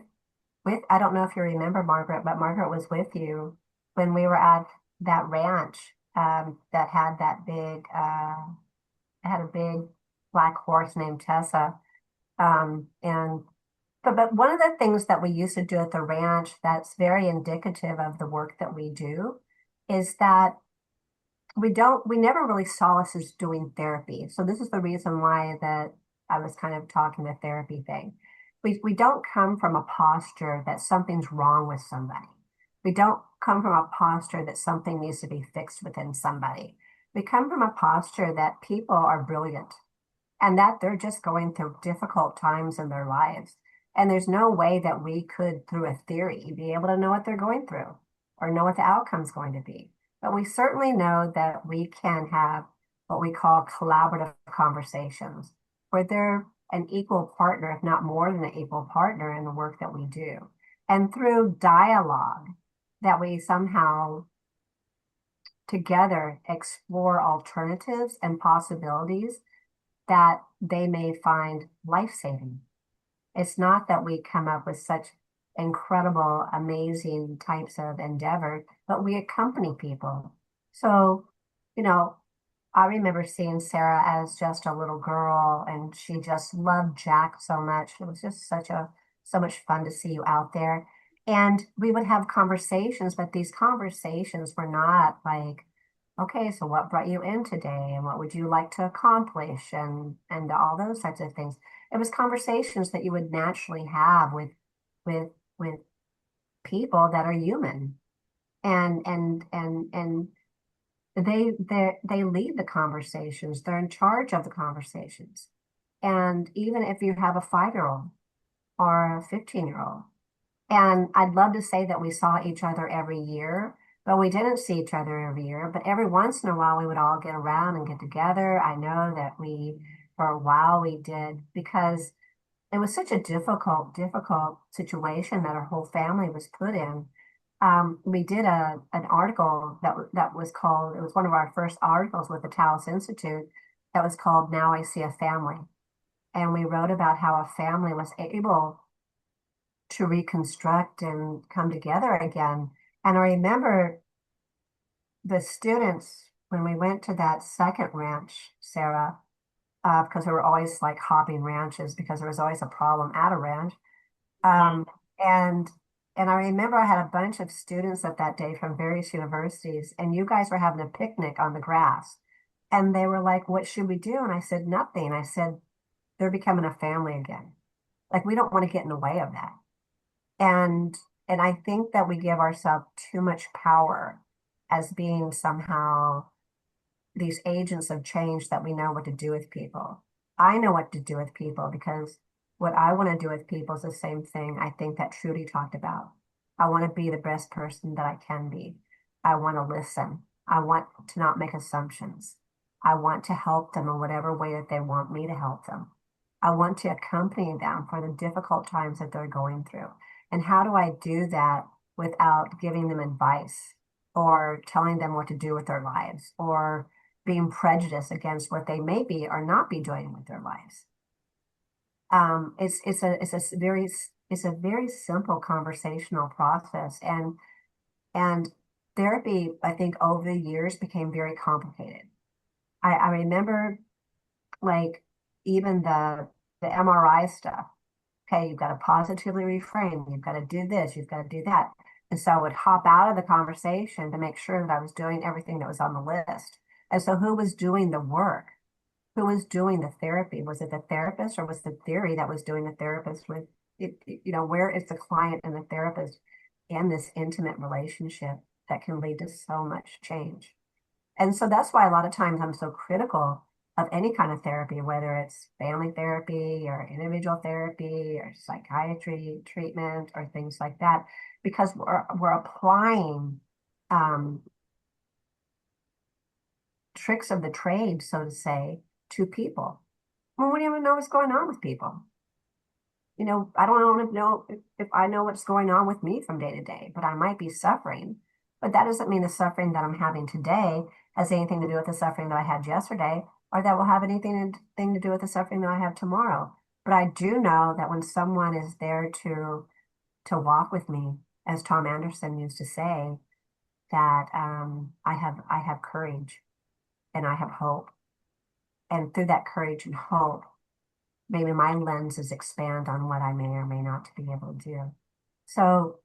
I don't know if you remember Margaret, but Margaret was with you when we were at that ranch that had that big had a big black horse named Tessa. And but one of the things that we used to do at the ranch that's very indicative of the work that we do is that we never really saw us as doing therapy. So this is the reason why that I was kind of talking the therapy thing. We don't come from a posture that something's wrong with somebody. We don't come from a posture that something needs to be fixed within somebody. We come from a posture that people are brilliant and that they're just going through difficult times in their lives. And there's no way that we could, through a theory, be able to know what they're going through or know what the outcome's going to be. But we certainly know that we can have what we call collaborative conversations, where they're an equal partner, if not more than an equal partner in the work that we do. And through dialogue, that we somehow together explore alternatives and possibilities that they may find life-saving. It's not that we come up with such incredible, amazing types of endeavor, but we accompany people. So, I remember seeing Sarah as just a little girl and she just loved Jack so much. It was just so much fun to see you out there. And we would have conversations, but these conversations were not like, okay, so what brought you in today and what would you like to accomplish and all those types of things. It was conversations that you would naturally have with with people that are human and they lead the conversations. They're in charge of the conversations. And even if you have a 5-year-old or a 15-year-old, and I'd love to say that we saw each other every year, but we didn't see each other every year. But every once in a while, we would all get around and get together. I know that for a while, we did because it was such a difficult situation that our whole family was put in. We did an article that was called, it was one of our first articles with the Taos Institute that was called Now I See a Family. and we wrote about how a family was able to reconstruct and come together again. And I remember the students, when we went to that second ranch, Sarah, because we were always like hopping ranches because there was always a problem at a ranch. Um, and and I remember I had a bunch of students at that day from various universities, and you guys were having a picnic on the grass. And they were like, "What should we do?" And I said, "Nothing." I said, "They're becoming a family again. Like we don't want to get in the way of that." And and I think that we give ourselves too much power as being somehow these agents of change that we know what to do with people. I know what to do with people because what I want to do with people is the same thing I think that Trudy talked about. I want to be the best person that I can be. I want to listen. I want to not make assumptions. I want to help them in whatever way that they want me to help them. I want to accompany them for the difficult times that they're going through. And how do I do that without giving them advice or telling them what to do with their lives or being prejudiced against what they may be or not be doing with their lives? It's a very simple conversational process, and therapy, I think, over the years became very complicated. I remember like even the MRI stuff. Okay, you've got to positively reframe. You've got to do this. You've got to do that. And so I would hop out of the conversation to make sure that I was doing everything that was on the list. And so who was doing the work? Who was doing the therapy? Was it the therapist or was the theory that was doing the therapist with it, where is the client and the therapist in this intimate relationship that can lead to so much change? And so that's why a lot of times I'm so critical of any kind of therapy, whether it's family therapy or individual therapy or psychiatry treatment or things like that, because we're applying um, tricks of the trade, so to say, to people. Well, we don't even know what's going on with people. I don't want to know if I know what's going on with me from day to day, but I might be suffering. But that doesn't mean the suffering that I'm having today has anything to do with the suffering that I had yesterday, or that will have anything to do with the suffering that I have tomorrow. But I do know that when someone is there to walk with me, as Tom Anderson used to say, that I have courage and I have hope. And through that courage and hope, maybe my lenses expand on what I may or may not to be able to do. So,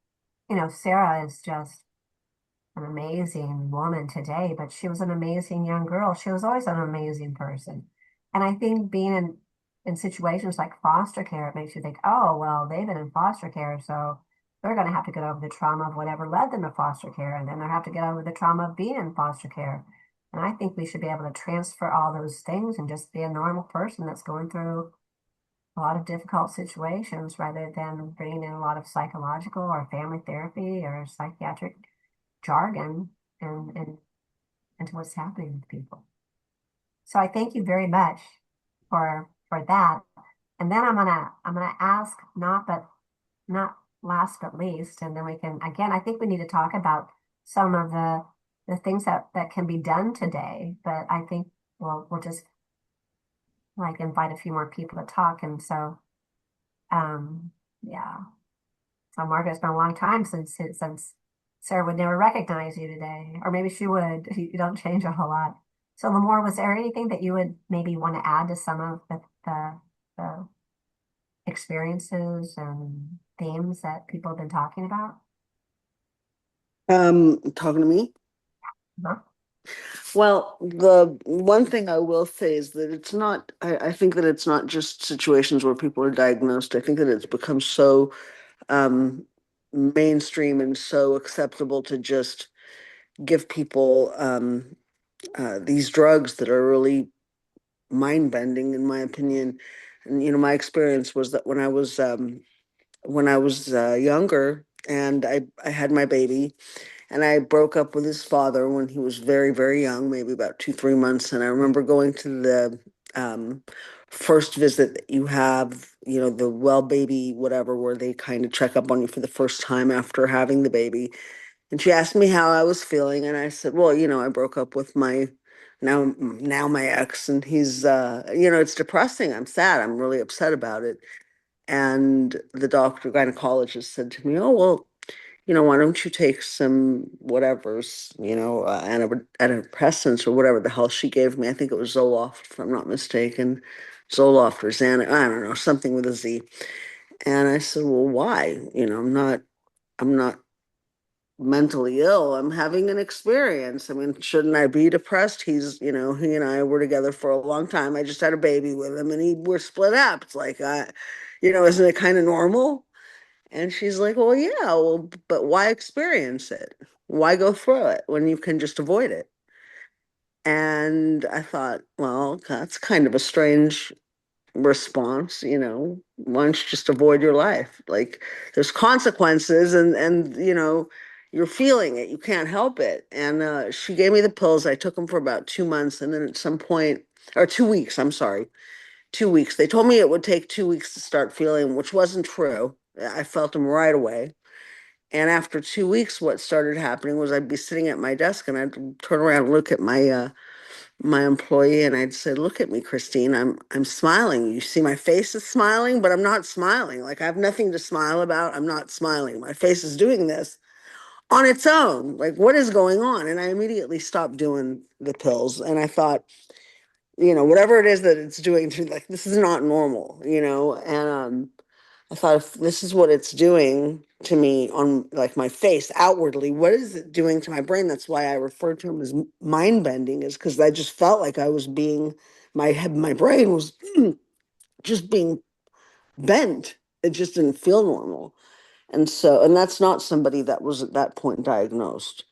Sarah is just an amazing woman today, but she was an amazing young girl. She was always an amazing person. And I think being in situations like foster care, it makes you think, oh, well, they've been in foster care, so they're going to have to get over the trauma of whatever led them to foster care, and then they'll have to get over the trauma of being in foster care. And I think we should be able to transfer all those things and just be a normal person that's going through a lot of difficult situations rather than bringing in a lot of psychological or family therapy or psychiatric jargon and into what's happening with people. So I thank you very much for that. And then I'm gonna ask not last but least, and then we can again, I think we need to talk about some of the things that can be done today, but I think we'll just like invite a few more people to talk. And so yeah. So Margaret, it's been a long time since Sarah would never recognize you today, or maybe she would. You don't change a whole lot. So Lamore, was there anything that you would maybe want to add to some of the experiences and themes that people have been talking about? Talking to me? Huh? Well, the one thing I will say is that it's not, I think that it's not just situations where people are diagnosed. I think that it's become so um, mainstream and so acceptable to just give people these drugs that are really mind bending, in my opinion. And my experience was that when I was younger and I had my baby, and I broke up with his father when he was very, very young, maybe about 2, 3 months. And I remember going to the um, first visit that you have, the well baby, whatever, where they kind of check up on you for the first time after having the baby. And she asked me how I was feeling. And I said, well, I broke up with my now my ex, and he's it's depressing. I'm sad. I'm really upset about it. And the doctor gynecologist said to me, "Oh, well, why don't you take some whatever's, antidepressants or whatever the hell she gave me. I think it was Zoloft, if I'm not mistaken. Zoloft or Xanax, I don't know, something with a Z." And I said, "Well, why? I'm not mentally ill. I'm having an experience. I mean, shouldn't I be depressed? He and I were together for a long time. I just had a baby with him and we're split up. It's like, isn't it kind of normal?" And she's like, "Well, yeah, well, but why experience it? Why go through it when you can just avoid it?" And I thought, well, that's kind of a strange response, why don't you just avoid your life? Like, there's consequences, and you're feeling it. You can't help it. And she gave me the pills. I took them for about 2 months, and then at some point, or 2 weeks, I'm sorry, 2 weeks. They told me it would take 2 weeks to start feeling, which wasn't true. I felt them right away. And after 2 weeks, what started happening was I'd be sitting at my desk and I'd turn around and look at my employee and I'd say, "Look at me, Christine. I'm smiling. You see my face is smiling, but I'm not smiling. Like, I have nothing to smile about. I'm not smiling. My face is doing this on its own. Like, what is going on?" And I immediately stopped doing the pills. And I thought, whatever it is that it's doing to, like, this is not normal, and I thought, if this is what it's doing to me on, like, my face outwardly, what is it doing to my brain? That's why I refer to them as mind bending, is because I just felt like I was being, my brain was just being bent. It just didn't feel normal. And that's not somebody that was at that point diagnosed.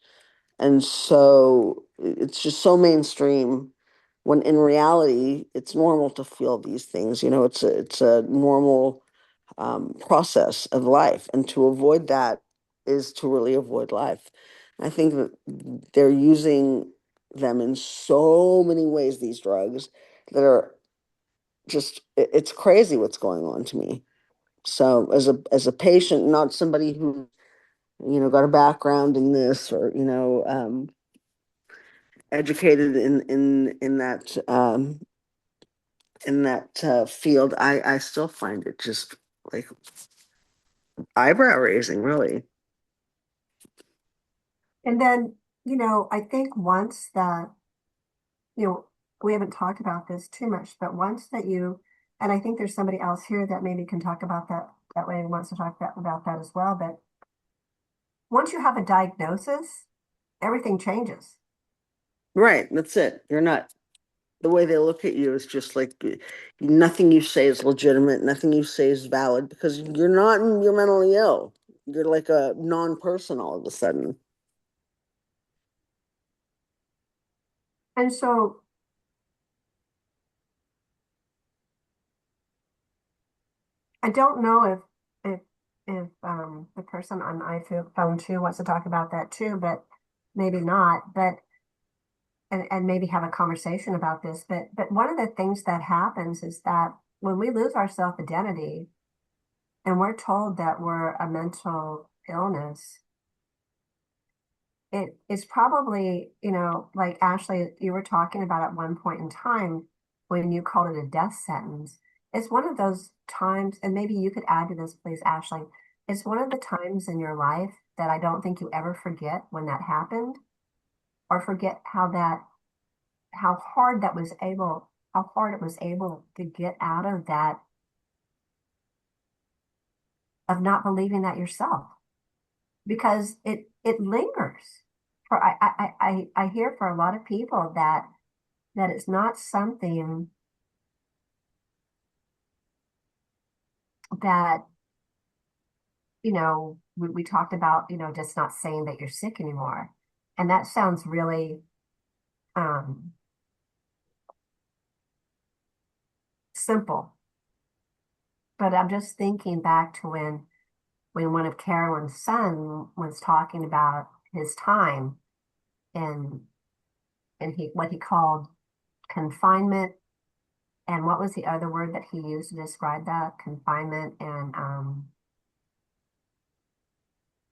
And so it's just so mainstream, when in reality, it's normal to feel these things. It's a normal process of life. And to avoid that is to really avoid life. I think that they're using them in so many ways, these drugs, that are just, it's crazy what's going on to me. So as a patient, not somebody who, got a background in this, or, educated in that field, I still find it just like eyebrow raising, really. And then, I think once that, you know, we haven't talked about this too much, but once that and I think there's somebody else here that maybe can talk about that way, wants to talk about that as well. But once you have a diagnosis, everything changes. Right, that's it. You're not, the way they look at you is just like, nothing you say is legitimate, nothing you say is valid, because you're mentally ill. You're like a non-person all of a sudden. And so I don't know if the person on iPhone 2 wants to talk about that too, but maybe not. But and maybe have a conversation about this. But one of the things that happens is that when we lose our self-identity and we're told that we're a mental illness, it is probably, like Ashley, you were talking about at one point in time when you called it a death sentence. It's one of those times, and maybe you could add to this, please, Ashley. It's one of the times in your life that I don't think you ever forget when that happened, or forget how hard it was able to get out of that, of not believing that yourself, because it lingers. For I hear for a lot of people that it's not something that, we talked about, just not saying that you're sick anymore. And that sounds really um, simple. But I'm just thinking back to when one of Carolyn's son was talking about his time in what he called confinement, and what was the other word that he used to describe that? Confinement and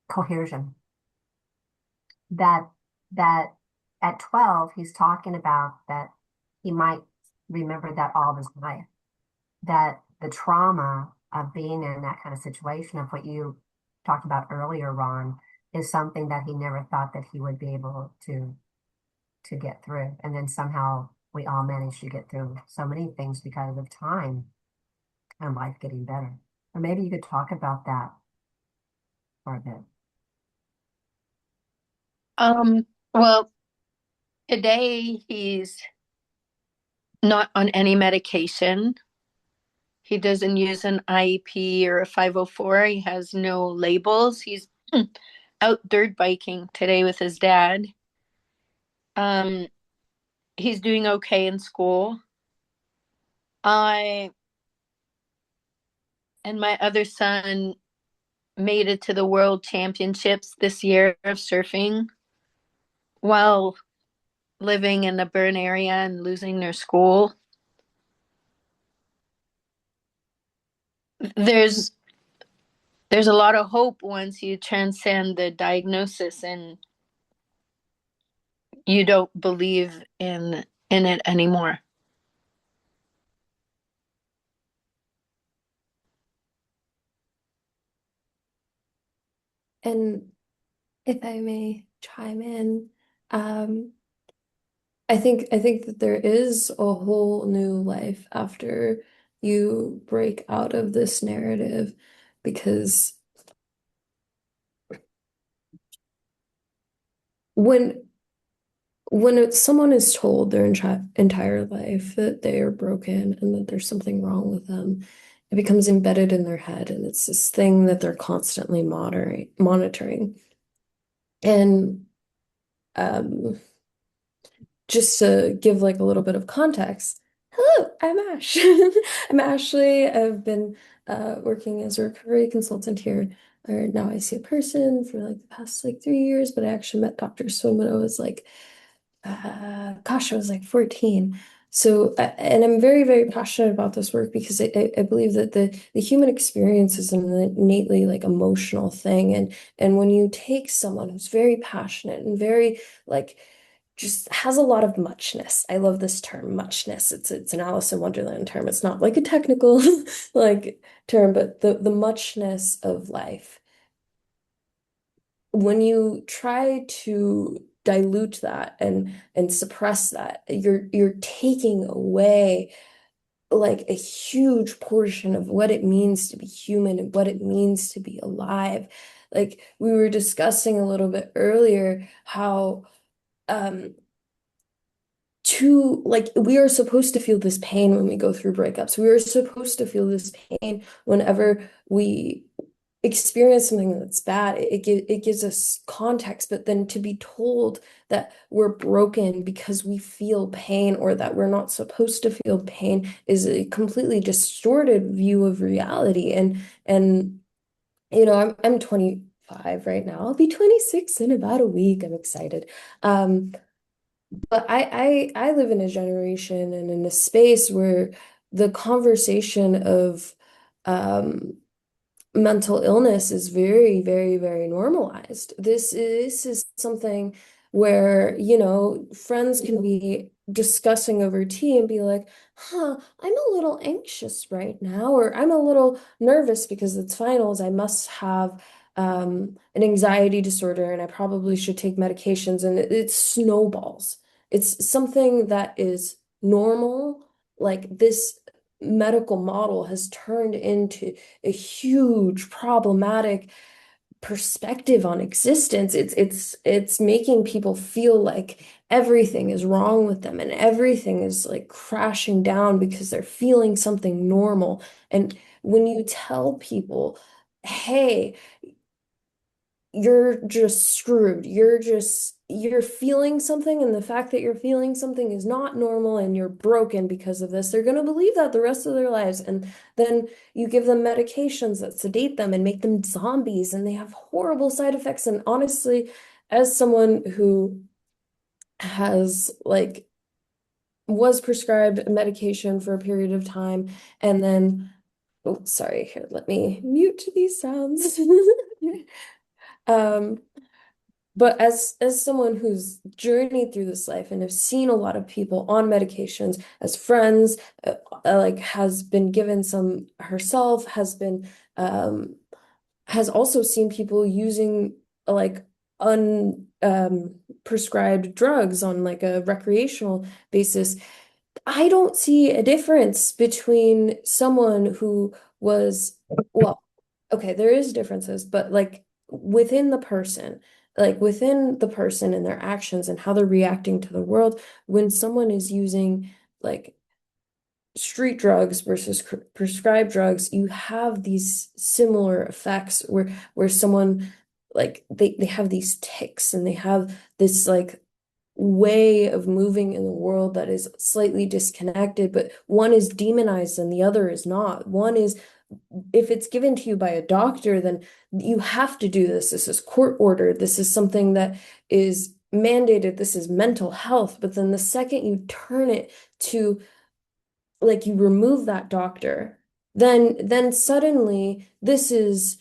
coercion. That that at 12, he's talking about that he might remember that all of his life, that the trauma of being in that kind of situation, of what you talked about earlier, Ron, is something that he never thought that he would be able to get through. And then somehow we all managed to get through so many things because of time and life getting better. Or maybe you could talk about that for a bit. Well, today he's not on any medication. He doesn't use an IEP or a 504. He has no labels. He's out dirt biking today with his dad. Um, he's doing okay in school. I and my other son made it to the world championships this year of surfing while living in the burn area and losing their school. There's there's a lot of hope once you transcend the diagnosis and you don't believe in it anymore. And if I may chime in, um, I think that there is a whole new life after you break out of this narrative, because when someone is told their entire life that they are broken and that there's something wrong with them, it becomes embedded in their head, and it's this thing that they're constantly monitoring. And um, just to give like a little bit of context, hello, I'm Ash. I'm Ashley. I've been working as a recovery consultant here, or now I see a person for like the past like 3 years, but I actually met Dr. Swin when I was like, gosh, I was like 14. So, and I'm very, very passionate about this work because I believe that the human experience is an innately like emotional thing. And when you take someone who's very passionate and very like just has a lot of muchness. I love this term, muchness. It's an Alice in Wonderland term. It's not like a technical like term, but the muchness of life. When you try to dilute that and suppress that, you're taking away like a huge portion of what it means to be human and what it means to be alive. Like we were discussing a little bit earlier how um to like we are supposed to feel this pain when we go through breakups. We are supposed to feel this pain whenever we experience something that's bad. It gives us context, but then to be told that we're broken because we feel pain or that we're not supposed to feel pain is a completely distorted view of reality. And I'm 25 right now. I'll be 26 in about a week. I'm excited. But I live in a generation and in a space where the conversation of um, mental illness is very, very, very normalized. This is something where, friends can be discussing over tea and be like, I'm a little anxious right now, or I'm a little nervous because it's finals. I must have an anxiety disorder and I probably should take medications. And it snowballs. It's something that is normal. Like this medical model has turned into a huge problematic perspective on existence. It's making people feel like everything is wrong with them and everything is like crashing down because they're feeling something normal. And when you tell people, hey, you're just screwed. You're feeling something, and the fact that you're feeling something is not normal and you're broken because of this, they're going to believe that the rest of their lives. And then you give them medications that sedate them and make them zombies, and they have horrible side effects. And honestly, as someone who has like was prescribed medication for a period of time and then oh, sorry, here, let me mute these sounds. Um, But as someone who's journeyed through this life and have seen a lot of people on medications as friends, like has been given some herself, has also seen people using like un prescribed drugs on like a recreational basis. I don't see a difference between someone who was, well, okay, there is differences, but like within the person and their actions and how they're reacting to the world, when someone is using like street drugs versus prescribed drugs, you have these similar effects where someone like they have these tics and they have this like way of moving in the world that is slightly disconnected, but one is demonized and the other is not. One is, if it's given to you by a doctor, then you have to do this. This is court ordered. This is something that is mandated. This is mental health. But then the second you turn it to like you remove that doctor, then suddenly this is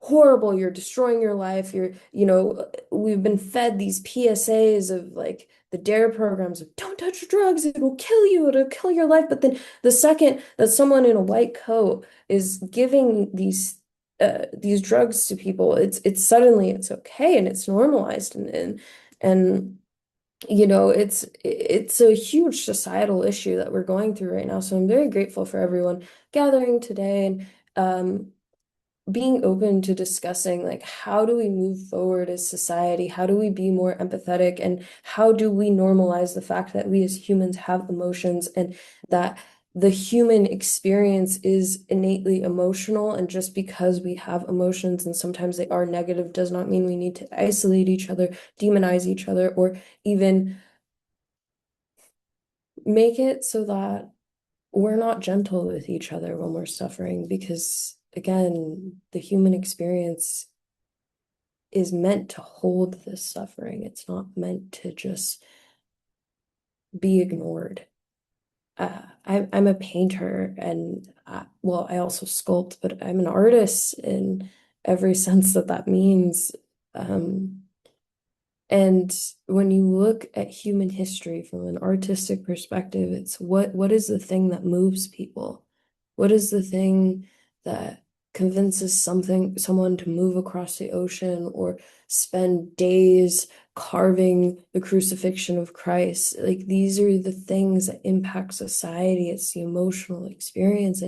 horrible. You're destroying your life. We've been fed these PSAs of like the DARE programs of don't touch drugs, it will kill you, it'll kill your life. But then the second that someone in a white coat is giving these drugs to people, it's suddenly it's okay and it's normalized and it's a huge societal issue that we're going through right now. So I'm very grateful for everyone gathering today and being open to discussing like how do we move forward as society? How do we be more empathetic? And how do we normalize the fact that we as humans have emotions and that the human experience is innately emotional, and just because we have emotions and sometimes they are negative does not mean we need to isolate each other, demonize each other, or even make it so that we're not gentle with each other when we're suffering, because again, the human experience is meant to hold this suffering. It's not meant to just be ignored. I'm a painter and well, I also sculpt, but I'm an artist in every sense that that means. And when you look at human history from an artistic perspective, it's what is the thing that moves people? What is the thing that convinces someone to move across the ocean or spend days carving the crucifixion of Christ? Like these are the things that impact society. It's the emotional experience,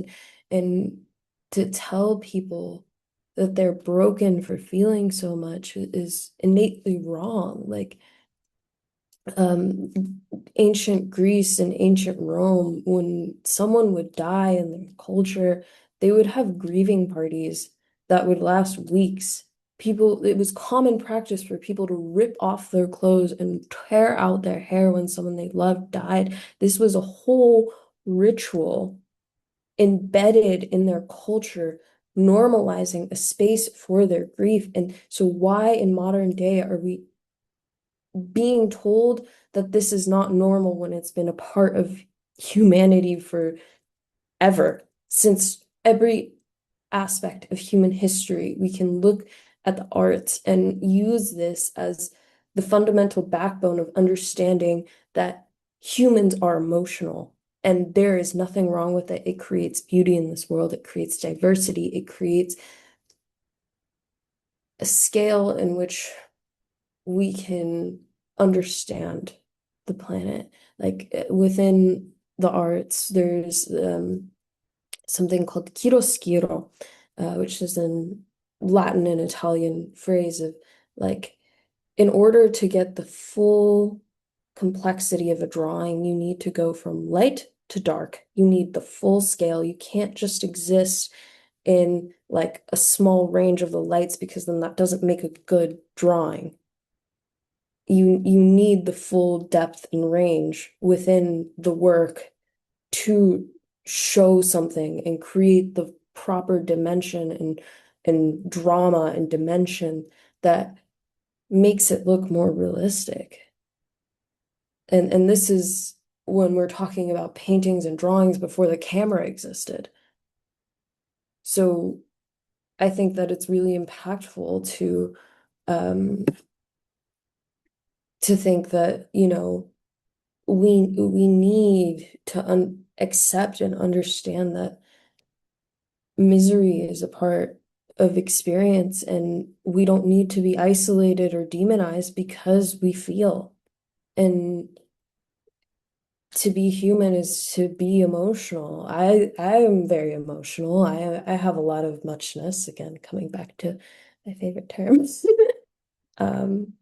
and to tell people that they're broken for feeling so much is innately wrong. Like ancient Greece and ancient Rome, when someone would die in their culture, they would have grieving parties that would last weeks. It was common practice for people to rip off their clothes and tear out their hair when someone they loved died. This was a whole ritual embedded in their culture, normalizing a space for their grief. And so why in modern day are we being told that this is not normal when it's been a part of humanity forever? Since every aspect of human history, we can look at the arts and use this as the fundamental backbone of understanding that humans are emotional. And there is nothing wrong with it. It creates beauty in this world. It creates diversity. It creates a scale in which we can understand the planet. Like within the arts, there's something called chiaroscuro, which is an Latin and Italian phrase of like, in order to get the full complexity of a drawing, you need to go from light to dark. You need the full scale. You can't just exist in like a small range of the lights, because then that doesn't make a good drawing. You need the full depth and range within the work to show something and create the proper dimension and drama and dimension that makes it look more realistic. And this is when we're talking about paintings and drawings before the camera existed. So I think that it's really impactful to to think that, we need to accept and understand that misery is a part of experience, and we don't need to be isolated or demonized because we feel. And to be human is to be emotional. I am very emotional. I have a lot of muchness, again, coming back to my favorite terms. Um,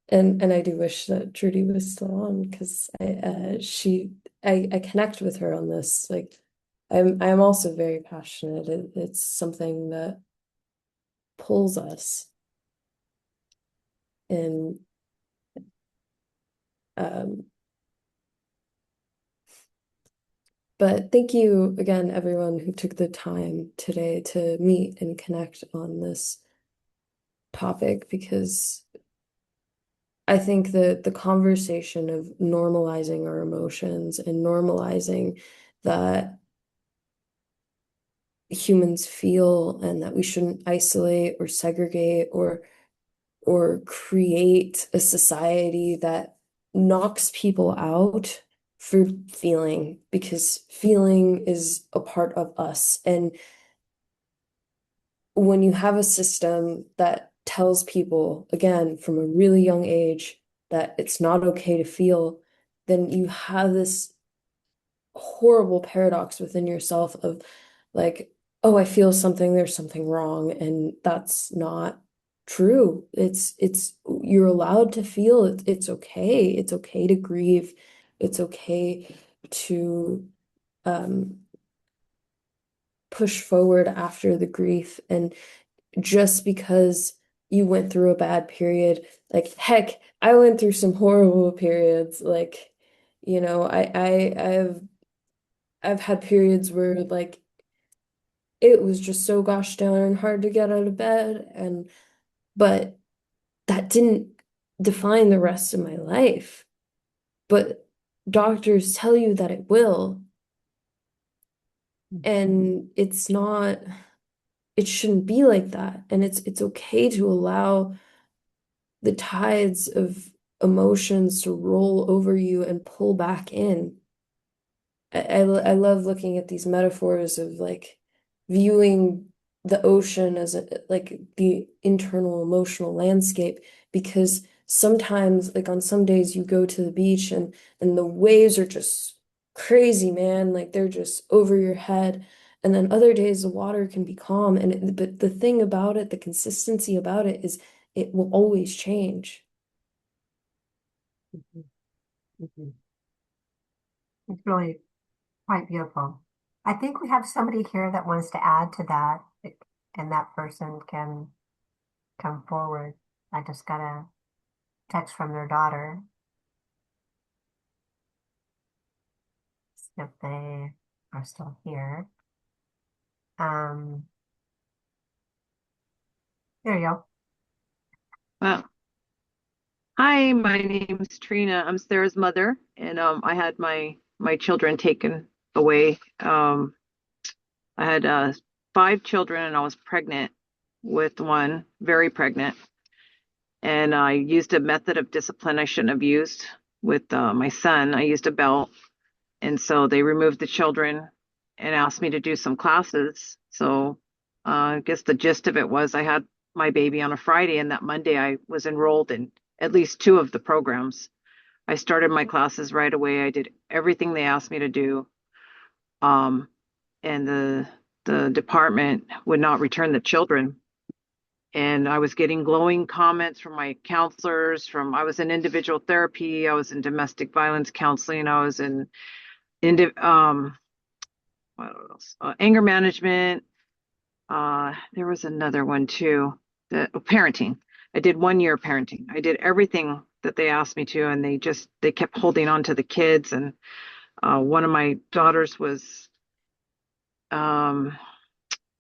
and I do wish that Trudy was still on, because I connect with her on this. Like, I'm also very passionate. It's something that pulls us. And um, but thank you again, everyone who took the time today to meet and connect on this topic, because I think that the conversation of normalizing our emotions and normalizing that humans feel, and that we shouldn't isolate or segregate or create a society that knocks people out for feeling, because feeling is a part of us. And when you have a system that tells people, again, from a really young age, that it's not okay to feel, then you have this horrible paradox within yourself of, like, oh, I feel something, there's something wrong. And that's not true. It's you're allowed to feel it. It's okay. It's okay to grieve. It's okay to um push forward after the grief. And just because you went through a bad period, like, heck, I went through some horrible periods. Like, I've had periods where, like, it was just so gosh darn hard to get out of bed, but that didn't define the rest of my life. But doctors tell you that it will, and it shouldn't be like that. And it's okay to allow the tides of emotions to roll over you and pull back in. I love looking at these metaphors of, like, viewing the ocean as like the internal emotional landscape, because sometimes, like, on some days you go to the beach and the waves are just crazy, man, like they're just over your head. And then other days the water can be calm, but the thing about it, the consistency about it, is it will always change. Mhm. Mhm. It's really quite beautiful. I think we have somebody here that wants to add to that, and that person can come forward. I just got a text from their daughter. See if they are still here. Um, there you go. Wow. Hi, my name's Trina. I'm Sarah's mother, and I had my children taken away. I had 5 children, and I was pregnant with one, very pregnant. And I used a method of discipline I shouldn't have used with my son. I used a belt, and so they removed the children and asked me to do some classes. So I guess the gist of it was I had my baby on a Friday, and that Monday I was enrolled in at least 2 of the programs. I started my classes right away. I did everything they asked me to do. Um, and the department would not return the children. And I was getting glowing comments from my counselors. I was in individual therapy, I was in domestic violence counseling, I was in what else? Anger management. There was another one too. Parenting. I did 1 year parenting. I did everything that they asked me to, and they kept holding on to the kids. And one of my daughters was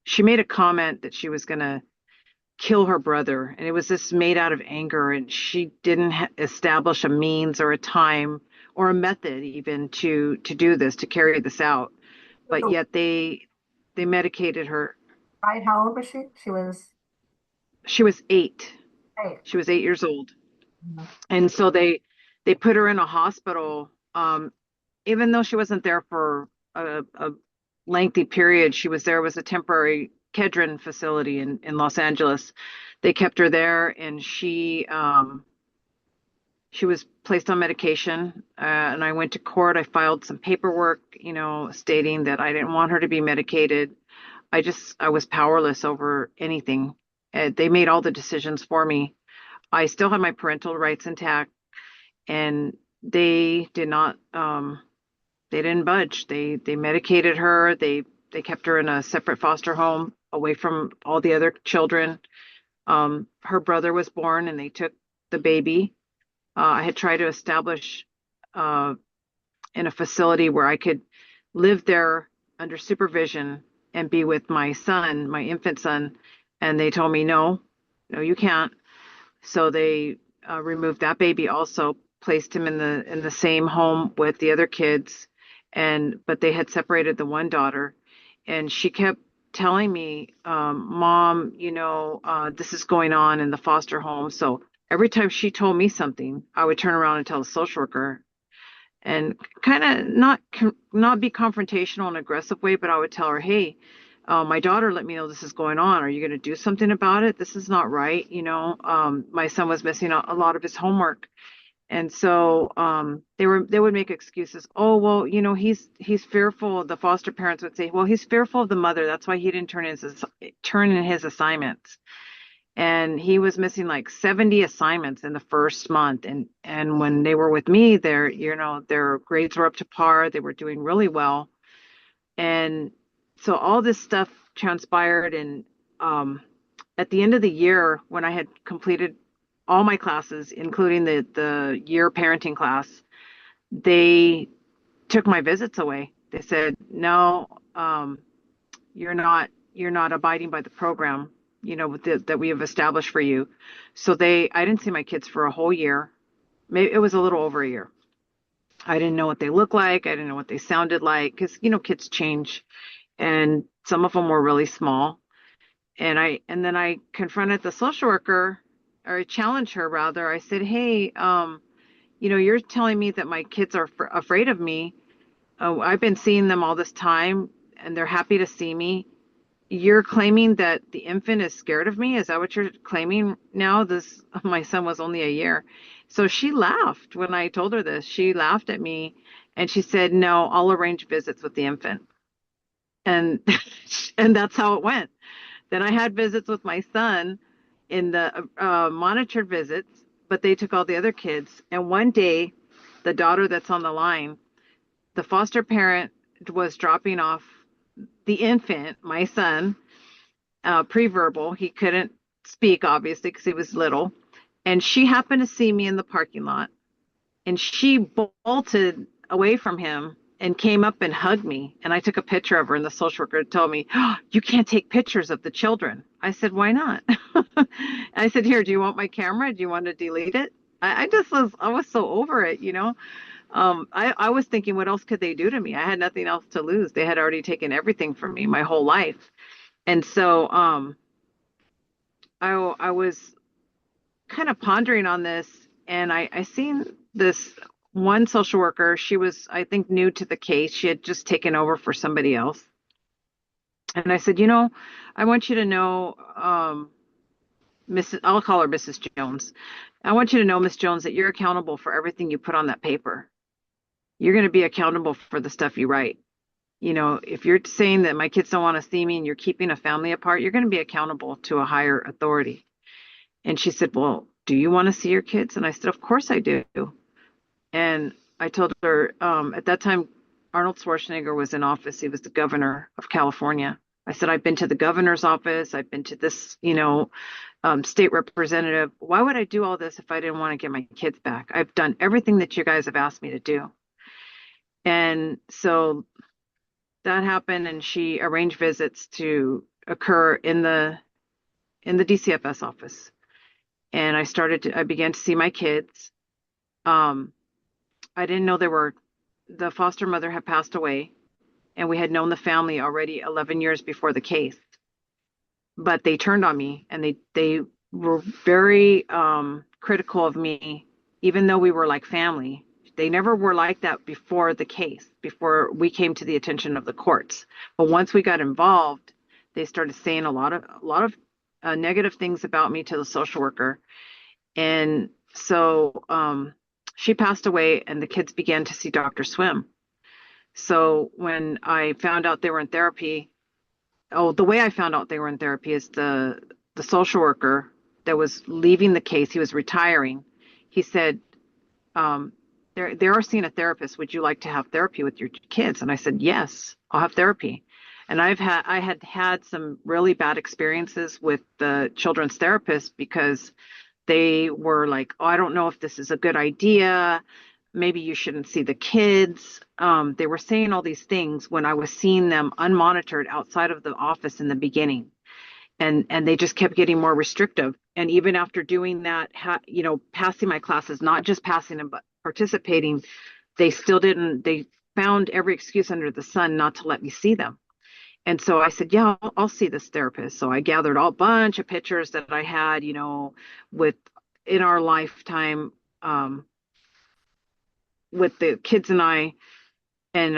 she made a comment that she was gonna kill her brother, and it was just made out of anger. And she didn't establish a means or a time or a method even to do this, to carry this out. But So, yet they medicated her. right, how old was she? She was She was 8. 8. She was 8 years old. And so they put her in a hospital. Even though she wasn't there for a lengthy period, she was there. It was a temporary Kedron facility in Los Angeles. They kept her there, and she was placed on medication. And I went to court. I filed some paperwork, stating that I didn't want her to be medicated. I was powerless over anything. They made all the decisions for me. I still had my parental rights intact, and they did not. They didn't budge. They medicated her. They kept her in a separate foster home away from all the other children. Her brother was born, and they took the baby. I had tried to establish uh, in a facility where I could live there under supervision and be with my son, my infant son, and they told me no, no, you can't. So they removed that baby also, placed him in the same home with the other kids, and but they had separated the one daughter, and she kept telling me, Mom, this is going on in the foster home. So every time she told me something, I would turn around and tell the social worker, and kind of not be confrontational in an aggressive way, but I would tell her, hey, my daughter let me know this is going on. Are you going to do something about it? This is not right. My son was missing a lot of his homework. And so they would make excuses. Oh, well, he's fearful. The foster parents would say, well, he's fearful of the mother. That's why he didn't turn in his assignments. And he was missing like 70 assignments in the first month. And when they were with me, their grades were up to par. They were doing really well. And so all this stuff transpired. And at the end of the year, when I had completed all my classes, including the year parenting class, they took my visits away. They said, no, you're not abiding by the program, that we have established for you. So I didn't see my kids for a whole year. Maybe it was a little over a year. I didn't know what they looked like. I didn't know what they sounded like, because kids change, and some of them were really small. And then I confronted the social worker, or I challenged her rather. I said, hey, you're telling me that my kids are afraid of me. I've been seeing them all this time, and they're happy to see me. You're claiming that the infant is scared of me? Is that what you're claiming now? My son was only a year. So she laughed when I told her this. She laughed at me, and she said, no, I'll arrange visits with the infant. And and that's how it went. Then I had visits with my son in the monitored visits, but they took all the other kids. And one day, the daughter that's on the line, the foster parent was dropping off the infant, my son, pre-verbal. He couldn't speak, obviously, because he was little. And she happened to see me in the parking lot, and she bolted away from him and came up and hugged me. And I took a picture of her, and the social worker told me, oh, you can't take pictures of the children. I said, why not? I said, here, do you want my camera? Do you want to delete it? I was so over it, I was thinking, what else could they do to me? I had nothing else to lose. They had already taken everything from me, my whole life. And so I was kind of pondering on this, and I seen this one social worker. She was, I think, new to the case. She had just taken over for somebody else. And I said, I want you to know, I'll call her Mrs. Jones. I want you to know, Miss Jones, that you're accountable for everything you put on that paper. You're going to be accountable for the stuff you write. If you're saying that my kids don't want to see me and you're keeping a family apart, you're going to be accountable to a higher authority. And she said, well, do you want to see your kids? And I said, of course I do. And I told her, at that time, Arnold Schwarzenegger was in office. He was the governor of California. I said, I've been to the governor's office. I've been to this, state representative. Why would I do all this if I didn't want to get my kids back? I've done everything that you guys have asked me to do. And so that happened, and she arranged visits to occur in the DCFS office. And I began to see my kids. I didn't know the foster mother had passed away, and we had known the family already 11 years before the case. But they turned on me, and they were very critical of me, even though we were like family. They never were like that before the case, before we came to the attention of the courts. But once we got involved, they started saying a lot of negative things about me to the social worker. And so she passed away, and the kids began to see Dr. Swim. So when I found out they were in therapy, the way I found out they were in therapy is the social worker that was leaving the case, he was retiring. He said, um, they are seeing a therapist. Would you like to have therapy with your kids? And I said, yes, I'll have therapy. And I had some really bad experiences with the children's therapist because they were like, oh, I don't know if this is a good idea. Maybe you shouldn't see the kids. They were saying all these things when I was seeing them unmonitored outside of the office in the beginning. And they just kept getting more restrictive. And even after doing that, passing my classes, not just passing them, but participating, they found every excuse under the sun not to let me see them. And so I said, yeah, I'll see this therapist. So I gathered a bunch of pictures that I had, with in our lifetime, with the kids and I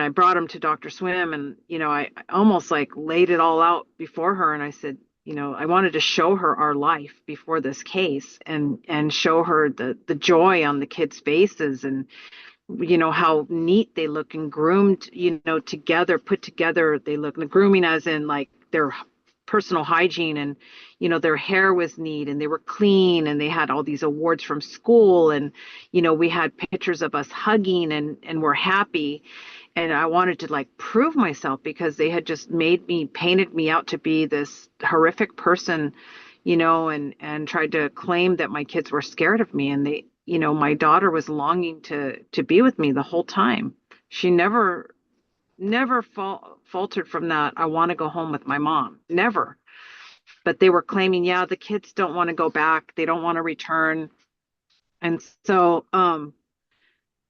brought them to Dr. Swim, and, I almost like laid it all out before her. And I said, I wanted to show her our life before this case and show her the joy on the kids' faces, and how neat they look and groomed, together, put together. They look, the grooming as in like their personal hygiene, and their hair was neat and they were clean, and they had all these awards from school, and we had pictures of us hugging and we're happy. And I wanted to like prove myself, because they had just painted me out to be this horrific person, and tried to claim that my kids were scared of me. And my daughter was longing to be with me the whole time. She never faltered from that. I want to go home with my mom. Never. But they were claiming, yeah, the kids don't want to go back. They don't want to return. And so,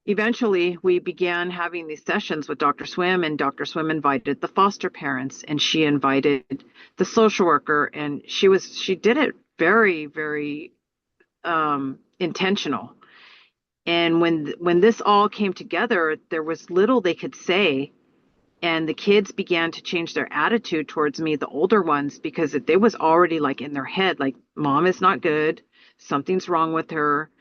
eventually we began having these sessions with Dr. Swim, and Dr. Swim invited the foster parents, and she invited the social worker, and she did it very, very intentional. And when this all came together, there was little they could say, and the kids began to change their attitude towards me, the older ones, because it was already like in their head, like, mom is not good, something's wrong with her.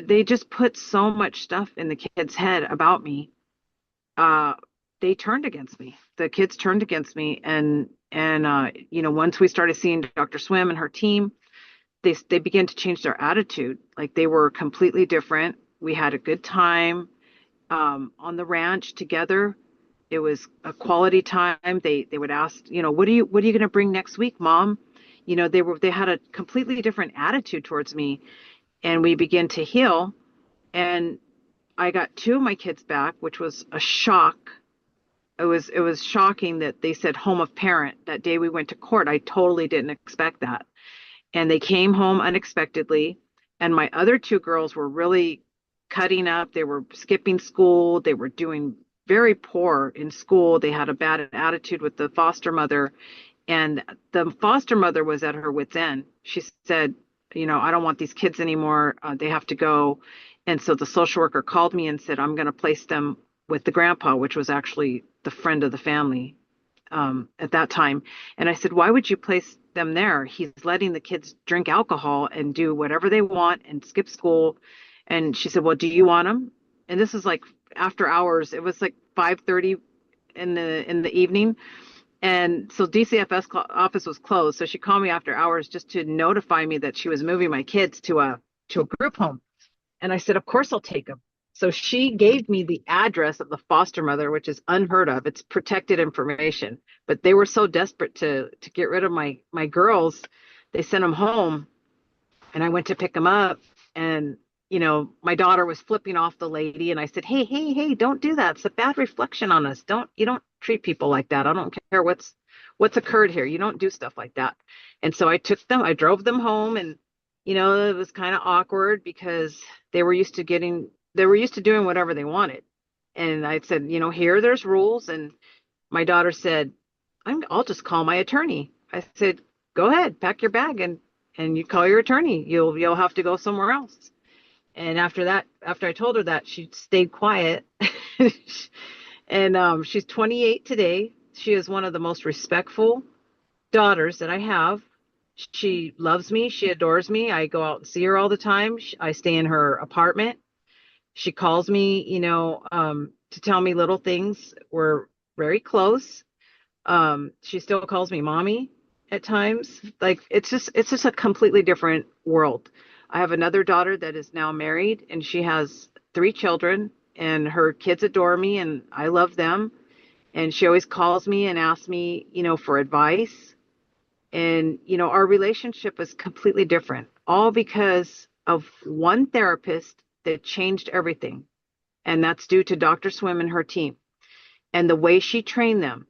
They just put so much stuff in the kids' head about me. They turned against me. The kids turned against me, and once we started seeing Dr. Swim and her team, they began to change their attitude. Like, they were completely different. We had a good time on the ranch together. It was a quality time. They would ask, what are you going to bring next week, Mom? They had a completely different attitude towards me, and we began to heal. And I got two of my kids back, which was a shock. It was shocking that they said home of parent that day we went to court. I totally didn't expect that. And they came home unexpectedly. And my other two girls were really cutting up. They were skipping school. They were doing very poor in school. They had a bad attitude with the foster mother. And the foster mother was at her wit's end. She said, I don't want these kids anymore. They have to go. And so the social worker called me and said, I'm going to place them with the grandpa, which was actually the friend of the family at that time. And I said, why would you place them there? He's letting the kids drink alcohol and do whatever they want and skip school. And she said, well, do you want them? And this is like after hours. It was like 5:30 in the evening. And so DCFS office was closed. So she called me after hours just to notify me that she was moving my kids to a group home. And I said, of course I'll take them. So she gave me the address of the foster mother, which is unheard of. It's protected information. But they were so desperate to get rid of my girls, they sent them home. And I went to pick them up. And, my daughter was flipping off the lady. And I said, hey, don't do that. It's a bad reflection on us. You don't treat people like that. I don't care what's occurred here. You don't do stuff like that. And so I took them, I drove them home, and, it was kind of awkward because they were used to doing whatever they wanted. And I said, here, there's rules. And my daughter said, I'll just call my attorney. I said, go ahead, pack your bag. And and you call your attorney. You'll have to go somewhere else. And after that, after I told her that, she stayed quiet. And she's 28 today. She is one of the most respectful daughters that I have. She loves me. She adores me. I go out and see her all the time. I stay in her apartment. She calls me, to tell me little things. We're very close. She still calls me mommy at times. Like it's just a completely different world. I have another daughter that is now married, and she has 3 children, and her kids adore me, and I love them. And she always calls me and asks me, for advice. And, our relationship is completely different, all because of one therapist that changed everything. And that's due to Dr. Swim and her team and the way she trained them.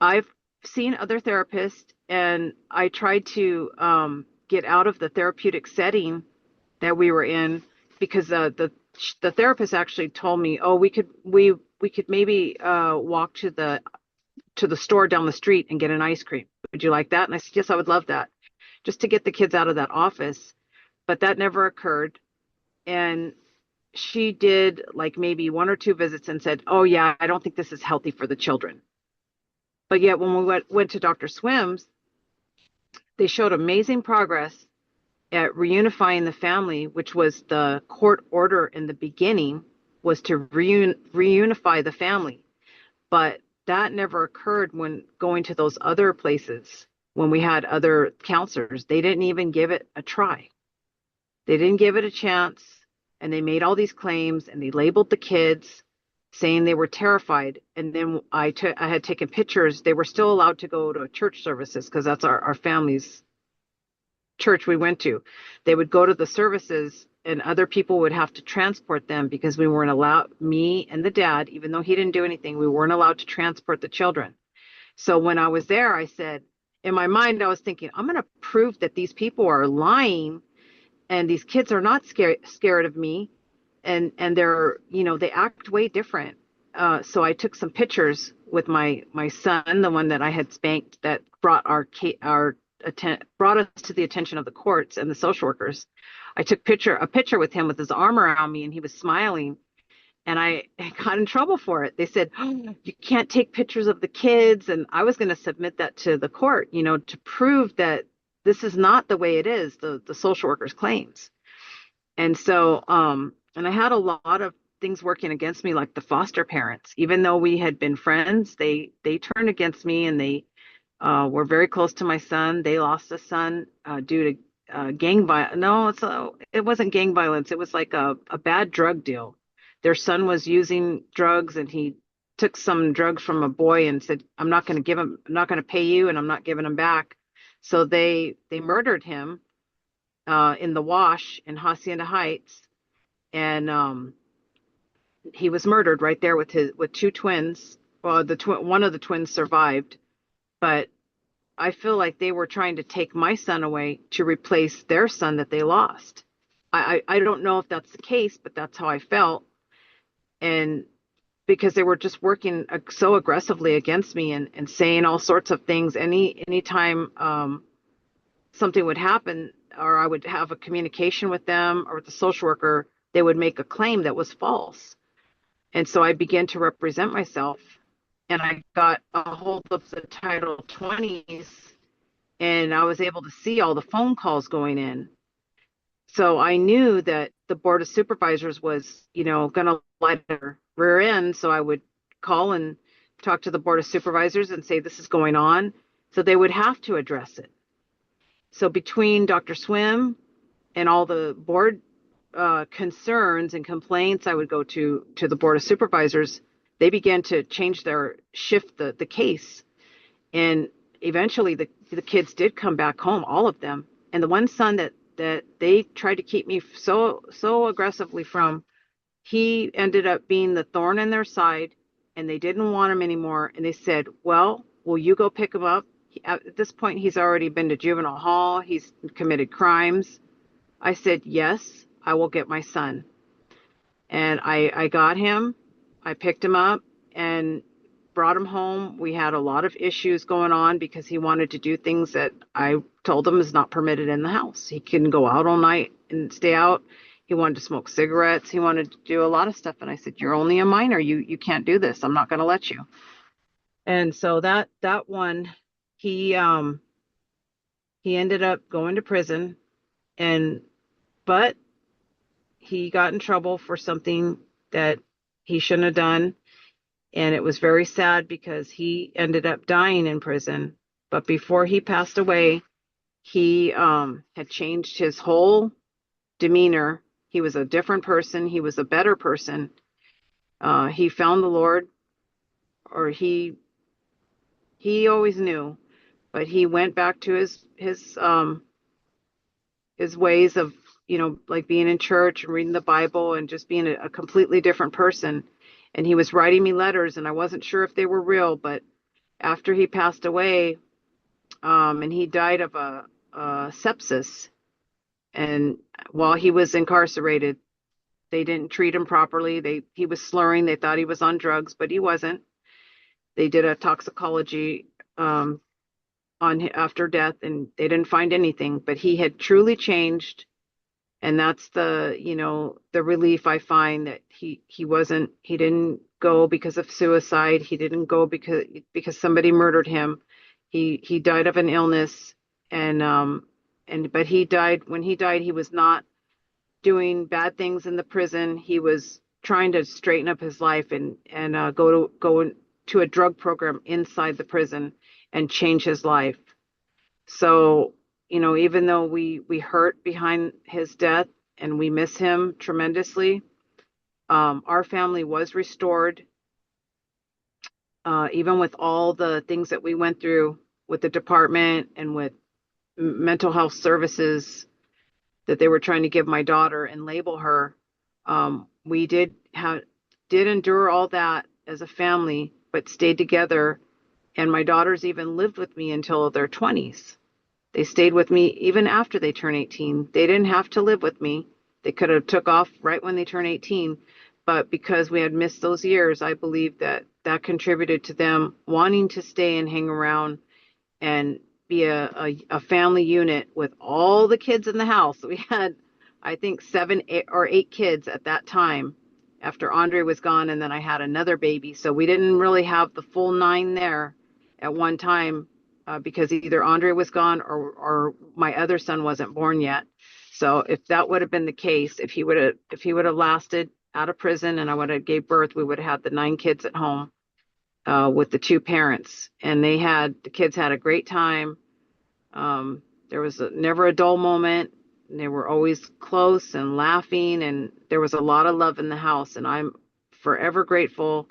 I've seen other therapists, and I tried to get out of the therapeutic setting that we were in, because the therapist actually told me, oh, we could maybe walk to the store down the street and get an ice cream. Would you like that? And I said, yes, I would love that, just to get the kids out of that office. But that never occurred. And she did like maybe 1 or 2 visits and said, oh, yeah, I don't think this is healthy for the children. But yet when we went to Dr. Swim's, they showed amazing progress at reunifying the family, which was the court order in the beginning, was to reunify the family. But that never occurred when going to those other places, when we had other counselors. They didn't even give it a try. They didn't give it a chance. And they made all these claims, and they labeled the kids, saying they were terrified. And then I had taken pictures. They were still allowed to go to church services, because that's our family's church we went to. They would go to the services, and other people would have to transport them, because we weren't allowed, me and the dad, even though he didn't do anything, we weren't allowed to transport the children. So when I was there, I said, in my mind, I was thinking, I'm going to prove that these people are lying, and these kids are not scared of me, and they're, they act way different. So I took some pictures with my son, the one that I had spanked, that brought brought us to the attention of the courts and the social workers. I took a picture with him with his arm around me, and he was smiling, and I got in trouble for it. They said, oh, you can't take pictures of the kids. And I was going to submit that to the court, to prove that this is not the way it is, the social workers claims. And so, and I had a lot of things working against me, like the foster parents. Even though we had been friends, they turned against me, and they were very close to my son. They lost a son due to gang violence. No, it wasn't gang violence. It was like a bad drug deal. Their son was using drugs, and he took some drugs from a boy and said, I'm not going to pay you, and I'm not giving him back. So they murdered him in the wash in Hacienda Heights. And he was murdered right there with 2 twins. Well, one of the twins survived, but I feel like they were trying to take my son away to replace their son that they lost. I don't know if that's the case, but that's how I felt. And because they were just working so aggressively against me, and saying all sorts of things. Anytime something would happen, or I would have a communication with them or with the social worker, they would make a claim that was false. And so I began to represent myself, and I got a hold of the Title 20s, and I was able to see all the phone calls going in. So I knew that the Board of Supervisors was, going to let her rear end. So I would call and talk to the Board of Supervisors and say, this is going on. So they would have to address it. So between Dr. Swim and all the board concerns and complaints, I would go to the Board of Supervisors. They began to shift the case. And eventually the kids did come back home, all of them. And the one son that they tried to keep me so aggressively from, he ended up being the thorn in their side, and they didn't want him anymore. And they said, well, will you go pick him up? At this point, he's already been to juvenile hall. He's committed crimes. I said, yes, I will get my son. And I got him. I picked him up and brought him home. We had a lot of issues going on because he wanted to do things that I told him is not permitted in the house. He couldn't go out all night and stay out. He wanted to smoke cigarettes. He wanted to do a lot of stuff. And I said, "You're only a minor. You can't do this. I'm not going to let you." And so that one, he he ended up going to prison, and but he got in trouble for something that he shouldn't have done. And it was very sad because he ended up dying in prison. But before he passed away, he had changed his whole demeanor. He was a different person. He was a better person. He found the Lord, or he always knew, but he went back to his ways of, like being in church and reading the Bible and just being a completely different person. And he was writing me letters, and I wasn't sure if they were real, but after he passed away, and he died of a sepsis, and while he was incarcerated, they didn't treat him properly. He was slurring. They thought he was on drugs, but he wasn't. They did a toxicology on after death, and they didn't find anything. But he had truly changed, and that's the relief I find, that he didn't go because of suicide. He didn't go because somebody murdered him. He died of an illness, but he died. When he died, he was not doing bad things in the prison. He was trying to straighten up his life and go to a drug program inside the prison and change his life. So, even though we hurt behind his death and we miss him tremendously, our family was restored, even with all the things that we went through with the department and with mental health services that they were trying to give my daughter and label her. We did endure all that as a family, but stayed together. And my daughters even lived with me until their 20s. They stayed with me even after they turned 18. They didn't have to live with me. They could have took off right when they turned 18. But because we had missed those years, I believe that contributed to them wanting to stay and hang around and be a family unit with all the kids in the house. We had, I think, 7 or 8 kids at that time after Andre was gone, and then I had another baby. So we didn't really have the full 9 there at one time, because either Andre was gone or my other son wasn't born yet. So if that would have been the case, if he would have lasted out of prison and I would have gave birth, we would have had the 9 kids at home, with the 2 parents, and the kids had a great time. There was never a dull moment. They were always close and laughing, and there was a lot of love in the house. And I'm forever grateful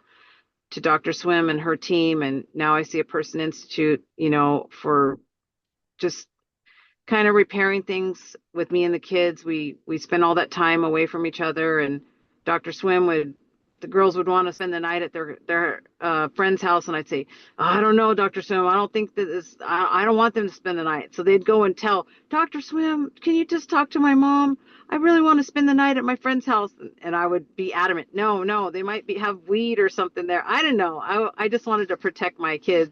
to Dr. Swim and her team. And now I see a Person Institute, for just kind of repairing things with me and the kids. We spent all that time away from each other, and Dr. Swim the girls would want to spend the night at their friend's house, and I'd say, "Oh, I don't know, Dr. Swim, I don't think I don't want them to spend the night." So they'd go and tell Dr. Swim, "Can you just talk to my mom? I really want to spend the night at my friend's house." And I would be adamant, no, they might have weed or something there. I don't know. I just wanted to protect my kids.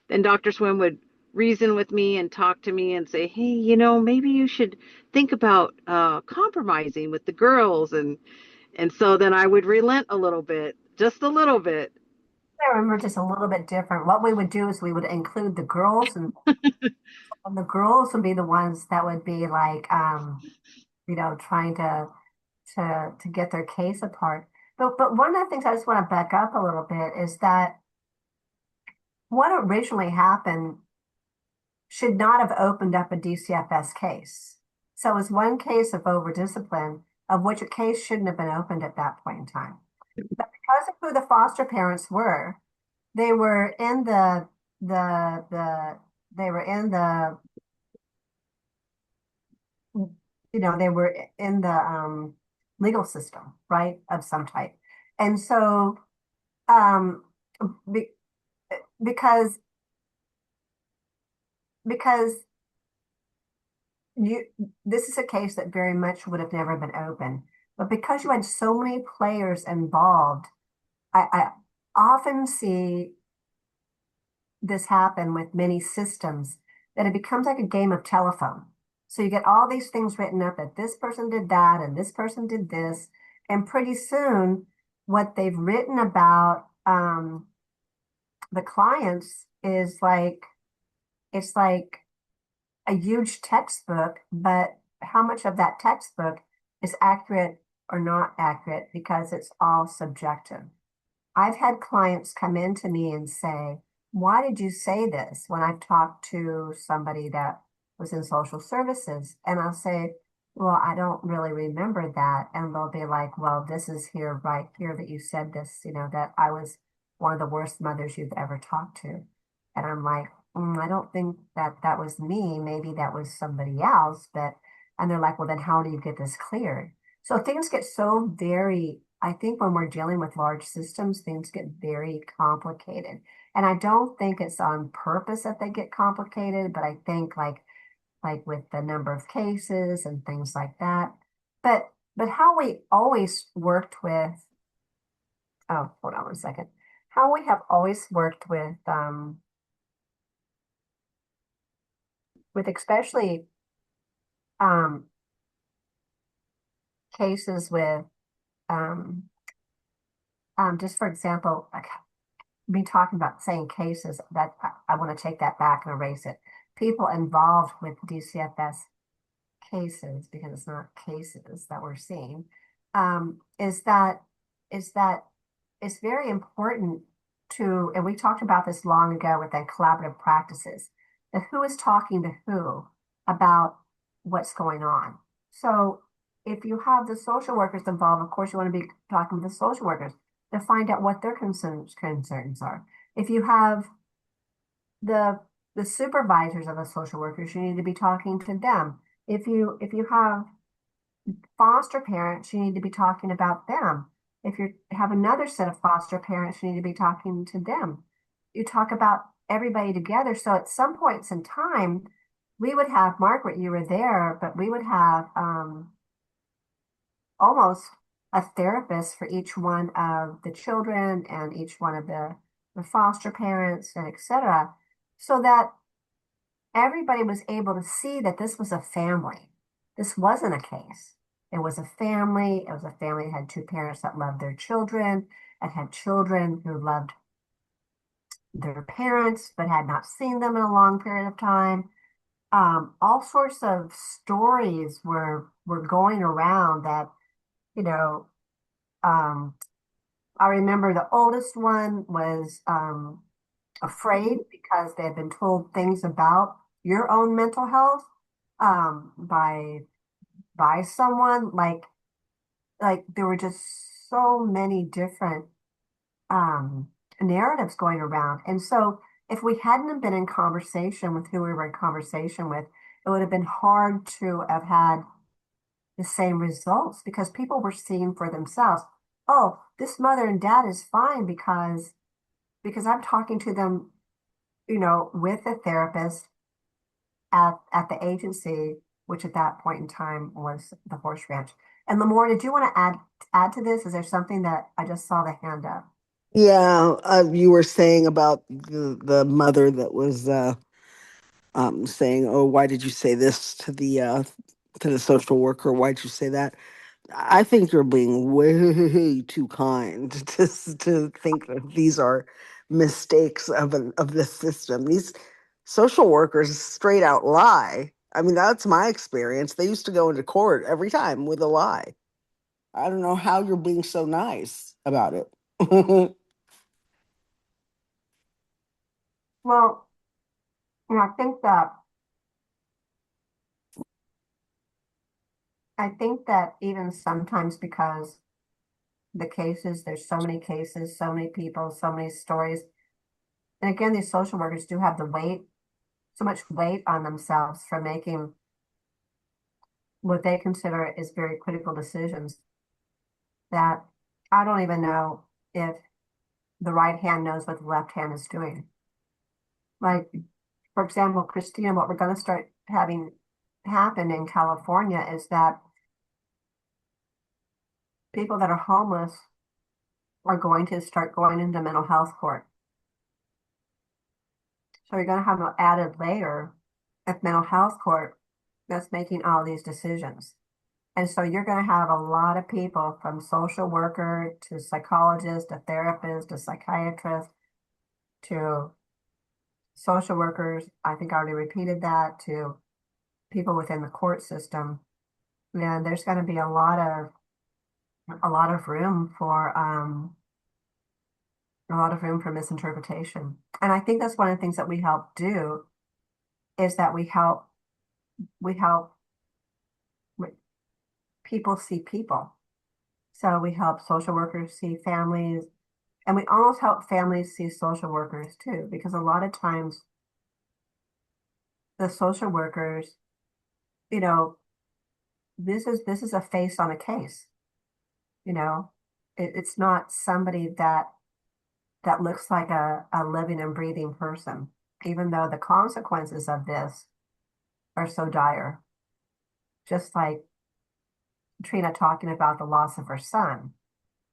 Then Dr. Swim would reason with me and talk to me and say, "Hey, maybe you should think about compromising with the girls." And so then I would relent a little bit, just a little bit. I remember just a little bit different. What we would do is we would include the girls, and the girls would be the ones that would be like, trying to get their case apart. But one of the things I just want to back up a little bit is that what originally happened should not have opened up a DCFS case. So it was one case of overdiscipline, of which a case shouldn't have been opened at that point in time. But because of who the foster parents were, they were in they were in the legal system, right, of some type. And so um, be, because this is a case that very much would have never been open. But because you had so many players involved, I often see this happen with many systems that it becomes like a game of telephone. So you get all these things written up that this person did that and this person did this. And pretty soon, what they've written about the clients is like, it's like a huge textbook, but how much of that textbook is accurate or not accurate because it's all subjective. I've had clients come in to me and say, why did you say this? When I've talked to somebody that was in social services, and I'll say, well, I don't really remember that. And they'll be like, well, this is here, right here, that you said this, that I was one of the worst mothers you've ever talked to. And I'm like, I don't think that that was me. Maybe that was somebody else. And they're like, well, then how do you get this cleared? So things get so very, I think when we're dealing with large systems, things get very complicated. And I don't think it's on purpose that they get complicated, but I think like with the number of cases and things like that. But how we always worked with, oh, hold on one second. How we have always worked with especially um cases with um just for example, like me talking about saying cases that I want to take that back and erase it. People involved with DCFS cases, because it's not cases that we're seeing, is that it's very important to, and we talked about this long ago with the collaborative practices, that who is talking to who about what's going on. So if you have the social workers involved, of course you want to be talking with the social workers to find out what their concerns are. If you have the the supervisors of the social workers, you need to be talking to them. If you have foster parents, you need to be talking about them. If you have another set of foster parents, you need to be talking to them. You talk about everybody together. So at some points in time, we would have, Margaret, you were there, but we would have almost a therapist for each one of the children and each one of the foster parents and etc. So that everybody was able to see that this was a family. This wasn't a case. It was a family. It was a family that had two parents that loved their children and had children who loved their parents but had not seen them in a long period of time. All sorts of stories were going around that, you know, um, I remember the oldest one was afraid because they had been told things about your own mental health by someone, like there were just so many different um narratives going around. And so if we hadn't have been in conversation with who we were in conversation with, it would have been hard to have had the same results because people were seeing for themselves, oh, this mother and dad is fine because I'm talking to them, with a therapist at the agency, which at that point in time was the horse ranch. And Lamore, did you want to add to this? Is there something that I just saw the hand up? Yeah, you were saying about the mother that was saying, "Oh, why did you say this to the social worker? Why'd you say that?" I think you're being way too kind to think that these are mistakes of the system. These social workers straight out lie. I mean, that's my experience. They used to go into court every time with a lie. I don't know how you're being so nice about it. Well, I think that even sometimes because there's so many cases, so many people, so many stories. And again, these social workers do have so much weight on themselves for making what they consider is very critical decisions that I don't even know if the right hand knows what the left hand is doing. Like, for example, Christina, what we're going to start having happen in California is that people that are homeless are going to start going into mental health court. So you're going to have an added layer of mental health court that's making all these decisions. And so you're going to have a lot of people from social worker to psychologist to therapist to psychiatrist to social workers. I think I already repeated that to people within the court system. And there's going to be a lot of room for a lot of room for misinterpretation. And I think that's one of the things that we help do is that we help people see people. So we help social workers see families, and we almost help families see social workers too, because a lot of times the social workers, you know, this is a face on a case, you know. It's not somebody that looks like a living and breathing person, even though the consequences of this are so dire. Just like Trina talking about the loss of her son.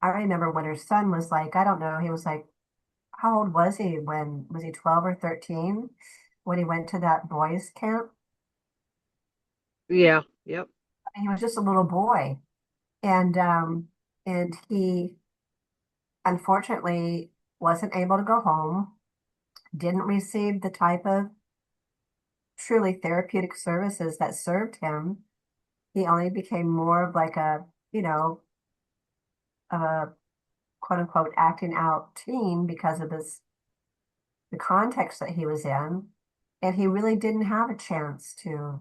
I remember when her son was like, I don't know, he was like, how old was he when, was he 12 or 13 when he went to that boys camp? Yeah. Yep. He was just a little boy. And he unfortunately wasn't able to go home, didn't receive the type of truly therapeutic services that served him. He only became more of like a, you know, of a quote unquote acting out teen because of the context that he was in. And he really didn't have a chance to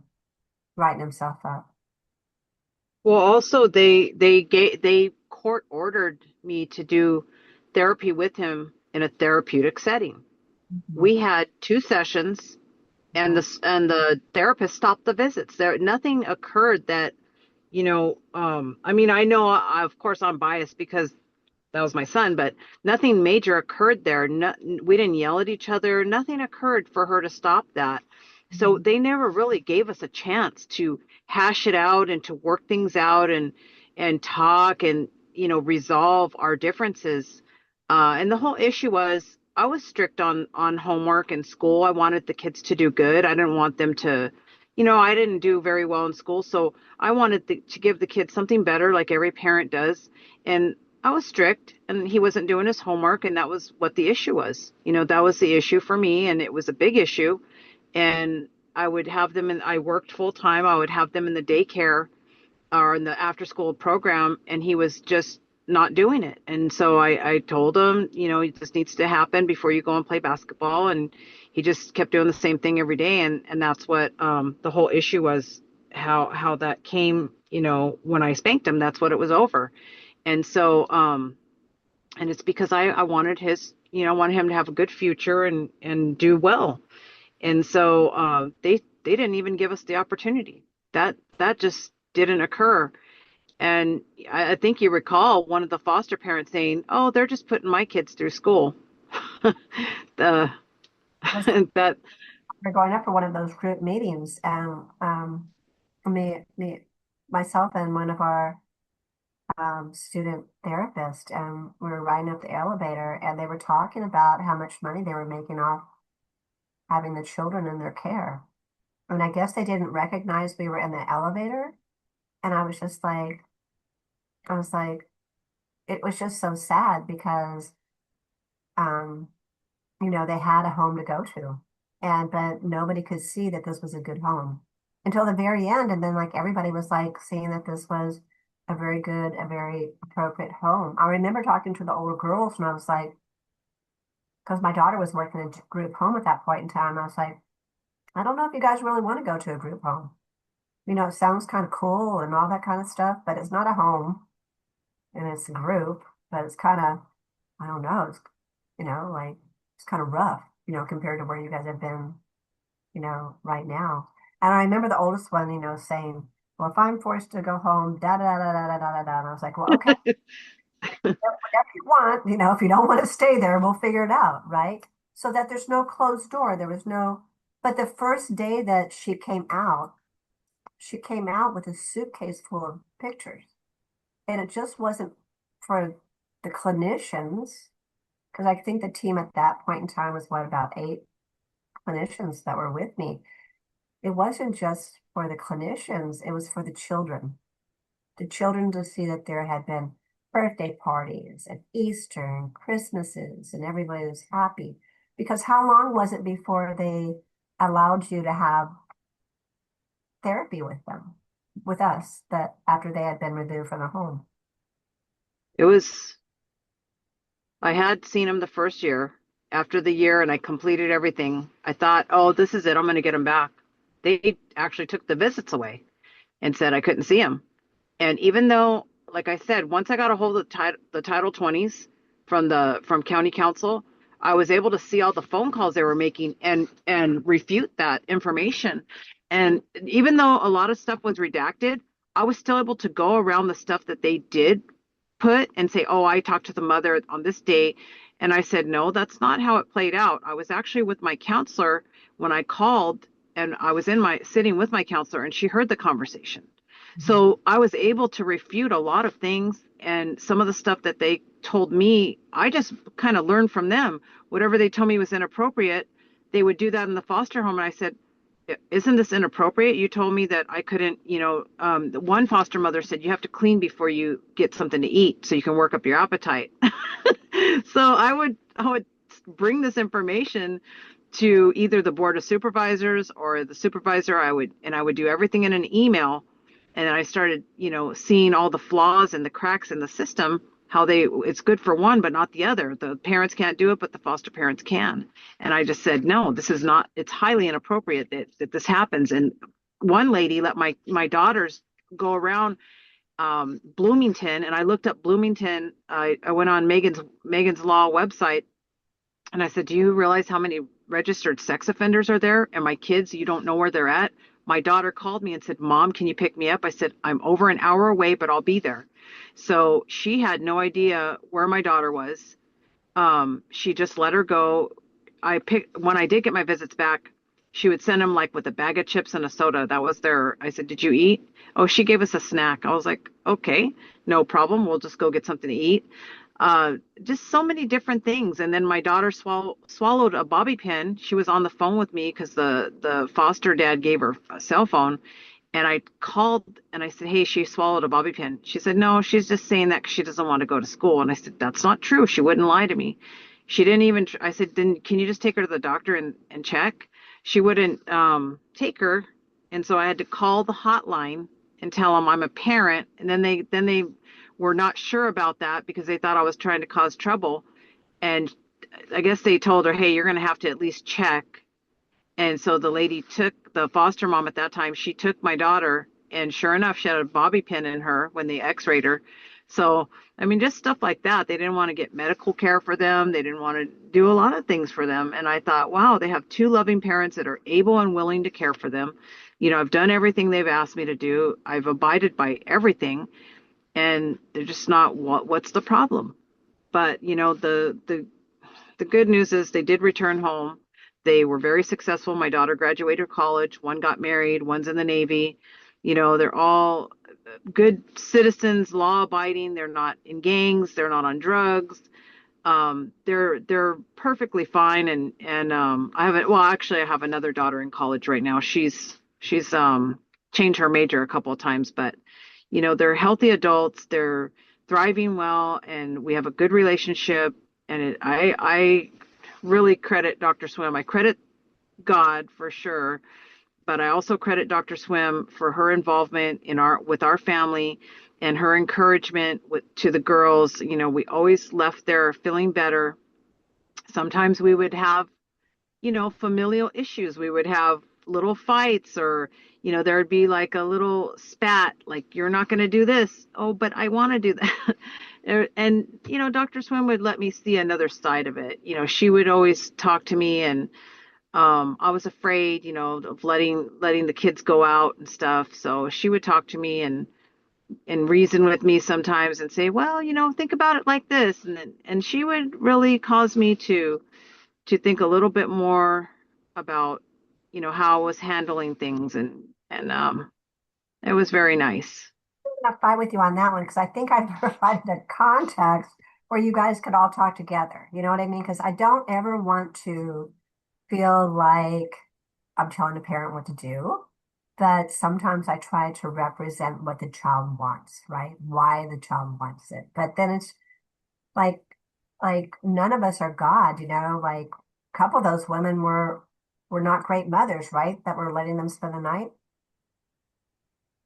write himself up. Well, also they court ordered me to do therapy with him in a therapeutic setting. Mhm. We had 2 sessions, and Yeah. the therapist stopped the visits. There nothing occurred that, I mean, I know, of course I'm biased because that was my son, but nothing major occurred there. No, we didn't yell at each other. Nothing occurred for her to stop that. So Mhm. they never really gave us a chance to hash it out and to work things out and talk and resolve our differences. And the whole issue was I was strict on homework and school. I wanted the kids to do good. I didn't want them to, I didn't do very well in school, so I wanted to give the kids something better, like every parent does. And I was strict, and he wasn't doing his homework, and that was what the issue was. That was the issue for me, and it was a big issue. And I would have them I worked full time. I would have them in the daycare or in the after school program, and he was just not doing it. And so I told him, this needs to happen before you go and play basketball. And he just kept doing the same thing every day. And that's what the whole issue was, how that came, when I spanked him, that's what it was over. And so, and it's because I wanted I wanted him to have a good future and do well. And so, they didn't even give us the opportunity. That just didn't occur. And I think you recall one of the foster parents saying, "Oh, they're just putting my kids through school." the Was that we're going up for one of those group meetings, and me, myself, and one of our student therapists, and we were riding up the elevator, and they were talking about how much money they were making off having the children in their care. And I guess they didn't recognize we were in the elevator, and I was like, it was just so sad because um, they had a home to go to, and but nobody could see that this was a good home until the very end. And then like everybody was like seeing that this was a very good, a very appropriate home. I remember talking to the older girls, and I was like, because my daughter was working in a group home at that point in time, I was like, I don't know if you guys really want to go to a group home. It sounds kind of cool and all that kind of stuff, but it's not a home and it's a group, but it's kind of, I don't know, like it's kind of rough, compared to where you guys have been, right now. And I remember the oldest one, saying, well, if I'm forced to go home, da da da da da da da da. And I was like, well, okay, whatever you want, if you don't want to stay there, we'll figure it out, right? So that there's no closed door. There was no, but the first day that she came out with a suitcase full of pictures. And it just wasn't for the clinicians, because I think the team at that point in time was what, about eight? clinicians that were with me, it wasn't just for the clinicians, it was for the children. The children to see that there had been birthday parties and Easter and Christmases and everybody was happy. Because how long was it before they allowed you to have therapy with them, with us, that after they had been removed from the home? It was, I had seen him the first year. After the year and I completed everything, I thought, oh, this is it. I'm going to get him back. They actually took the visits away and said I couldn't see him. And even though, like I said, once I got a hold of the Title 20s from county council, I was able to see all the phone calls they were making and refute that information. And even though a lot of stuff was redacted, I was still able to go around the stuff that they did put and say, oh, I talked to the mother on this date. And I said, no, that's not how it played out. I was actually with my counselor when I called, and I was sitting with my counselor, and she heard the conversation. So I was able to refute a lot of things, and some of the stuff that they told me, I just kind of learned from them. Whatever they told me was inappropriate, they would do that in the foster home. And I said, isn't this inappropriate? You told me that I couldn't, the one foster mother said you have to clean before you get something to eat so you can work up your appetite. So I would bring this information to either the board of supervisors or the supervisor. I would do everything in an email. And I started, seeing all the flaws and the cracks in the system, how it's good for one, but not the other. The parents can't do it, but the foster parents can. And I just said, no, this is not, it's highly inappropriate that this happens. And one lady let my daughters go around Bloomington, and I looked up Bloomington. I went on Megan's Law website, and I said, do you realize how many registered sex offenders are there? And my kids, you don't know where they're at. My daughter called me and said, Mom, can you pick me up? I said, I'm over an hour away, but I'll be there. So she had no idea where my daughter was. She just let her go. When I did get my visits back, she would send them like with a bag of chips and a soda. That was I said, did you eat? Oh, she gave us a snack. I was like, okay, no problem. We'll just go get something to eat. Just so many different things. And then my daughter swallowed a bobby pin. She was on the phone with me because the foster dad gave her a cell phone. And I called and I said, hey, she swallowed a bobby pin. She said, no, she's just saying that because she doesn't want to go to school. And I said, that's not true. She wouldn't lie to me. She didn't even, I said, then can you just take her to the doctor and check? She wouldn't take her. And so I had to call the hotline and tell them I'm a parent. And then they were not sure about that because they thought I was trying to cause trouble. And I guess they told her, hey, you're going to have to at least check. And so the lady took the foster mom at that time. She took my daughter, and sure enough, she had a bobby pin in her when they x-rayed her. So, I mean, just stuff like that. They didn't want to get medical care for them. They didn't want to do a lot of things for them. And I thought, wow, they have two loving parents that are able and willing to care for them. I've done everything they've asked me to do. I've abided by everything. And they're just not, what's the problem? But, the good news is they did return home. They were very successful. My daughter graduated college. One got married. One's in the Navy. They're all good citizens, law abiding. They're not in gangs. They're not on drugs. They're perfectly fine. And I have another daughter in college right now. She's changed her major a couple of times, but they're healthy adults. They're thriving well, and we have a good relationship. And I really credit Dr. Swim. I credit God for sure, but I also credit Dr. Swim for her involvement with our family and her encouragement to the girls. We always left there feeling better. Sometimes we would have, familial issues. We would have little fights, or, there'd be like a little spat, like, you're not going to do this. Oh, but I want to do that. And, Dr. Swim would let me see another side of it. She would always talk to me, and I was afraid, of letting the kids go out and stuff. So she would talk to me and reason with me sometimes and say, well, think about it like this. And she would really cause me to think a little bit more about, how I was handling things. And it was very nice. I'm gonna fight with you on that one because I think I've provided a context where you guys could all talk together. You know what I mean? Because I don't ever want to feel like I'm telling a parent what to do, but sometimes I try to represent what the child wants, right? Why the child wants it. But then it's like none of us are God, like a couple of those women were not great mothers, right? That were letting them spend the night.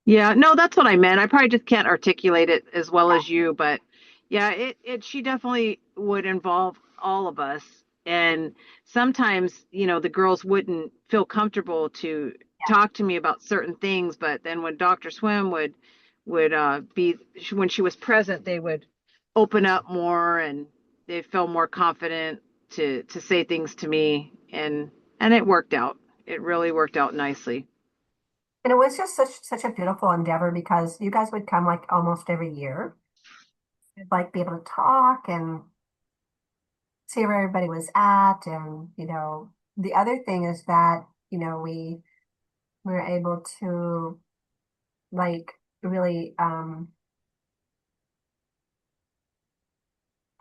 Yeah, no, that's what I meant. I probably just can't articulate it as well as you, but yeah, she definitely would involve all of us. And sometimes, the girls wouldn't feel comfortable to talk to me about certain things, but then when Dr. Swim would be when she was present, they would open up more and they felt more confident to say things to me, and it worked out. It really worked out nicely. And it was just such a beautiful endeavor because you guys would come like almost every year. You'd like be able to talk and see where everybody was at. And, the other thing is that, we were able to like really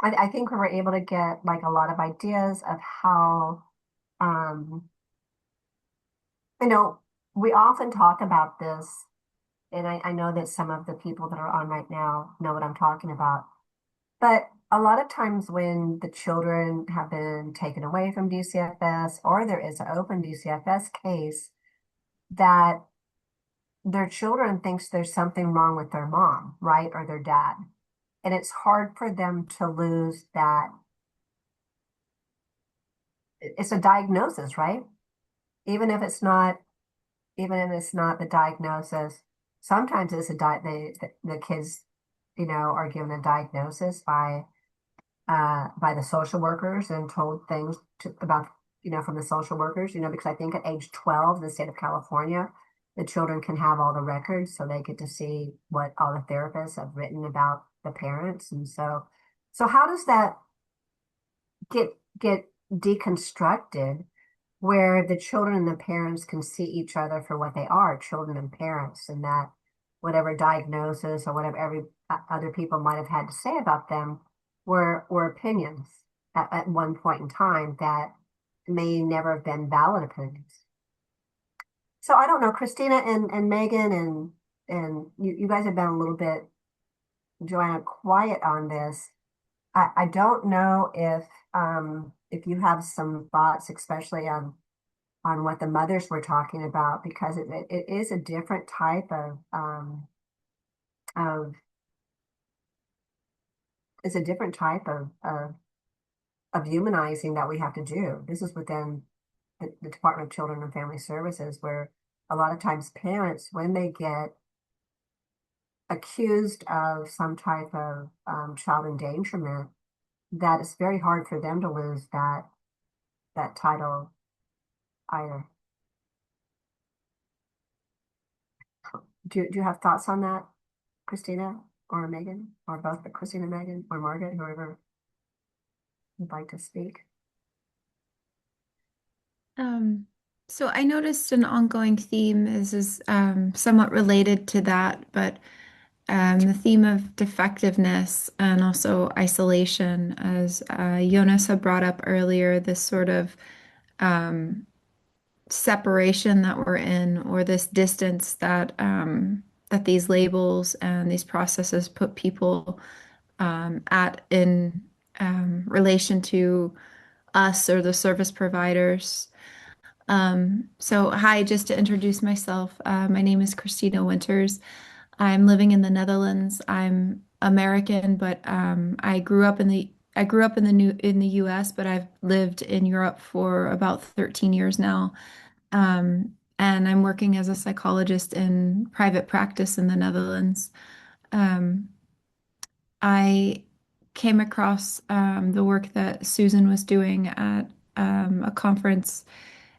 I think we were able to get like a lot of ideas of how um you know we often talk about this, and I know that some of the people that are on right now know what I'm talking about. But a lot of times when the children have been taken away from DCFS or there is an open DCFS case, that their children thinks there's something wrong with their mom, right? Or their dad. And it's hard for them to lose that. It's a diagnosis, right? Even if it's not, even if it's not the diagnosis, sometimes it's the kids, are given a diagnosis by the social workers and told things about, from the social workers, because I think at age 12 in the state of California, the children can have all the records so they get to see what all the therapists have written about the parents. And so how does that get deconstructed where the children and the parents can see each other for what they are, children and parents, and that whatever diagnosis or whatever every other people might have had to say about them were opinions at one point in time that may never have been valid opinions. So I don't know, Christina and Megan and you guys have been a little bit, Joanna, quiet on this. I don't know if you have some thoughts, especially on what the mothers were talking about, because it is a different type of it's a different type of humanizing that we have to do. This is within the Department of Children and Family Services, where a lot of times parents, when they get accused of some type of child endangerment, that it's very hard for them to lose that title either. Do you have thoughts on that, Christina or Megan, or both, but Christina, Megan, or Margaret, whoever would like to speak? Um, so I noticed an ongoing theme is somewhat related to that, but the theme of defectiveness and also isolation, as Jonas had brought up earlier, this sort of um, separation that we're in, or this distance that these labels and these processes put people at in relation to us or the service providers. So hi, just to introduce myself, my name is Christina Winters. I'm living in the Netherlands. I'm American, but I grew up in the US, but I've lived in Europe for about 13 years now. And I'm working as a psychologist in private practice in the Netherlands. Um, I came across the work that Susan was doing at a conference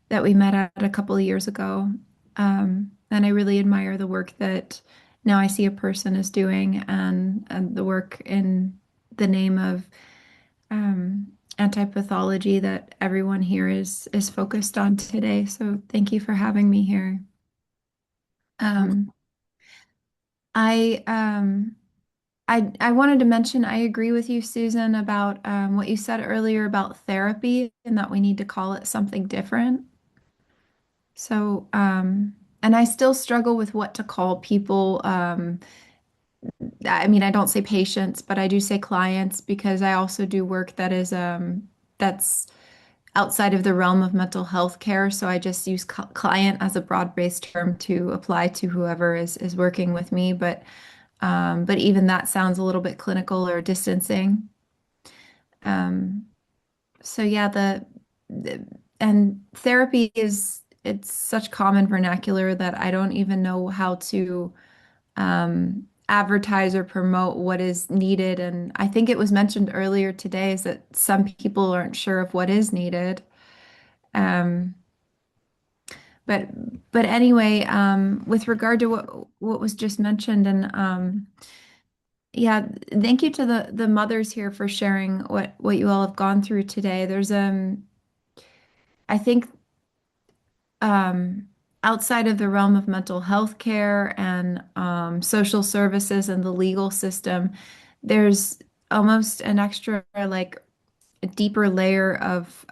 that we met at a couple of years ago. And I really admire the work that Now I See a Person is doing, and the work in the name of anti-pathology that everyone here is focused on today. So thank you for having me here. Um, I I wanted to mention I agree with you, Susan, about what you said earlier about therapy and that we need to call it something different. So, and I still struggle with what to call people. I mean, I don't say patients, but I do say clients because I also do work that is that's outside of the realm of mental health care. So I just use client as a broad-based term to apply to whoever is working with me. But even that sounds a little bit clinical or distancing. Um, so yeah, the and therapy is it's such common vernacular that I don't even know how to advertise or promote what is needed. And I think it was mentioned earlier today is that some people aren't sure of what is needed. Um, but but anyway, with regard to what was just mentioned, and yeah, thank you to the mothers here for sharing what you all have gone through today. There's I think um outside of the realm of mental health care and social services and the legal system, there's almost an extra like a deeper layer of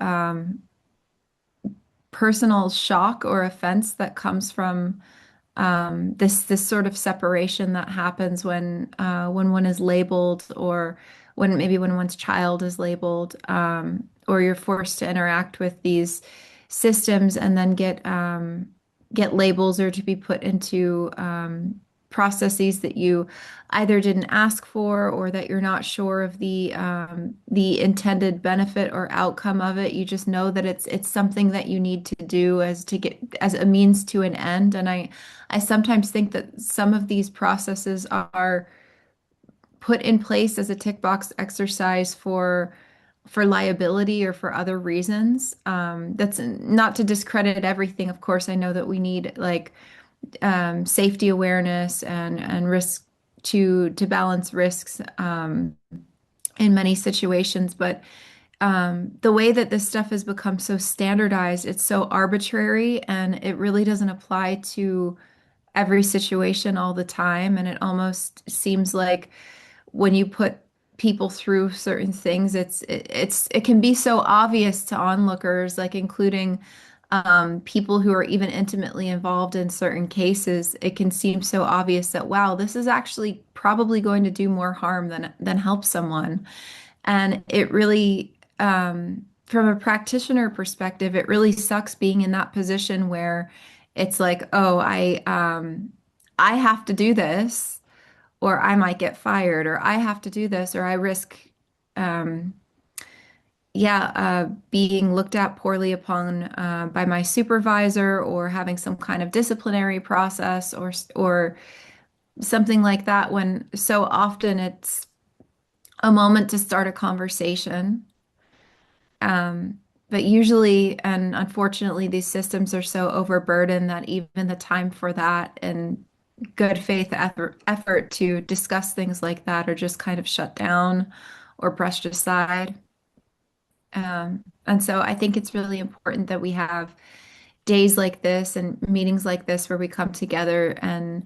personal shock or offense that comes from this sort of separation that happens when one is labeled or when one's child is labeled or you're forced to interact with these systems and then get labels or to be put into processes that you either didn't ask for or that you're not sure of the intended benefit or outcome of it. You just know that it's something that you need to do as to get as a means to an end. And I sometimes think that some of these processes are put in place as a tick box exercise for liability or for other reasons. That's not to discredit everything. Of course, I know that we need like safety awareness and risk to balance risks in many situations, but the way that this stuff has become so standardized, it's so arbitrary and it really doesn't apply to every situation all the time. And it almost seems like when you put people through certain things, it can be so obvious to onlookers, like including people who are even intimately involved in certain cases. It can seem so obvious that wow, this is actually probably going to do more harm than help someone. And it really, from a practitioner perspective, it really sucks being in that position where it's like, oh, I have to do this, or I might get fired, or I have to do this, or I risk, um, yeah, being looked at poorly upon by my supervisor, or having some kind of disciplinary process, or something like that. When so often it's a moment to start a conversation. Um, but usually, and unfortunately, these systems are so overburdened that even the time for that and good faith effort to discuss things like that are just kind of shut down or brushed aside. And so I think it's really important that we have days like this and meetings like this where we come together and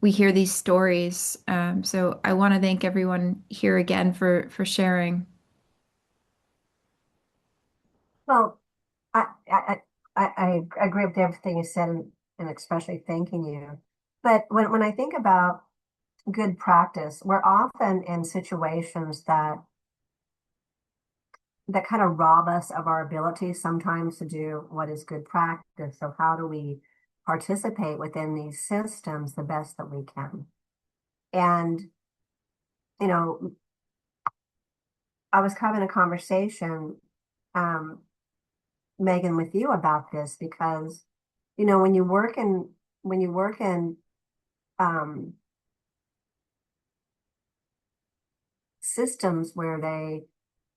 we hear these stories. So I want to thank everyone here again for sharing. Well, I agree with everything you said, and especially thanking you. But when I think about good practice, we're often in situations that kind of rob us of our ability sometimes to do what is good practice. So how do we participate within these systems the best that we can? And, you know, I was having a conversation, um, Megan, with you about this because, when you work in um, systems where they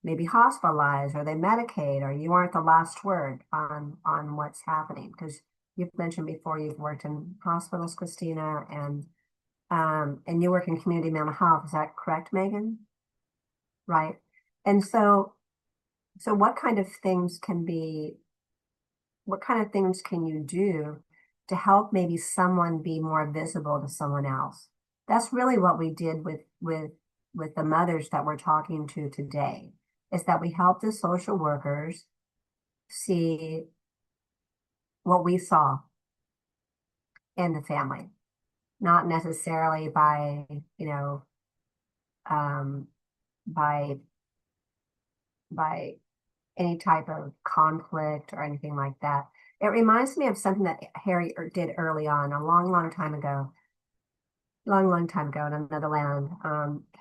maybe hospitalize or they medicate or you aren't the last word on what's happening because you've mentioned before you've worked in hospitals, Christina, and you work in community mental health. Is that correct, Megan? Right. And so what kind of things can you do to help maybe someone be more visible to someone else? that's really what we did with the mothers that we're talking to today, is that we helped the social workers see what we saw in the family, not necessarily by, um, by by any type of conflict or anything like that. It reminds me of something that Harry did early on, a long, long time ago in another land.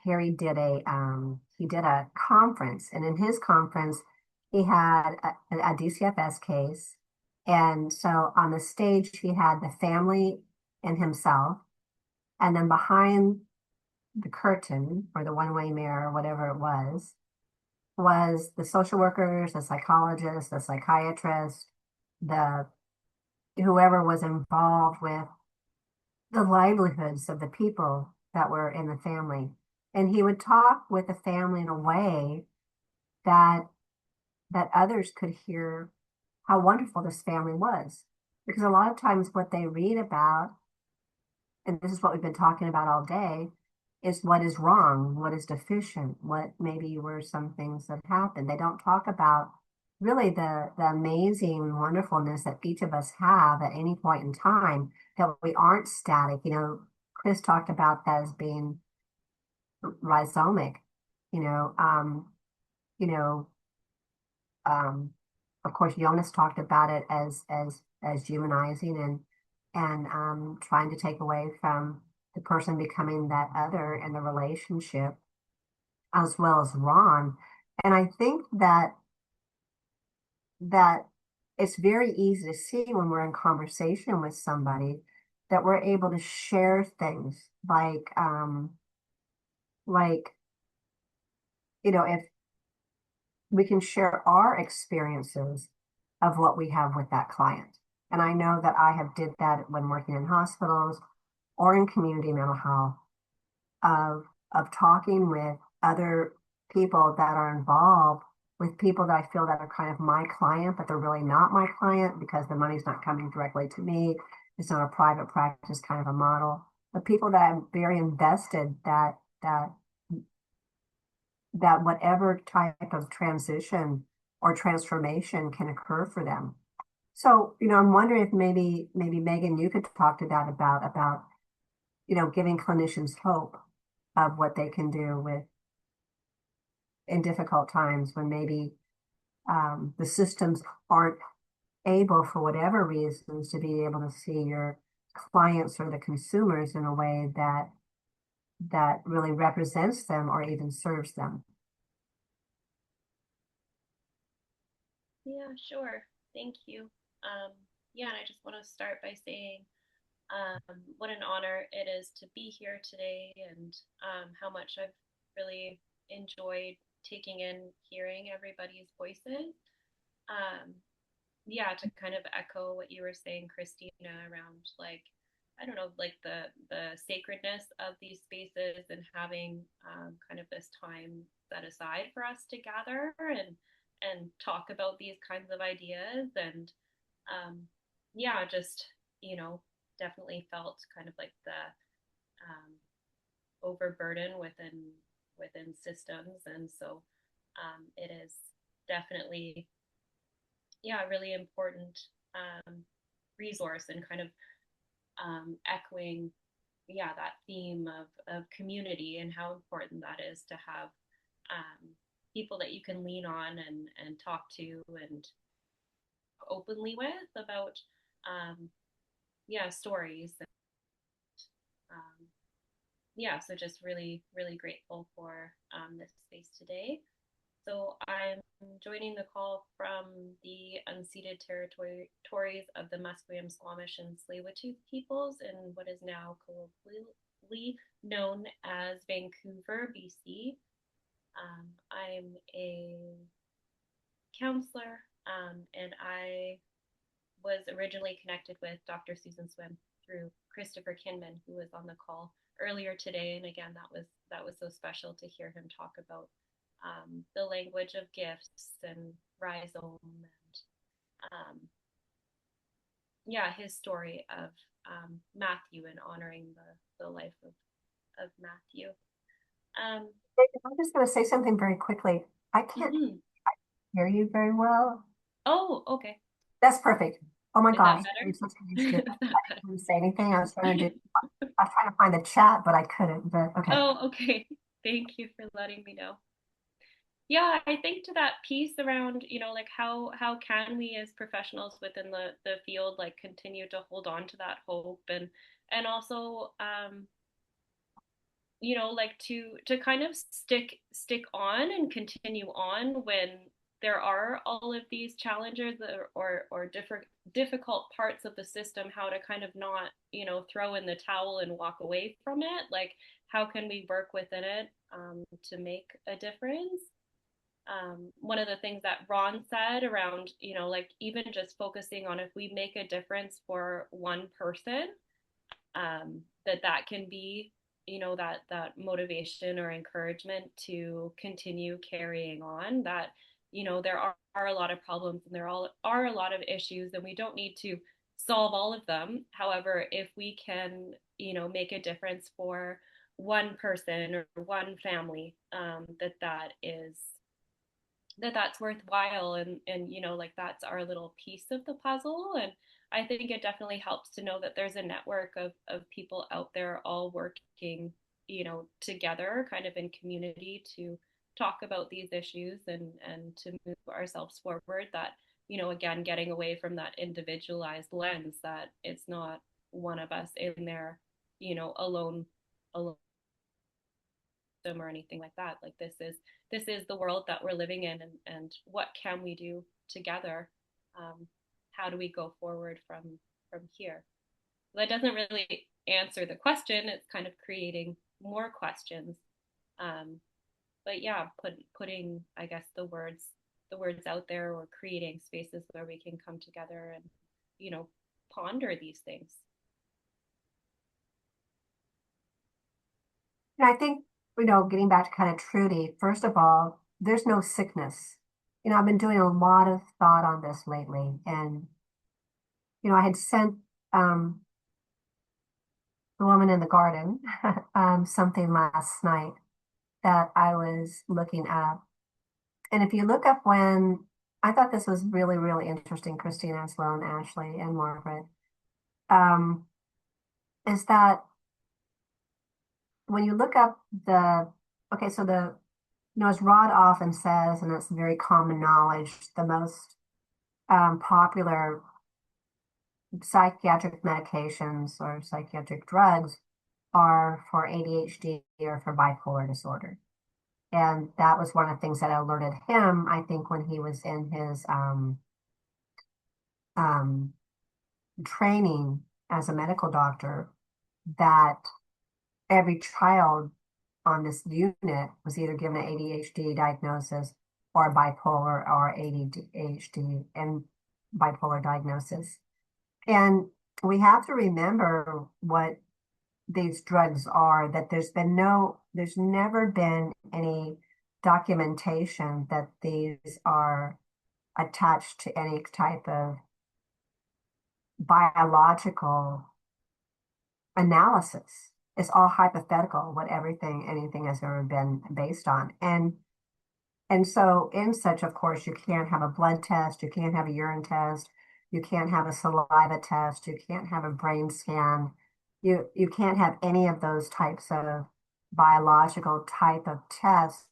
Harry did a conference, and in his conference, he had a DCFS case, and so on the stage he had the family and himself, and then behind the curtain or the one-way mirror, whatever it was the social workers, the psychologist, the psychiatrist, the whoever was involved with the livelihoods of the people that were in the family. And he would talk with the family in a way that others could hear how wonderful this family was. Because a lot of times what they read about, and this is what we've been talking about all day, is what is wrong, what is deficient, what maybe were some things that happened. They don't talk about really the amazing wonderfulness that each of us have at any point in time, that we aren't static. Chris talked about that as being rhizomic, you know, um, you know, um, of course, Jonas talked about it as humanizing and trying to take away from the person becoming that other in the relationship, as well as Ron. And I think that it's very easy to see when we're in conversation with somebody that we're able to share things like if we can share our experiences of what we have with that client. And I know that I have did that when working in hospitals or in community mental health, of talking with other people that are involved with people that I feel that are kind of my client, but they're really not my client because the money's not coming directly to me. It's not a private practice kind of a model. But people that I'm very invested that whatever type of transition or transformation can occur for them. So, I'm wondering if maybe Megan, you could talk to that about giving clinicians hope of what they can do with in difficult times when maybe the systems aren't able, for whatever reasons, to be able to see your clients or the consumers in a way that really represents them or even serves them. Yeah, sure. Thank you. Yeah, and I just want to start by saying what an honor it is to be here today, and how much I've really enjoyed taking in hearing everybody's voices. Um, yeah, to kind of echo what you were saying, Christina, around like, I don't know, like the sacredness of these spaces and having kind of this time set aside for us to gather and talk about these kinds of ideas. And yeah, just, definitely felt kind of like the overburden within systems. And so it is definitely, yeah, a really important resource, and kind of echoing, yeah, that theme of community and how important that is to have people that you can lean on and talk to and openly with about yeah, stories. Yeah, so just really, really grateful for this space today. So I'm joining the call from the unceded territories of the Musqueam, Squamish, and Tsleil-Waututh peoples in what is now colloquially known as Vancouver, BC. I'm a counselor, and I was originally connected with Dr. Susan Swim through Christopher Kinman, who was on the call earlier today. And again, that was so special to hear him talk about the language of gifts and rhizome, and yeah, his story of Matthew and honoring the life Matthew. I'm just going to say something very quickly. I can't hear you very well. Oh, okay. That's perfect. Oh my Is that gosh, better? I'm so used to it. Is I that better? didn't say anything. I was trying to find the chat, but I couldn't. But okay. Oh, okay. Thank you for letting me know. Yeah, I think to that piece around, like how can we as professionals within the field like continue to hold on to that hope and also like to kind of stick on and continue on when there are all of these challenges or different difficult parts of the system, how to kind of not throw in the towel and walk away from it. Like how can we work within it to make a difference. One of the things that Ron said around, like even just focusing on if we make a difference for one person, that can be, that motivation or encouragement to continue carrying on. That, there are a lot of problems and are a lot of issues, and we don't need to solve all of them. However, if we can, make a difference for one person or one family, that's worthwhile, and like that's our little piece of the puzzle. And I think it definitely helps to know that there's a network of people out there all working together kind of in community to talk about these issues and to move ourselves forward. That again, getting away from that individualized lens, that it's not one of us in there alone or anything like that. Like this is the world that we're living in, and what can we do together. How do we go forward from here? That doesn't really answer the question. It's kind of creating more questions. But yeah, putting, I guess, the words out there, or creating spaces where we can come together and ponder these things. And I think, getting back to kind of Trudy, first of all, there's no sickness. I've been doing a lot of thought on this lately, and I had sent the woman in the garden something last night that I was looking up. And if you look up I thought this was really, really interesting, Christina, Sloan, Ashley, and Margaret, is that when you look up okay, so as Rod often says, and it's very common knowledge, the most popular psychiatric medications or psychiatric drugs are for ADHD or for bipolar disorder. And that was one of the things that alerted him, I think, when he was in his training as a medical doctor, that every child on this unit was either given an ADHD diagnosis or bipolar or ADHD and bipolar diagnosis. And we have to remember what these drugs are, that there's never been any documentation that these are attached to any type of biological analysis. It's all hypothetical, what anything has ever been based on. And so in such, of course, you can't have a blood test, you can't have a urine test, you can't have a saliva test, you can't have a brain scan. You can't have any of those types of biological type of tests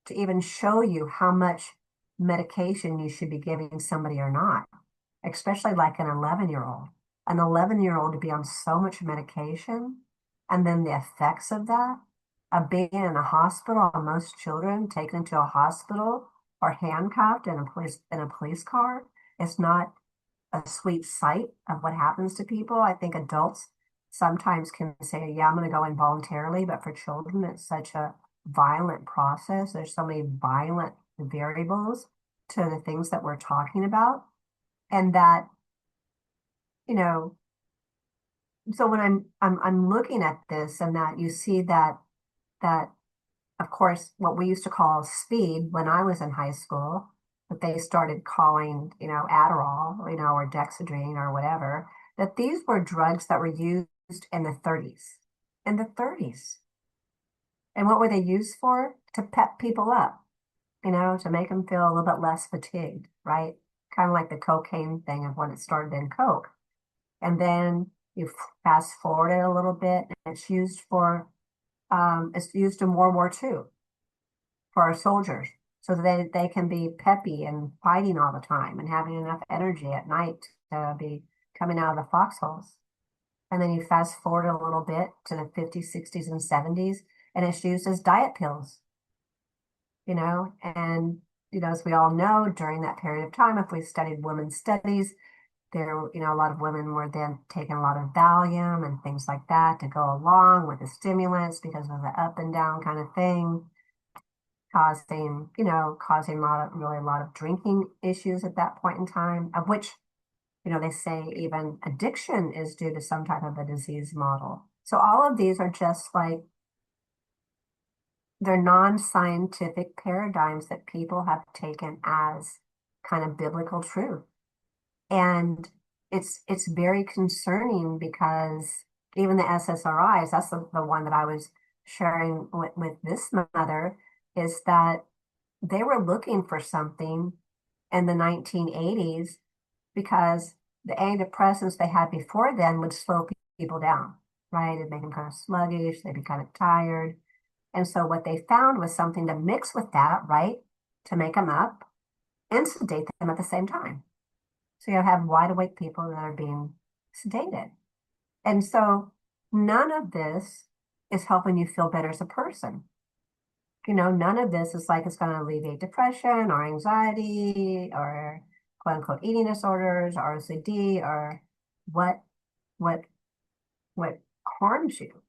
to even show you how much medication you should be giving somebody or not, especially like an 11-year-old. An 11-year-old to be on so much medication, and then the effects of that, of being in a hospital, most children taken into a hospital or handcuffed in a police car, it's not a sweet sight of what happens to people. I think adults sometimes can say, yeah, I'm going to go involuntarily, but for children, it's such a violent process. There's so many violent variables to the things that we're talking about. And that, so when I'm looking at this, and that you see that of course, what we used to call speed when I was in high school, that they started calling, Adderall, or Dexedrine or whatever, that these were drugs that were used in the 30s. In the 30s. And what were they used for? To pep people up, to make them feel a little bit less fatigued, right? Kind of like the cocaine thing of when it started in Coke. And then you fast forward it a little bit, and it's used in World War II for our soldiers so that they can be peppy and fighting all the time and having enough energy at night to be coming out of the foxholes. And then you fast forward a little bit to the 50s, 60s, and 70s, and it's used as diet pills, and, as we all know, during that period of time, if we studied women's studies, there, a lot of women were then taking a lot of Valium and things like that to go along with the stimulants because of the up and down kind of thing, causing a lot of drinking issues at that point in time, of which, they say even addiction is due to some type of a disease model. So all of these are just like, they're non-scientific paradigms that people have taken as kind of biblical truth. And it's very concerning because even the SSRIs, that's the one that I was sharing with this mother, is that they were looking for something in the 1980s because the antidepressants they had before then would slow people down, right? It'd make them kind of sluggish, they'd be kind of tired. And so what they found was something to mix with that, right? To make them up and sedate them at the same time. So you have wide awake people that are being sedated. And so none of this is helping you feel better as a person. None of this is like it's going to alleviate depression or anxiety or quote unquote eating disorders or OCD or what what harms you.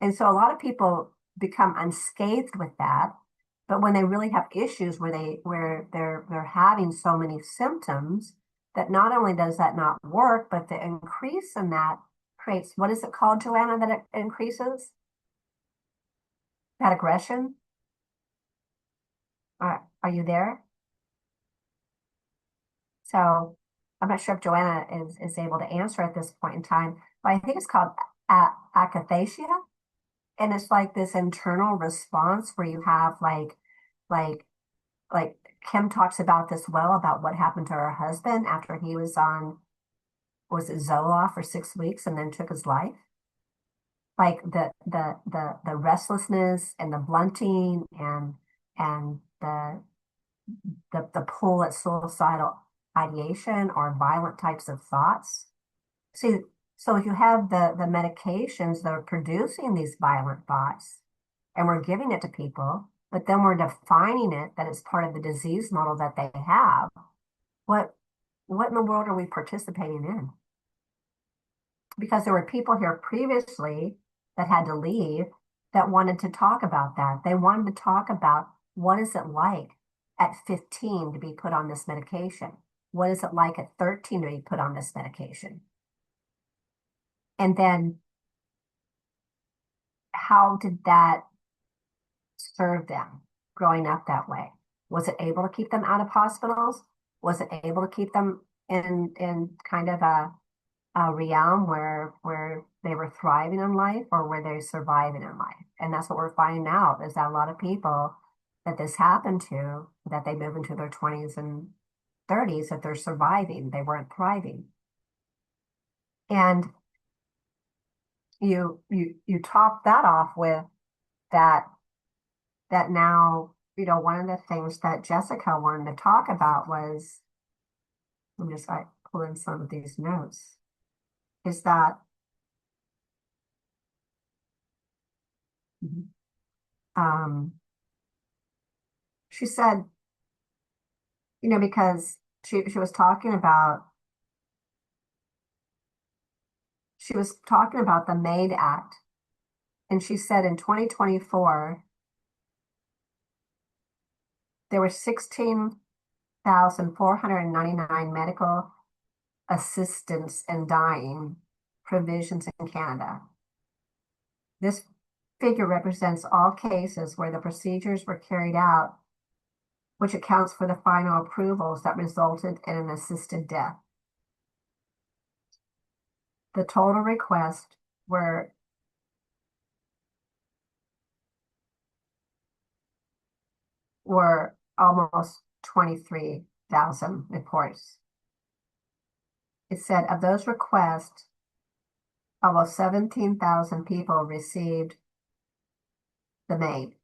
And so a lot of people become unscathed with that, but when they really have issues where they're having so many symptoms that not only does that not work, but the increase in that creates, what is it called, Joanna, that it increases? That aggression? Are you there? So I'm not sure if Joanna is able to answer at this point in time, but I think it's called akathisia. And it's like this internal response where you have like Kim talks about this well, about what happened to her husband after he was on, was it Zoloft for 6 weeks and then took his life? Like the restlessness and the blunting and the pull at suicidal ideation or violent types of thoughts. See, so if you have the medications that are producing these violent thoughts and we're giving it to people, but then we're defining it that it's part of the disease model that they have, what in the world are we participating in? Because there were people here previously that had to leave that wanted to talk about that. They wanted to talk about what is it like at 15 to be put on this medication? What is it like at 13 to be put on this medication? And then how did that serve them growing up that way? Was it able to keep them out of hospitals? Was it able to keep them in kind of a realm where they were thriving in life, or were they surviving in life? And that's what we're finding out, is that a lot of people that this happened to, that they move into their 20s and 30s, that they're surviving, they weren't thriving. And you top that off with that now, one of the things that Jessica wanted to talk about was, let me just pull in some of these notes, is that she said, because she was talking about the MAID Act, and she said in 2024 there were 16,499 medical assistance in dying provisions in Canada. This figure represents all cases where the procedures were carried out, which accounts for the final approvals that resulted in an assisted death. The total requests were were almost 23,000 reports. It said of those requests, almost 17,000 people received the MAID.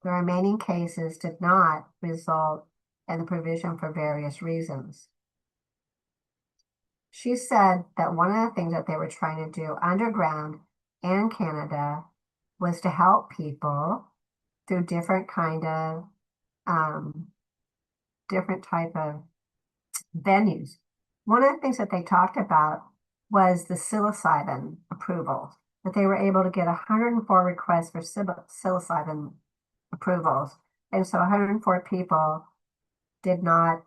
The remaining cases did not result in the provision for various reasons. She said that one of the things that they were trying to do underground in Canada was to help people through different type of venues. One of the things that they talked about was the psilocybin approval, that they were able to get 104 requests for psilocybin approvals. And so 104 people did not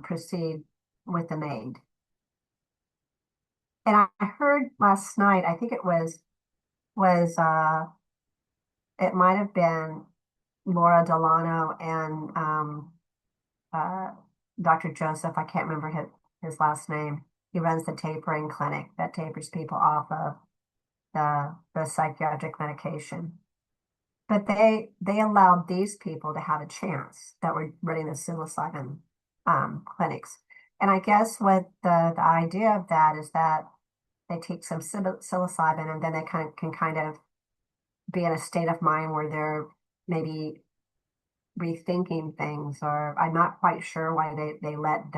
proceed with the MAID. And I heard last night, I think it it might have been Laura Delano and Dr. Joseph, I can't remember his last name. He runs the tapering clinic that tapers people off of the psychiatric medication. But they allowed these people to have a chance that were running the psilocybin clinics. And I guess what the idea of that is that they take some psilocybin and then they can kind of be in a state of mind where they're maybe rethinking things, or I'm not quite sure why they let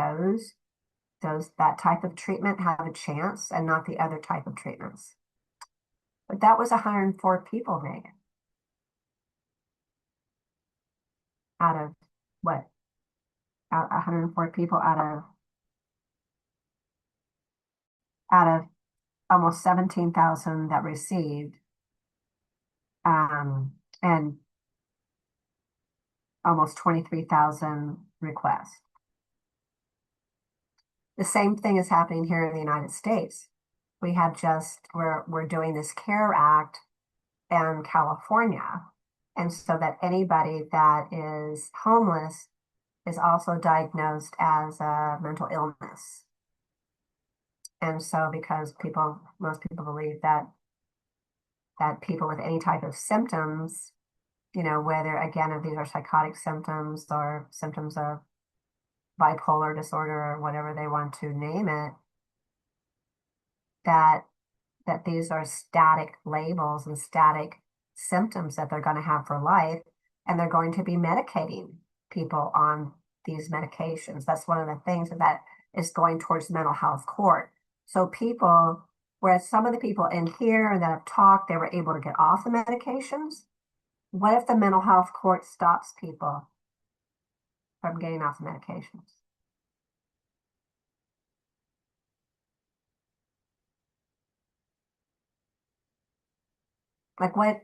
that type of treatment have a chance and not the other type of treatments. But that was 104 people, Megan. Out of what? 104 people out of almost 17,000 that received, and almost 23,000 requests. The same thing is happening here in the United States. We're doing this CARE Act in California. And so that anybody that is homeless is also diagnosed as a mental illness. And so because most people believe that people with any type of symptoms, whether again, if these are psychotic symptoms or symptoms of bipolar disorder or whatever they want to name it, that these are static labels and static symptoms that they're going to have for life, and they're going to be medicating people on these medications. That's one of the things that is going towards mental health court. So whereas some of the people in here that have talked, they were able to get off the medications. What if the mental health court stops people from getting off the medications? Like what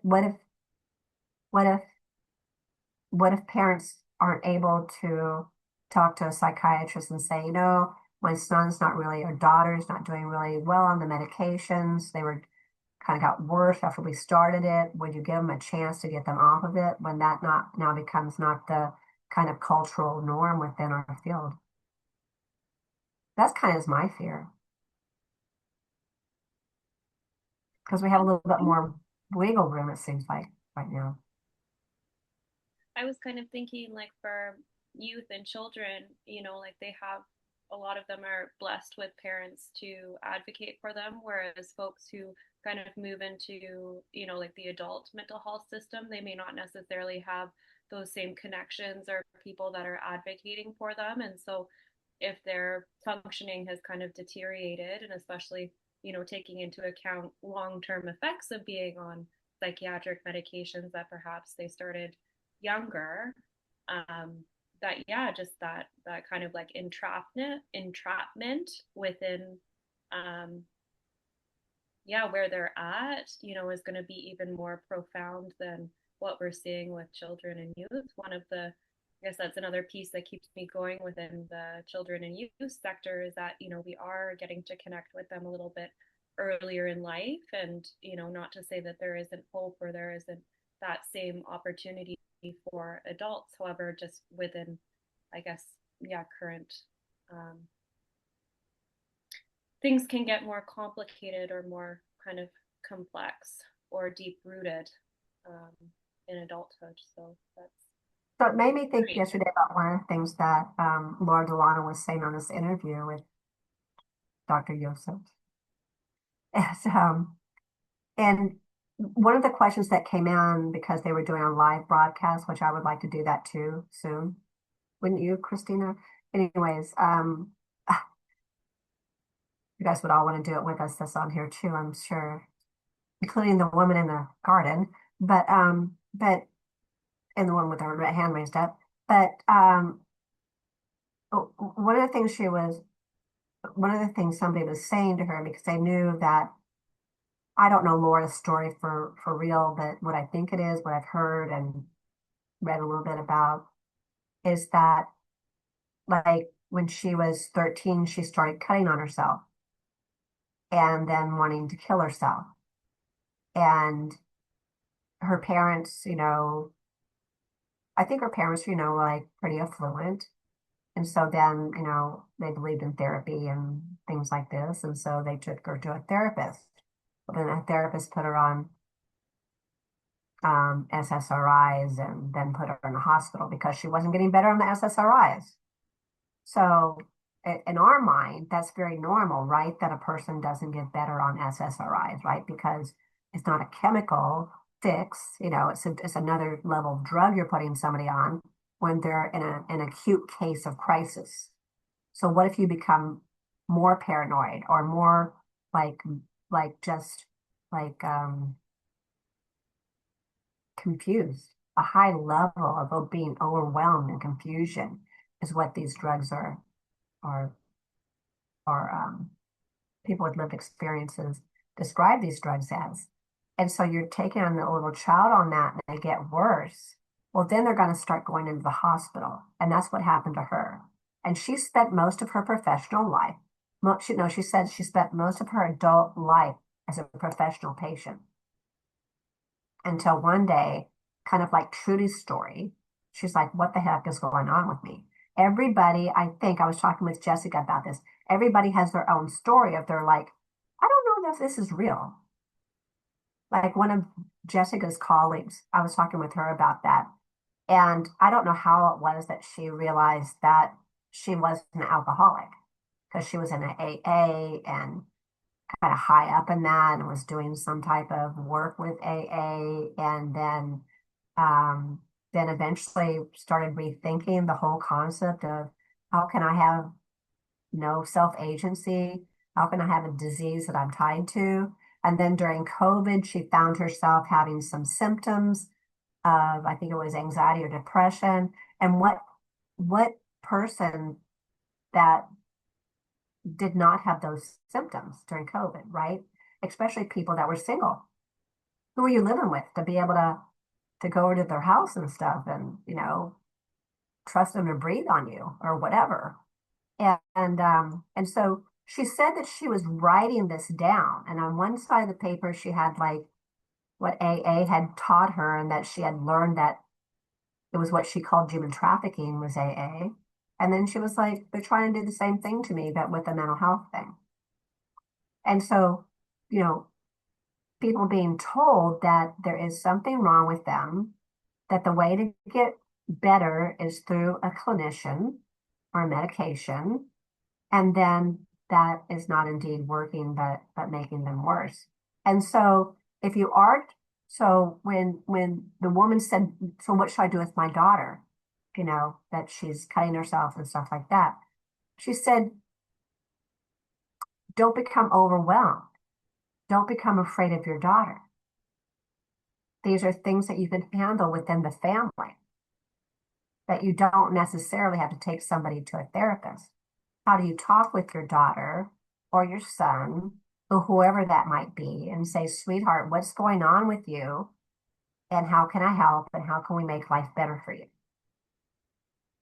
if parents aren't able to talk to a psychiatrist and say, my son's not really, or daughter's not doing really well on the medications. They were kind of got worse after we started it. Would you give them a chance to get them off of it when that now becomes not the kind of cultural norm within our field? That's kind of my fear. Because we have a little bit more wiggle room, it seems like, right now. I was kind of thinking like for youth and children, like they have a lot of them are blessed with parents to advocate for them, whereas folks who kind of move into, like the adult mental health system, they may not necessarily have those same connections or people that are advocating for them. And so if their functioning has kind of deteriorated, and especially, taking into account long-term effects of being on psychiatric medications that perhaps they started younger, just that kind of like entrapment within where they're at, is going to be even more profound than what we're seeing with children and youth. I guess that's another piece that keeps me going within the children and youth sector, is that, we are getting to connect with them a little bit earlier in life. And, not to say that there isn't hope or there isn't that same opportunity for adults. However, just within, I guess, current things can get more complicated or more kind of complex or deep rooted. in adulthood. So that's So it made me think great. yesterday about one of the things that Laura Delano was saying on this interview with Dr. Yosef. And, and one of the questions that came in because they were doing a live broadcast, which I would like to do that too soon. Wouldn't you, Christina? Anyways, you guys would all want to do it with us that's on here too, I'm sure, including the woman in the garden, but and the one with her hand raised up. But one of the things one of the things somebody was saying to her, because they knew that I don't know Laura's story for real, but what I think it is, what I've heard and read a little bit about, is that like when she was 13, she started cutting on herself and then wanting to kill herself. And her parents, I think her parents, were like pretty affluent. And so then, they believed in therapy and things like this. And so they took her to a therapist. But then a therapist put her on SSRIs and then put her in the hospital because she wasn't getting better on the SSRIs. So in our mind, that's very normal, right? That a person doesn't get better on SSRIs, right? Because it's not a chemical fix, it's another level of drug you're putting somebody on when they're in an acute case of crisis. So what if you become more paranoid or more just like confused? A high level of being overwhelmed and confusion is what these drugs are people with lived experiences describe these drugs as. And so you're taking on the little child on that and they get worse. Well, then they're going to start going into the hospital. And that's what happened to her. And she spent most of her professional life, she said she spent most of her adult life as a professional patient until one day, kind of like Trudy's story, she's like, what the heck is going on with me? Everybody, I think I was talking with Jessica about this. Everybody has their own story of they're like, I don't know if this is real. Like one of Jessica's colleagues, I was talking with her about that. And I don't know how it was that she realized that she was an alcoholic because she was in an AA and kind of high up in that and was doing some type of work with AA and then eventually started rethinking the whole concept of how can I have no self-agency? How can I have a disease that I'm tied to? And then during COVID, she found herself having some symptoms of, I think it was anxiety or depression. And what person that did not have those symptoms during COVID, right? Especially people that were single. Who are you living with to be able to go over to their house and stuff and, trust them to breathe on you or whatever. And so she said that she was writing this down. And on one side of the paper, she had like what AA had taught her and that she had learned that it was what she called human trafficking was AA. And then she was like, they're trying to do the same thing to me, but with a mental health thing. And so, people being told that there is something wrong with them, that the way to get better is through a clinician or a medication, and then that is not indeed working, but making them worse. And so if you are, so when the woman said, so what should I do with my daughter? That she's cutting herself and stuff like that. She said, don't become overwhelmed. Don't become afraid of your daughter. These are things that you can handle within the family, that you don't necessarily have to take somebody to a therapist. How do you talk with your daughter or your son or whoever that might be and say, sweetheart, what's going on with you? And how can I help? And how can we make life better for you?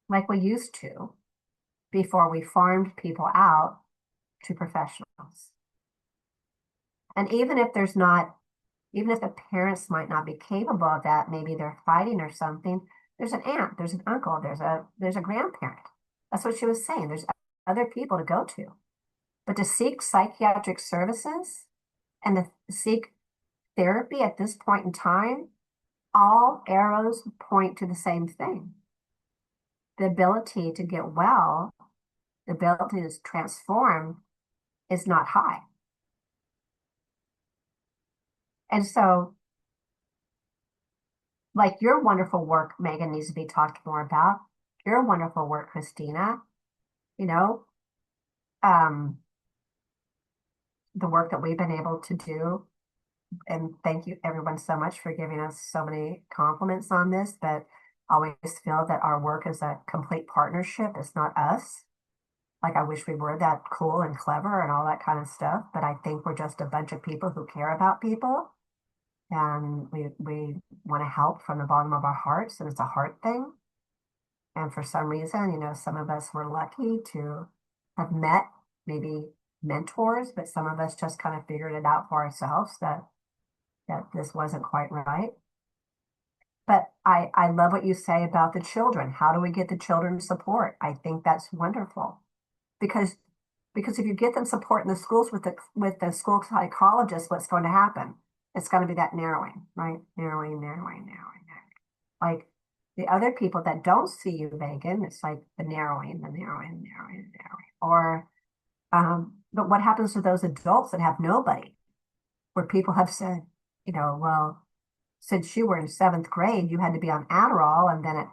Like we used to before we farmed people out to professionals. And even if the parents might not be capable of that, maybe they're fighting or something, there's an aunt, there's an uncle, there's a grandparent. That's what she was saying. There's other people to go to. But to seek psychiatric services and to seek therapy at this point in time all arrows point to the same thing. The ability to get well, the ability to transform is not high. And so, like your wonderful work, Megan, needs to be talked more about. Your wonderful work, Christina, you know, um, the work that we've been able to do. And thank you everyone so much for giving us so many compliments on this, but I always feel that our work is a complete partnership. It's not us. Like I wish we were that cool and clever and all that kind of stuff, but I think we're just a bunch of people who care about people and we want to help from the bottom of our hearts, and it's a heart thing. And for some reason, some of us were lucky to have met maybe mentors, but some of us just kind of figured it out for ourselves that this wasn't quite right. But I love what you say about the children. How do we get the children support? I think that's wonderful because if you get them support in the schools with the school psychologist, what's going to happen? It's going to be that narrowing, right? Narrowing, narrowing, narrowing, narrowing. Like the other people that don't see you, Megan, it's like the narrowing, the narrowing, narrowing, narrowing. Or, but what happens to those adults that have nobody? Where people have said, well, since you were in seventh grade, you had to be on Adderall, and then at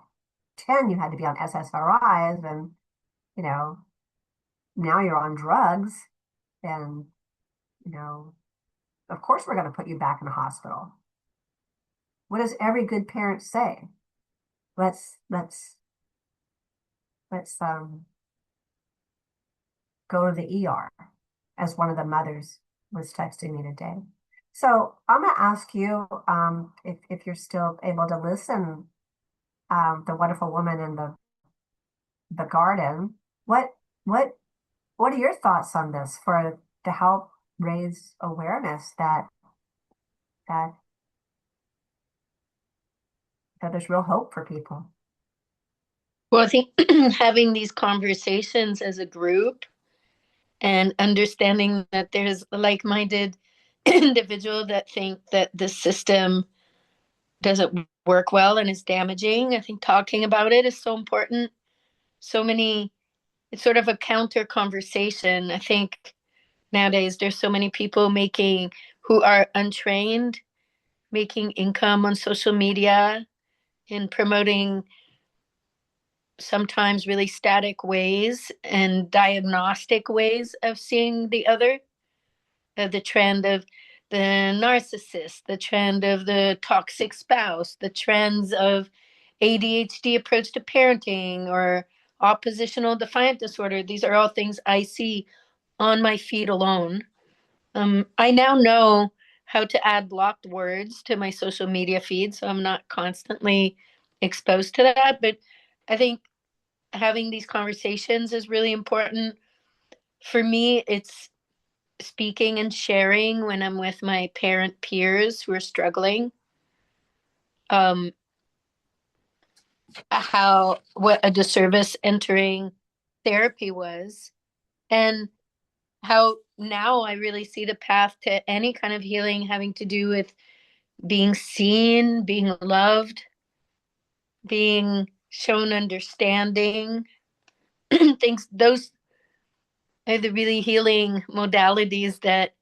10, you had to be on SSRIs, and, now you're on drugs, and, of course we're going to put you back in the hospital. What does every good parent say? Let's go to the ER, as one of the mothers was texting me today. So I'm going to ask you, if you're still able to listen, the wonderful woman in the garden, what what what are your thoughts on this to help raise awareness that that there's real hope for people? Well, I think having these conversations as a group and understanding that there's like-minded individual that think that the system doesn't work well and is damaging. I think talking about it is so important. It's sort of a counter conversation. I think nowadays there's so many people who are untrained, making income on social media and promoting sometimes really static ways and diagnostic ways of seeing the other, the trend of the narcissist, the trend of the toxic spouse, the trends of ADHD approach to parenting or oppositional defiant disorder. These are all things I see on my feed alone. I now know how to add blocked words to my social media feed, so I'm not constantly exposed to that. But I think having these conversations is really important. For me, it's speaking and sharing when I'm with my parent peers who are struggling. What a disservice entering therapy was, and how now I really see the path to any kind of healing having to do with being seen, being loved, being shown understanding. Things Those are the really healing modalities that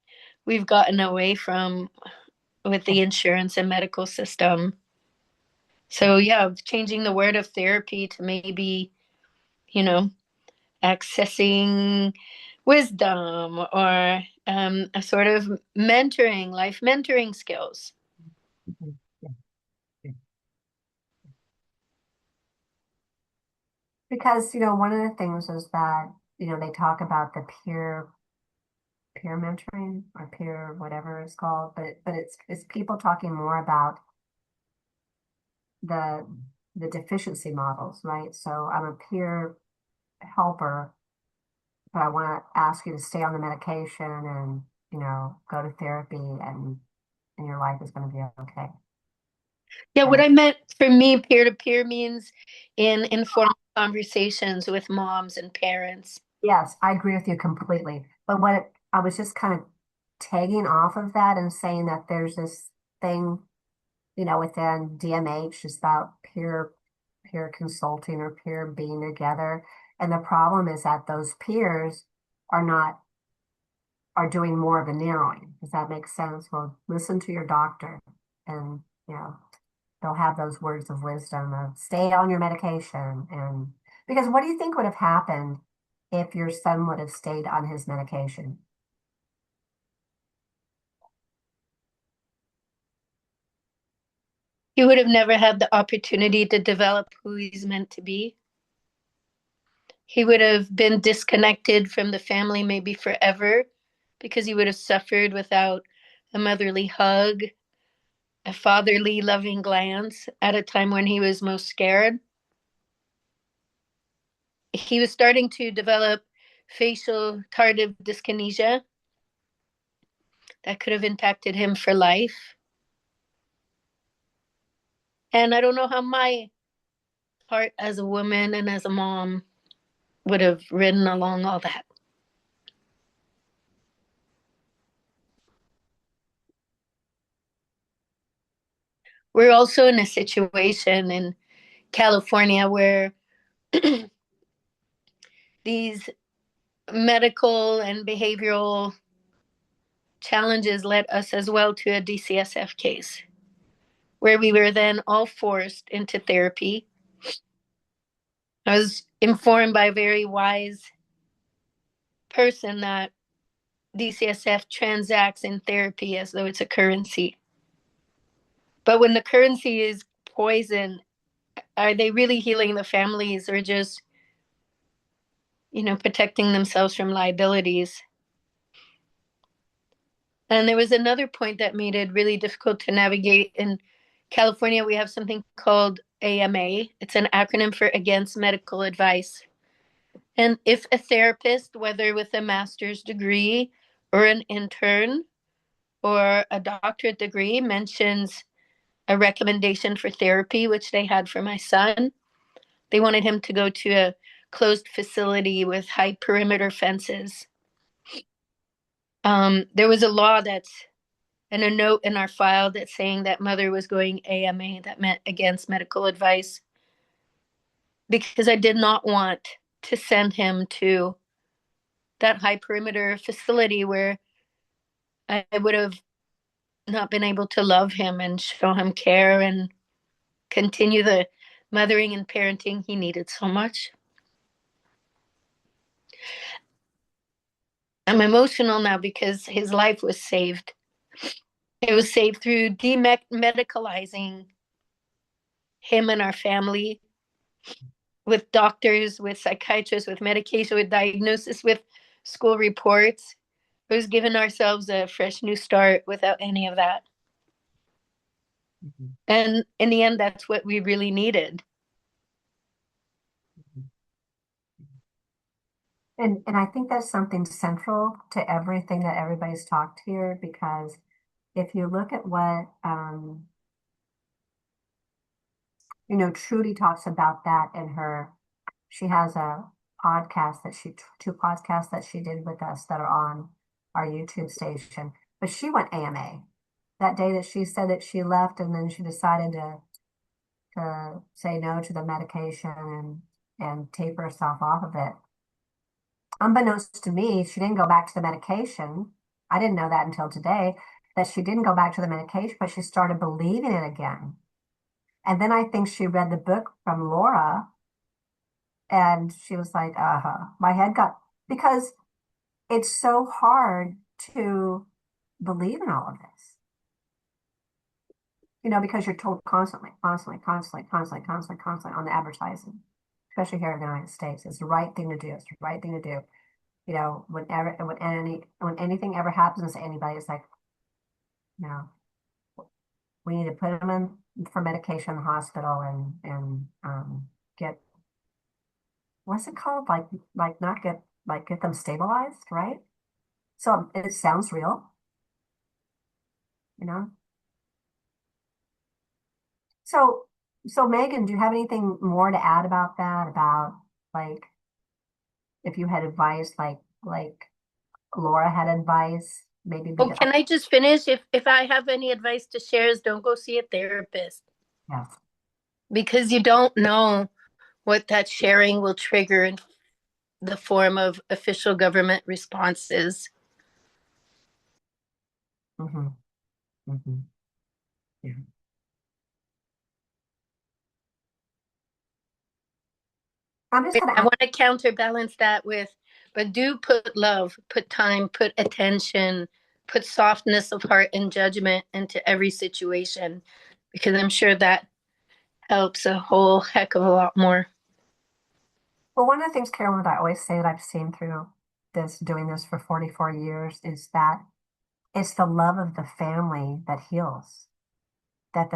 we've gotten away from with the insurance and medical system. So yeah, changing the word of therapy to maybe, you know, accessing wisdom or a sort of life mentoring skills. Because, one of the things is that, they talk about the peer mentoring or peer whatever it's called, but it's people talking more about the deficiency models, right? So I'm a peer helper, but I want to ask you to stay on the medication and, go to therapy and your life is going to be okay. Yeah, what I meant for me, peer to peer means in informal conversations with moms and parents. Yes, I agree with you completely. But I was just kind of tagging off of that and saying that there's this thing within DMH is about peer consulting or peer being together. And the problem is that those peers are not are doing more of the narrowing. Does that make sense? Well, listen to your doctor and they'll have those words of wisdom of stay on your medication. And because what do you think would have happened if your son would have stayed on his medication? He would have never had the opportunity to develop who he's meant to be. He would have been disconnected from the family maybe forever because he would have suffered without a motherly hug, a fatherly loving glance at a time when he was most scared. He was starting to develop facial tardive dyskinesia that could have impacted him for life. And I don't know how my part as a woman and as a mom would have ridden along all that. We're also in a situation in California where these medical and behavioral challenges led us as well to a DCSF case where we were then all forced into therapy. I was informed by a very wise person that DCSF transacts in therapy as though it's a currency. But when the currency is poison, are they really healing the families or just, protecting themselves from liabilities? And there was another point that made it really difficult to navigate. In California, we have something called AMA. It's an acronym for Against Medical Advice. And if a therapist, whether with a master's degree or an intern or a doctorate degree, mentions a recommendation for therapy, which they had for my son, they wanted him to go to a closed facility with high perimeter fences. There was a law and a note in our file that's saying that mother was going AMA, that meant against medical advice, because I did not want to send him to that high perimeter facility where I would have not been able to love him and show him care and continue the mothering and parenting he needed so much. I'm emotional now because his life was saved. It was saved through demedicalizing him and our family with doctors, with psychiatrists, with medication, with diagnosis, with school reports. It was giving ourselves a fresh new start without any of that. And in the end, that's what we really needed. And I think that's something central to everything that everybody's talked here, because if you look at what, Trudy talks about that in she has a podcast two podcasts that she did with us that are on our YouTube station, but she went AMA that day that she said that she left and then she decided to say no to the medication and taper herself off of it. Unbeknownst to me, she didn't go back to the medication. I didn't know that until today, that she didn't go back to the medication, but she started believing it again. And then I think she read the book from Laura and she was like, my head got, because it's so hard to believe in all of this, because you're told constantly, constantly, constantly, constantly, constantly, constantly on the advertising, especially here in the United States. It's the right thing to do. It's the right thing to do. When anything ever happens to anybody, it's like, we need to put them in for medication in the hospital and get, what's it called? Like not get, like get them stabilized, right? So it sounds real, you know? So Megan, do you have anything more to add about that? About if you had advice, like Laura had advice, maybe be Oh, can I just finish? If I have any advice to share is don't go see a therapist yes. because you don't know what that sharing will trigger in the form of official government responses. Mm-hmm. Mm-hmm. Yeah. I'm just gonna I want to counterbalance that with, but do put love, put time, put attention, put softness of heart and judgment into every situation, because I'm sure that helps a whole heck of a lot more. well, one of the things, Carolyn, that I always say that I've seen through this, doing this for 44 years, is that it's the love of the family that heals. That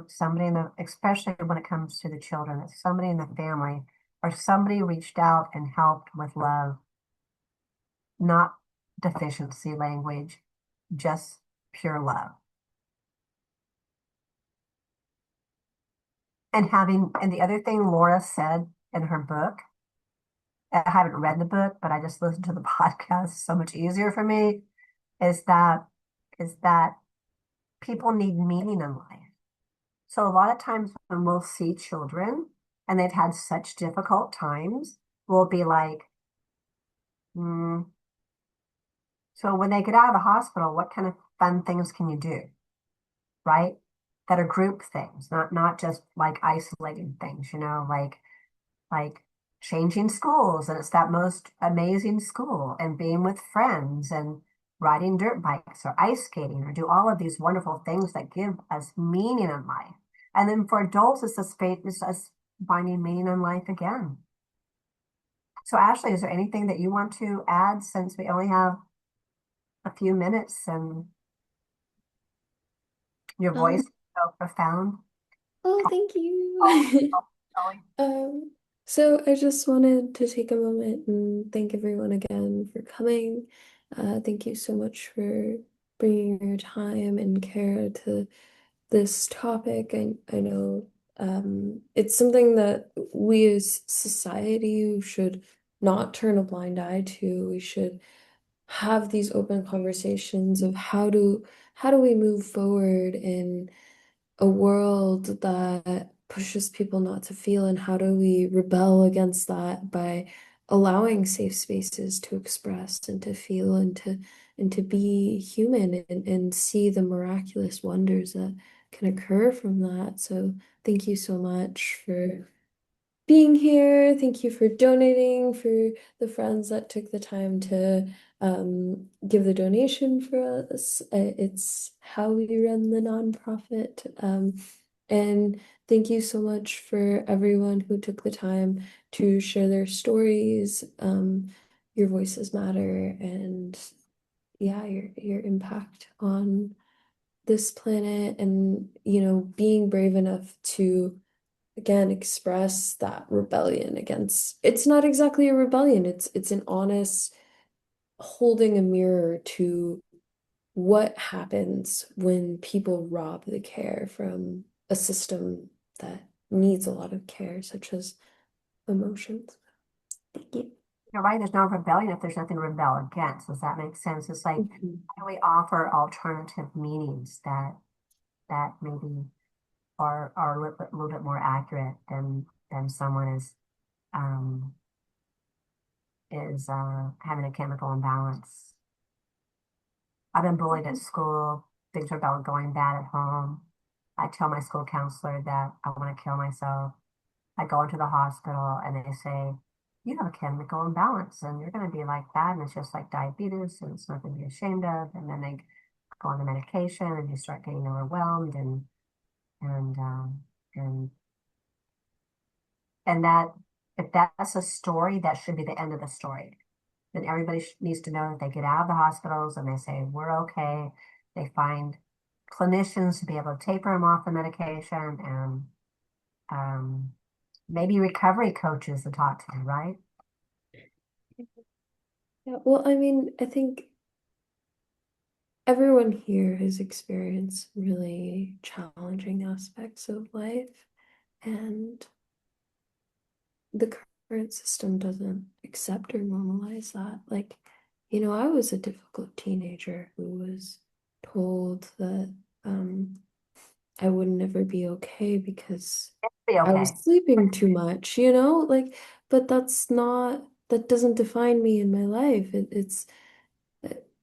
somebody in the, especially when it comes to the children, that somebody in the family or somebody reached out and helped with love, not deficiency language, just pure love. And the other thing Laura said in her book, I haven't read the book, but I just listened to the podcast, so much easier for me, is that is that people need meaning in life. So a lot of times when we'll see children and they've had such difficult times, we'll be like, hmm, so when they get out of the hospital, what kind of fun things can you do, right? That are group things, not just like isolating things, like changing schools, and it's that most amazing school, and being with friends and riding dirt bikes or ice skating or do all of these wonderful things that give us meaning in life. And then for adults, it's us finding meaning in life again. So Ashley, is there anything that you want to add since we only have a few minutes and your voice is so profound? Oh, thank you. Um, so I just wanted to take a moment and thank everyone again for coming. Thank you so much for bringing your time and care to this topic. I know it's something that we as society should not turn a blind eye to. We should have these open conversations of how do we move forward in a world that pushes people not to feel, and how do we rebel against that by allowing safe spaces to express and to feel and to be human and see the miraculous wonders that can occur from that. So thank you so much for being here. Thank you for donating, for the friends that took the time to give the donation for us. It's how we run the nonprofit. And thank you so much for everyone who took the time to share their stories. Your voices matter, and yeah, your impact on this planet, and being brave enough to again express that rebellion against, it's not exactly a rebellion, it's an honest holding a mirror to what happens when people rob the care from a system that needs a lot of care, such as emotions. Thank you. You're right, there's no rebellion if there's nothing to rebel against. Does that make sense? It's like, how do we offer alternative meanings that maybe are a little bit more accurate than someone um is having a chemical imbalance. I've been bullied at school. Things are about going bad at home. I tell my school counselor that I want to kill myself. I go into the hospital and they say, you have a chemical imbalance and you're going to be like that. And it's just like diabetes and it's nothing to be ashamed of. And then they go on the medication and you start getting overwhelmed and, um, and, and that, if that's a story, that should be the end of the story. Then everybody needs to know that they get out of the hospitals and they say, we're okay. They find clinicians to be able to taper them off the medication and maybe recovery coaches to talk to, right? Yeah, well, I mean, I think everyone here has experienced really challenging aspects of life, and the current system doesn't accept or normalize that. Like, I was a difficult teenager who was told that um, I would never be okay because Be I was okay. sleeping too much, like, but that doesn't define me in my life.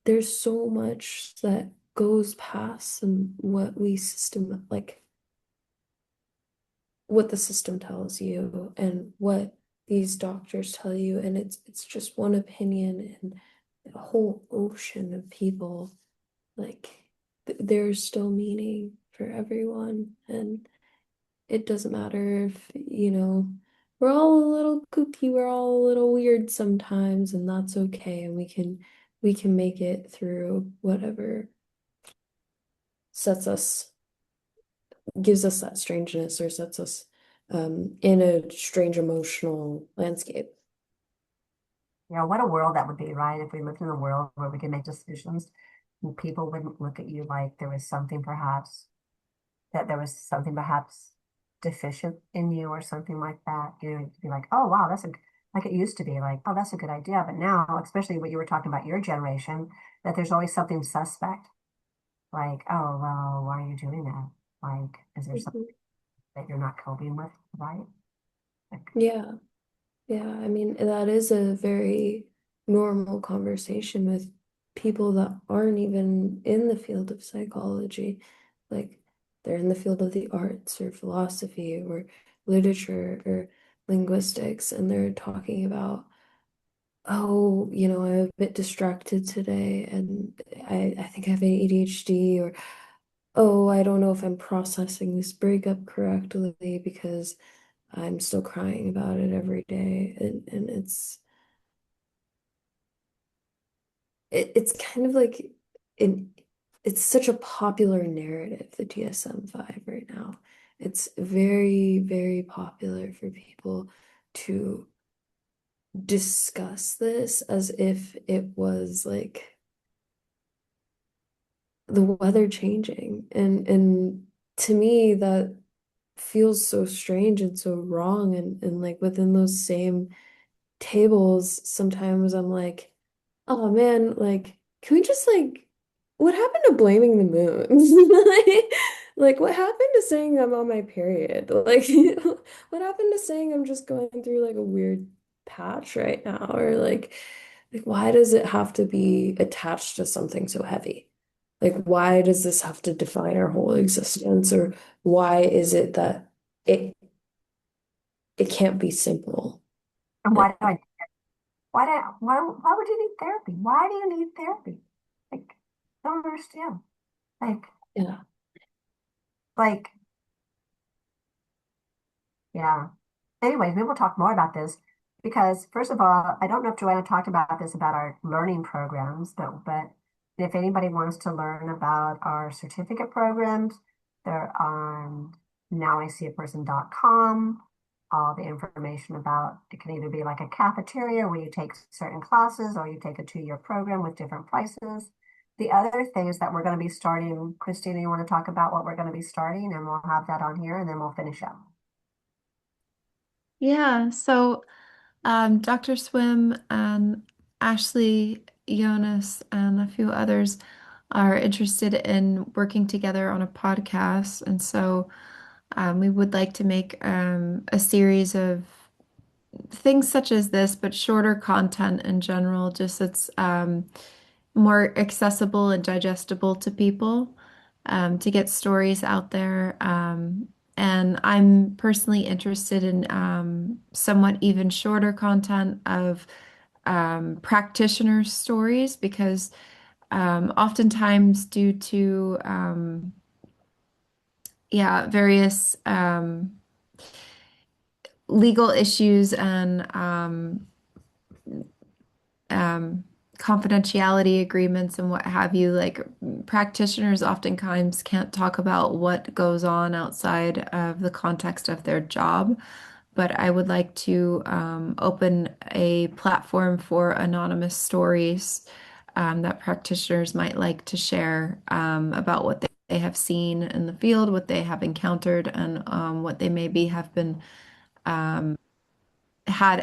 There's so much that goes past and what the system tells you and what these doctors tell you, and it's just one opinion and a whole ocean of people. Like there's still meaning for everyone, and it doesn't matter if, we're all a little kooky, we're all a little weird sometimes, and that's okay, and we can make it through whatever sets us gives us that strangeness or sets us in a strange emotional landscape. What a world that would be, right? If we lived in a world where we could make decisions and people wouldn't look at you like there was something perhaps deficient in you or something like that. You'd be like, oh, wow, like it used to be like, oh, that's a good idea. But now, especially what you were talking about your generation, that there's always something suspect. Like, oh, well, why are you doing that? Like, is there something Mhm. that you're not coping with, right? Like, Yeah. Yeah, I mean, that is a very normal conversation with people that aren't even in the field of psychology. Like, they're in the field of the arts or philosophy or literature or linguistics, and they're talking about, oh, I'm a bit distracted today and I think I have ADHD, or, oh, I don't know if I'm processing this breakup correctly because I'm still crying about it every day. And it's kind of like in it's such a popular narrative, the DSM-5 right now. It's very, very popular for people to discuss this as if it was like the weather changing. And to me, that feels so strange and so wrong. And like within those same tables, sometimes I'm like, oh man, like, can we just what happened to blaming the moon? Like, what happened to saying I'm on my period? Like, what happened to saying I'm just going through like a weird patch right now? Or like why does it have to be attached to something so heavy? Like, why does this have to define our whole existence? Or why is it that it it can't be simple? and why would you need therapy? Why do you need therapy? Like, don't understand. Like, Yeah. like, yeah. Anyways, maybe we'll talk more about this because first of all, I don't know if Joanna talked about this about our learning programs, but if anybody wants to learn about our certificate programs, they're on nowiseeaperson.com. All the information about it can either be like a cafeteria where you take certain classes or you take a 2-year program with different prices. The other thing is that we're going to be starting, Christina, you want to talk about what we're going to be starting and we'll have that on here and then we'll finish up. Yeah, so Dr. Swim and Ashley, Jonas, and a few others are interested in working together on a podcast. And so we would like to make a series of things such as this, but shorter content in general, just it's more accessible and digestible to people, to get stories out there. And I'm personally interested in somewhat even shorter content of practitioner stories because oftentimes due to yeah, various legal issues and um, confidentiality agreements and what have you, like practitioners oftentimes can't talk about what goes on outside of the context of their job. But I would like to open a platform for anonymous stories that practitioners might like to share about what they have seen in the field, what they have encountered, and what they maybe have been had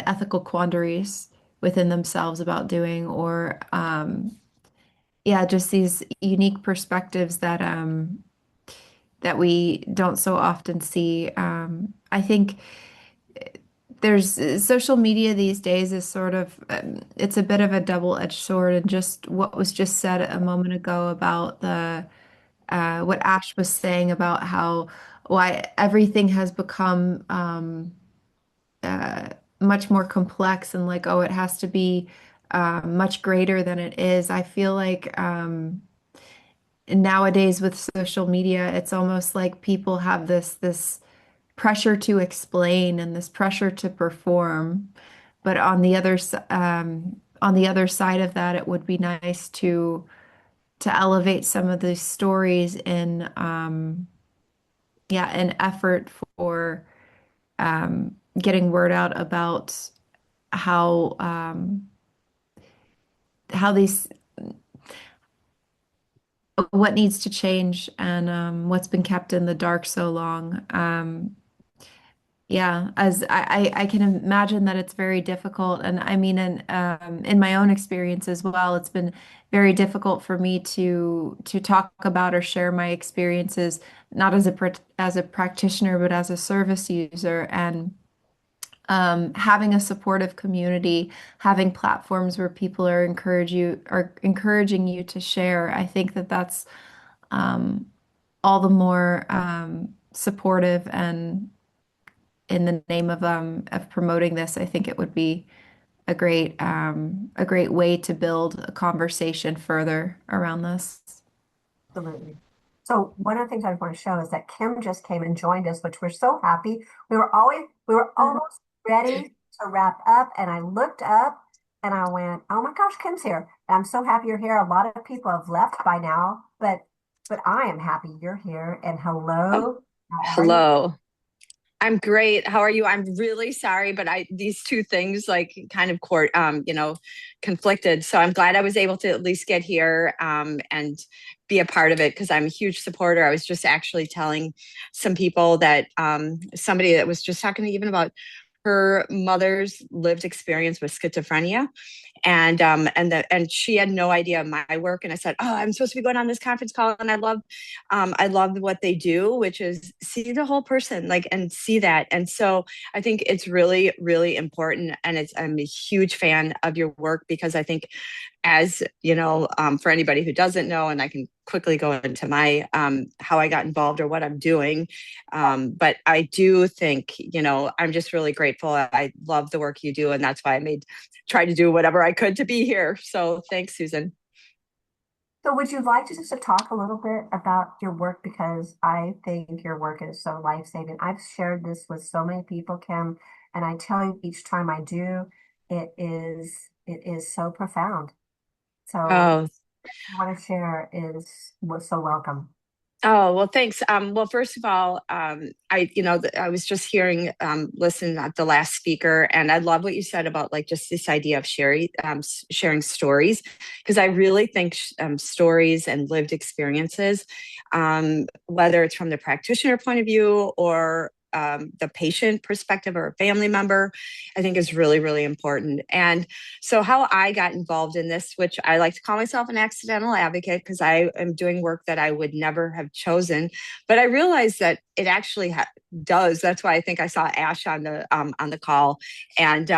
ethical quandaries within themselves about doing, or yeah, just these unique perspectives that we don't so often see. I think there's social media these days is sort of it's a bit of a double-edged sword, and just what was just said a moment ago about the what Ash was saying about how why everything has become uh, much more complex, and like, oh, it has to be much greater than it is. I feel like nowadays with social media, it's almost like people have this pressure to explain and this pressure to perform. But on the other side of that, it would be nice to elevate some of these stories in yeah, an effort for getting word out about how how these what needs to change, and what's been kept in the dark so long. Yeah, as I can imagine that it's very difficult, and I mean, in my own experience as well, it's been very difficult for me to talk about or share my experiences, not as as a practitioner, but as a service user, and having a supportive community, having platforms where people are encouraging you to share. I think that that's all the more supportive, and in the name of promoting this, I think it would be a great way to build a conversation further around this. Absolutely. So one of the things I want to show is that Kim just came and joined us, which we're so happy. We were almost ready to wrap up, and I looked up and I went, "Oh my gosh, Kim's here!" And I'm so happy you're here. A lot of people have left by now, but I am happy you're here. And hello, how are you? Hello. I'm great. How are you? I'm really sorry, but these two things like kind of conflicted. So I'm glad I was able to at least get here and be a part of it, because I'm a huge supporter. I was just actually telling some people that somebody that was just talking even about her mother's lived experience with schizophrenia, and she had no idea of my work, and I said, oh, I'm supposed to be going on this conference call, and I love what they do, which is see the whole person, like, and see that. And so I think it's really, really important, and I'm a huge fan of your work, because I think, as you know, for anybody who doesn't know, and I can quickly go into my how I got involved or what I'm doing, but I do think, I'm just really grateful. I love the work you do, and that's why I try to do whatever I could to be here. So thanks, Susan. So would you like to just to talk a little bit about your work? Because I think your work is so life-saving. I've shared this with so many people, Kim, and I tell you each time I do, it is so profound. So Oh, what I share was so welcome. Oh, well, thanks. Well, first of all, I was just hearing, listen at the last speaker, and I love what you said about like just this idea of sharing stories, because I really think stories and lived experiences, whether it's from the practitioner point of view or the patient perspective or a family member, I think is really, really important. And so how I got involved in this, which I like to call myself an accidental advocate, because I am doing work that I would never have chosen, but I realized that it actually does. That's why I think I saw Ash on the call, and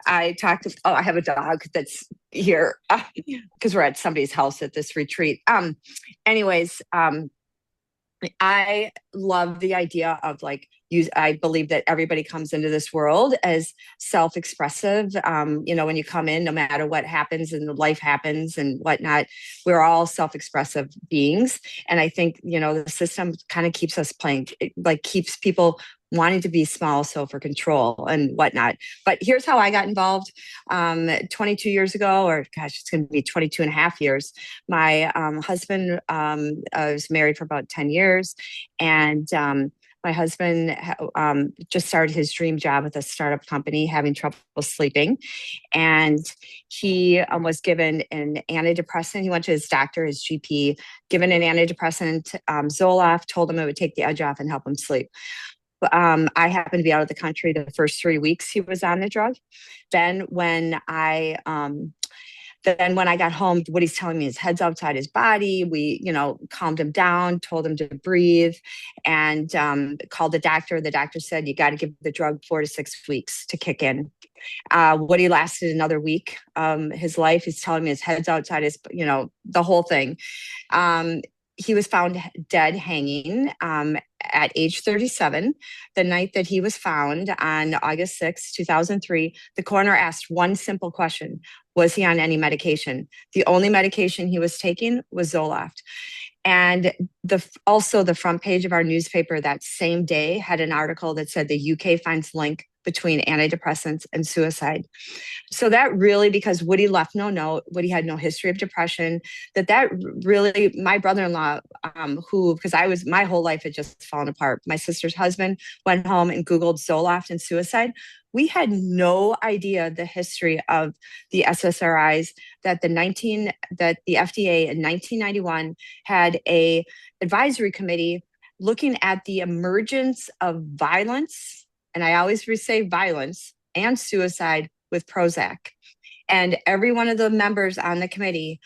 I talked to, oh, I have a dog that's here because we're at somebody's house at this retreat. Anyways, I love the idea of like I believe that everybody comes into this world as self-expressive. When you come in, no matter what happens and life happens and whatnot, we're all self-expressive beings. And I think, the system kind of keeps us playing, like keeps people wanting to be small, so for control and whatnot. But here's how I got involved 22 years ago, or gosh, it's going to be 22 and a half years. My husband, I was married for about 10 years, and my husband just started his dream job with a startup company, having trouble sleeping. And he was given an antidepressant. He went to his doctor, his GP, given an antidepressant, Zoloft, told him it would take the edge off and help him sleep. I happened to be out of the country the first 3 weeks he was on the drug. Then when I then when I got home, what he's telling me, his head's outside his body. We, calmed him down, told him to breathe, and called the doctor. The doctor said, you got to give the drug 4 to 6 weeks to kick in. Woody lasted another week. His life, he's telling me his head's outside his, the whole thing. He was found dead hanging at age 37. The night that he was found on August 6, 2003, the coroner asked one simple question. Was he on any medication? The only medication he was taking was Zoloft. And also the front page of our newspaper that same day had an article that said the UK finds link between antidepressants and suicide. So that really, because Woody left no note, Woody had no history of depression, that really, my brother-in-law, because my whole life had just fallen apart. My sister's husband went home and Googled Zoloft and suicide. We had no idea the history of the SSRIs, that the FDA in 1991 had a advisory committee looking at the emergence of violence, and I always say violence, and suicide with Prozac. And every one of the members on the committee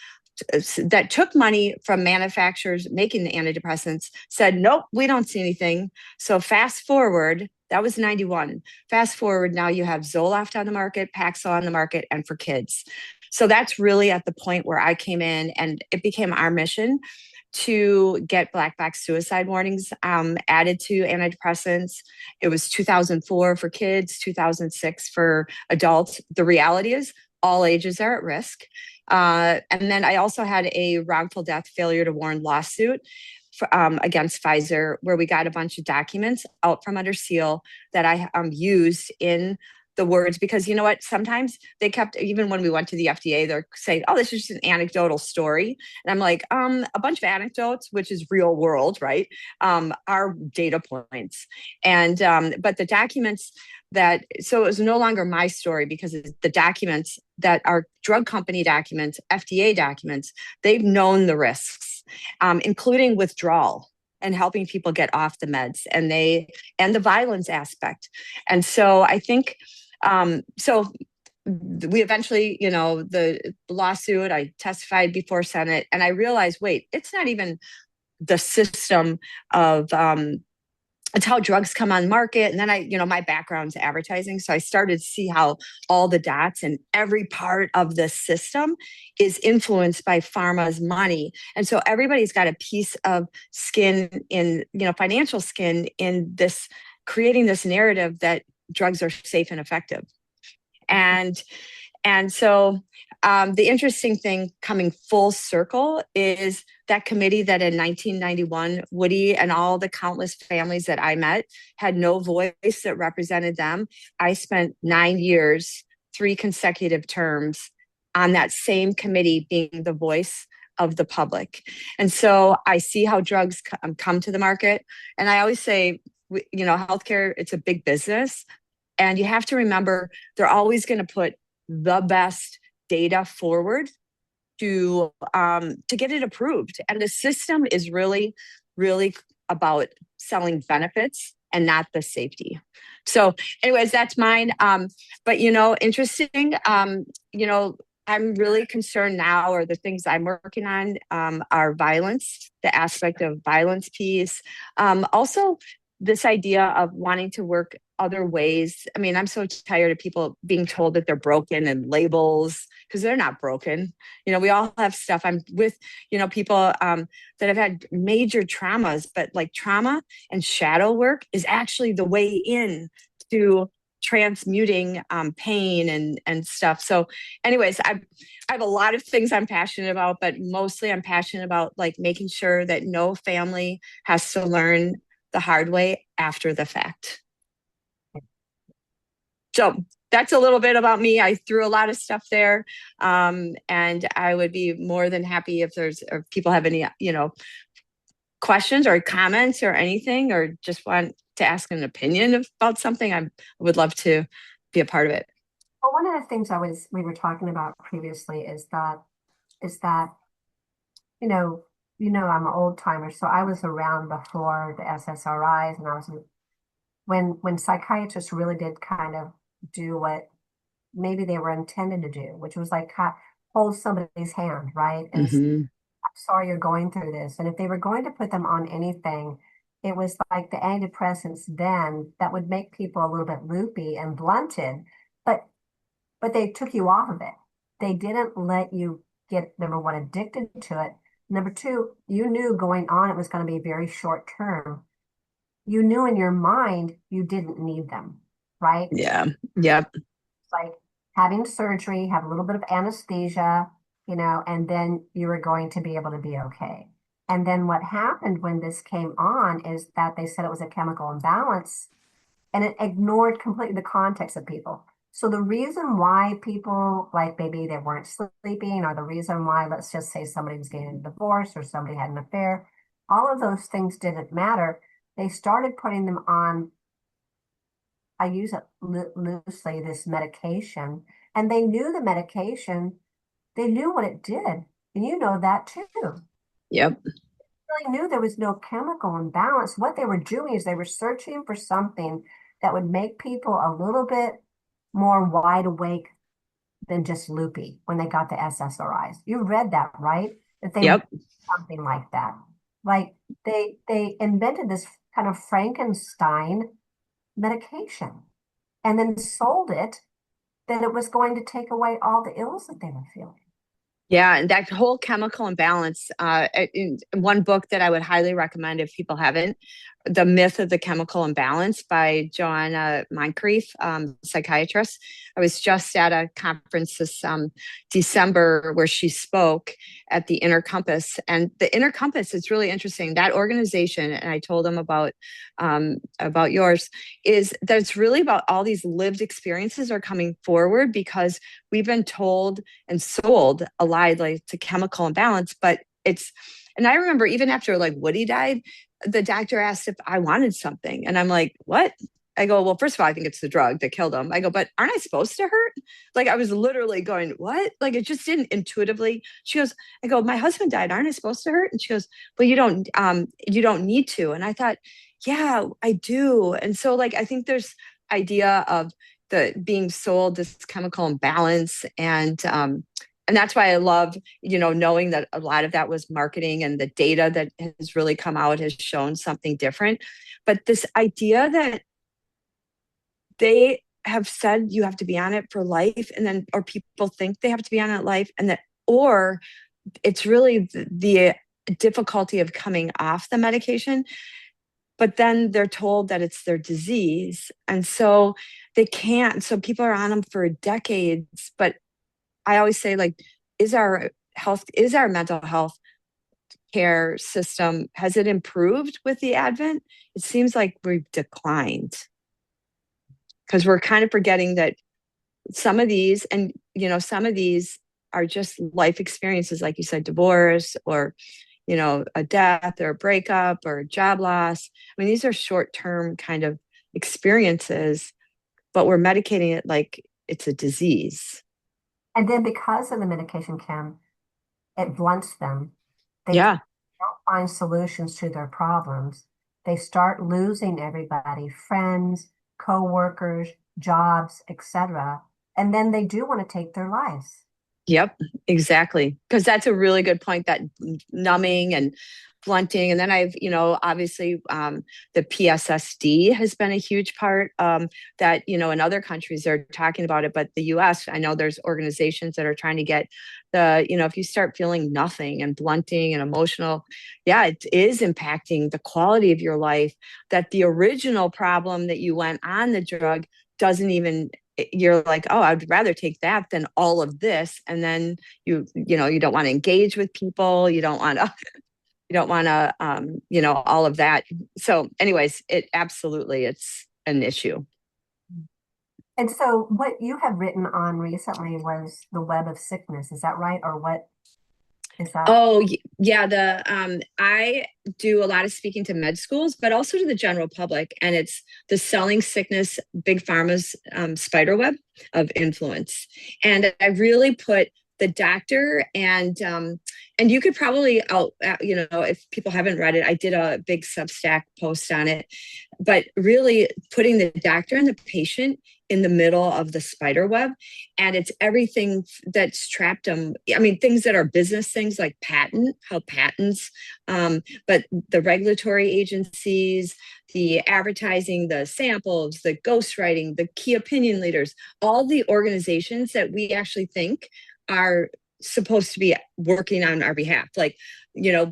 that took money from manufacturers making the antidepressants said, nope, we don't see anything. So fast forward, that was 91. Fast forward, now you have Zoloft on the market, Paxil on the market, and for kids. So that's really at the point where I came in, and it became our mission to get black box suicide warnings added to antidepressants. It was 2004 for kids, 2006 for adults. The reality is all ages are at risk. And then I also had a wrongful death failure to warn lawsuit against Pfizer, where we got a bunch of documents out from under seal that I used in the words, because you know what, sometimes they kept, even when we went to the FDA, they're saying, oh, this is just an anecdotal story. And I'm like, a bunch of anecdotes, which is real world, right, are data points. And but the documents so it was no longer my story, because the documents that are drug company documents, FDA documents, they've known the risks, including withdrawal and helping people get off the meds, and the violence aspect. And so I think, so we eventually, the lawsuit, I testified before Senate, and I realized, wait, it's not even the system of, it's how drugs come on market. And then my background's advertising. So I started to see how all the dots and every part of the system is influenced by pharma's money. And so everybody's got a piece of skin financial skin in this, creating this narrative that drugs are safe and effective. And so the interesting thing coming full circle is that committee that in 1991, Woody and all the countless families that I met had no voice that represented them. I spent 9 years, 3 consecutive terms on that same committee being the voice of the public. And so I see how drugs come to the market. And I always say, healthcare, it's a big business. And you have to remember, they're always going to put the best data forward to get it approved. And the system is really, really about selling benefits and not the safety. So anyways, that's mine. But, interesting, I'm really concerned now, or the things I'm working on are violence, the aspect of violence piece. Also, this idea of wanting to work other ways. I mean, I'm so tired of people being told that they're broken and labels, because they're not broken. We all have stuff. I'm with, people that have had major traumas, but like trauma and shadow work is actually the way in to transmuting pain and stuff. So anyways, I have a lot of things I'm passionate about, but mostly I'm passionate about like making sure that no family has to learn the hard way after the fact. So that's a little bit about me. I threw a lot of stuff there, and I would be more than happy if people have any, questions or comments or anything, or just want to ask an opinion about something. I would love to be a part of it. Well, one of the things we were talking about previously is that I'm an old timer, so I was around before the SSRIs, and I was when psychiatrists really did kind of do what maybe they were intended to do, which was like hold somebody's hand, right? And Hmm. I'm sorry you're going through this. And if they were going to put them on anything, it was like the antidepressants then that would make people a little bit loopy and blunted, but they took you off of it. They didn't let you get, number one, addicted to it. Number two, you knew going on it was going to be very short term. You knew in your mind you didn't need them, right? Yeah. Yep. Like having surgery, have a little bit of anesthesia, and then you were going to be able to be okay. And then what happened when this came on is that they said it was a chemical imbalance and it ignored completely the context of people. So the reason why people, like maybe they weren't sleeping, or the reason why, let's just say somebody was getting a divorce or somebody had an affair, all of those things didn't matter. They started putting them on, I use it loosely, this medication, and they knew the medication, they knew what it did. And you know that too. Yep. Really knew there was no chemical imbalance. What they were doing is they were searching for something that would make people a little bit more wide awake than just loopy when they got the SSRIs. You read that, right? That they Yep. something like that. Like they invented this kind of Frankenstein medication and then sold it that it was going to take away all the ills that they were feeling. Yeah, and that whole chemical imbalance, in one book that I would highly recommend if people haven't, The Myth of the Chemical Imbalance by Joanna Moncrief, psychiatrist. I was just at a conference this December where she spoke at the Inner Compass. And the Inner Compass is really interesting. That organization, and I told them about yours, is that it's really about all these lived experiences are coming forward because we've been told and sold a lie like to chemical imbalance, but and I remember even after like Woody died, the doctor asked if I wanted something. And I'm like, what? I go, well, first of all, I think it's the drug that killed him. I go, but aren't I supposed to hurt? Like I was literally going, what? Like it just didn't intuitively. She goes, I go, my husband died. Aren't I supposed to hurt? And she goes, well, you don't need to. And I thought, yeah, I do. And so like, I think there's idea of the being sold this chemical imbalance and that's why I love, knowing that a lot of that was marketing and the data that has really come out has shown something different. But this idea that they have said you have to be on it for life or people think they have to be on it life or it's really the difficulty of coming off the medication, but then they're told that it's their disease. And so they can't. So people are on them for decades, but I always say, like, is our mental health care system, has it improved with the advent? It seems like we've declined because we're kind of forgetting that some of these are just life experiences, like you said, divorce or, a death or a breakup or a job loss. I mean, these are short-term kind of experiences, but we're medicating it like it's a disease. And then because of the medication, Kim, it blunts them. They Yeah. don't find solutions to their problems. They start losing everybody, friends, co-workers, jobs, etc. And then they do want to take their lives. Yep, exactly. Because that's a really good point, that numbing and blunting. And then obviously the PSSD has been a huge part that, in other countries they're talking about it, but the US, I know there's organizations that are trying to get if you start feeling nothing and blunting and emotional, yeah, it is impacting the quality of your life, that the original problem that you went on the drug doesn't even, you're like, oh, I'd rather take that than all of this. And then you don't want to engage with people. You don't want to, all of that. So anyways, it's an issue. And so what you have written on recently was the web of sickness. Is that right? Or what is that? Oh, yeah. I do a lot of speaking to med schools, but also to the general public. And it's the Selling Sickness, Big Pharma's spider web of influence. And I really put the doctor, and you could probably if people haven't read it, I did a big Substack post on it, but really putting the doctor and the patient in the middle of the spider web, and it's everything that's trapped them. I mean, things that are business things like how patents, but the regulatory agencies, the advertising, the samples, the ghostwriting, the key opinion leaders, all the organizations that we actually think are supposed to be working on our behalf. Like,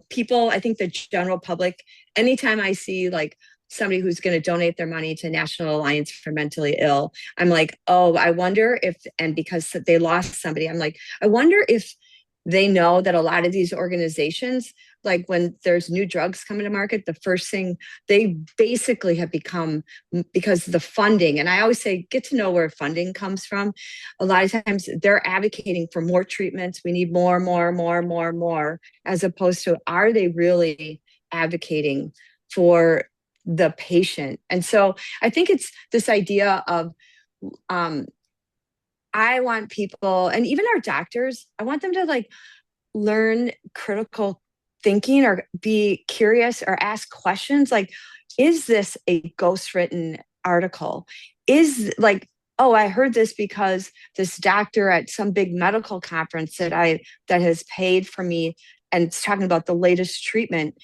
people, I think the general public, anytime I see like somebody who's going to donate their money to National Alliance for Mentally Ill, I'm like, oh, I wonder if, and because they lost somebody, I'm like, I wonder if they know that a lot of these organizations, like when there's new drugs coming to market, the first thing they basically have become, because the funding, and I always say, get to know where funding comes from. A lot of times they're advocating for more treatments. We need more, as opposed to, are they really advocating for the patient? And so I think it's this idea of, I want people, and even our doctors, I want them to like learn critical thinking or be curious or ask questions like, is this a ghostwritten article? Is like, oh, I heard this because this doctor at some big medical conference that has paid for me and it's talking about the latest treatment.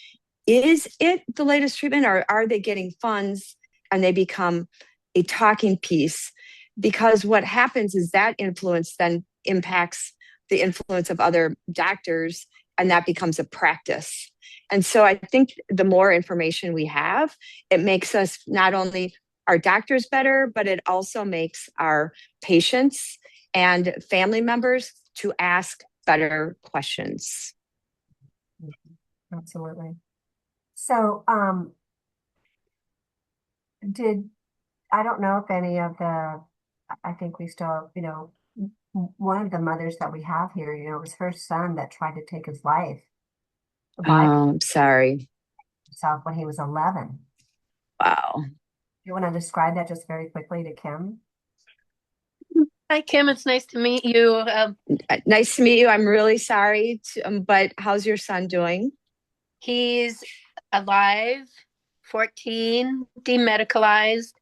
Is it the latest treatment, or are they getting funds and they become a talking piece? Because what happens is that influence then impacts the influence of other doctors, and that becomes a practice. And so I think the more information we have, it makes us not only our doctors better, but it also makes our patients and family members to ask better questions. Absolutely. So, I don't know if any of I think we still, one of the mothers that we have here, it was her son that tried to take his life by I'm sorry. himself when he was 11. Wow. You want to describe that just very quickly to Kim? Hi, Kim. It's nice to meet you. Nice to meet you. I'm really sorry, but how's your son doing? He's alive, 14, demedicalized,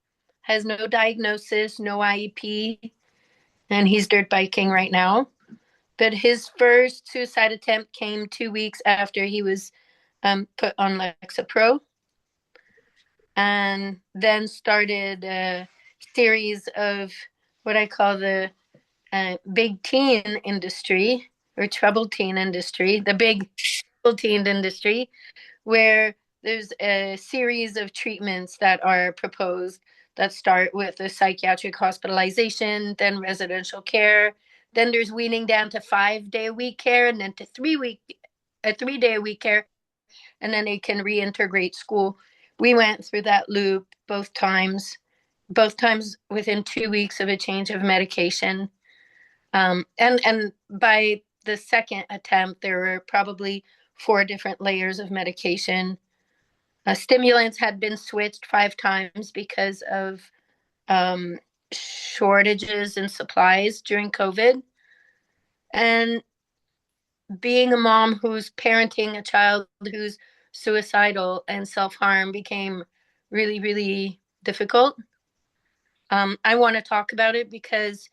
has no diagnosis, no IEP, and he's dirt biking right now. But his first suicide attempt came 2 weeks after he was put on Lexapro, and then started a series of what I call the big teen industry or troubled teen industry, the big troubled teen industry, where there's a series of treatments that are proposed that start with a psychiatric hospitalization, then residential care, then there's weaning down to 5-day-a-week care, and then to 3-day-a-week care, and then they can reintegrate school. We went through that loop both times within 2 weeks of a change of medication. And by the second attempt, there were probably 4 different layers of medication. Stimulants had been switched 5 times because of shortages in supplies during COVID. And being a mom who's parenting a child who's suicidal and self-harm became really, really difficult. I want to talk about it because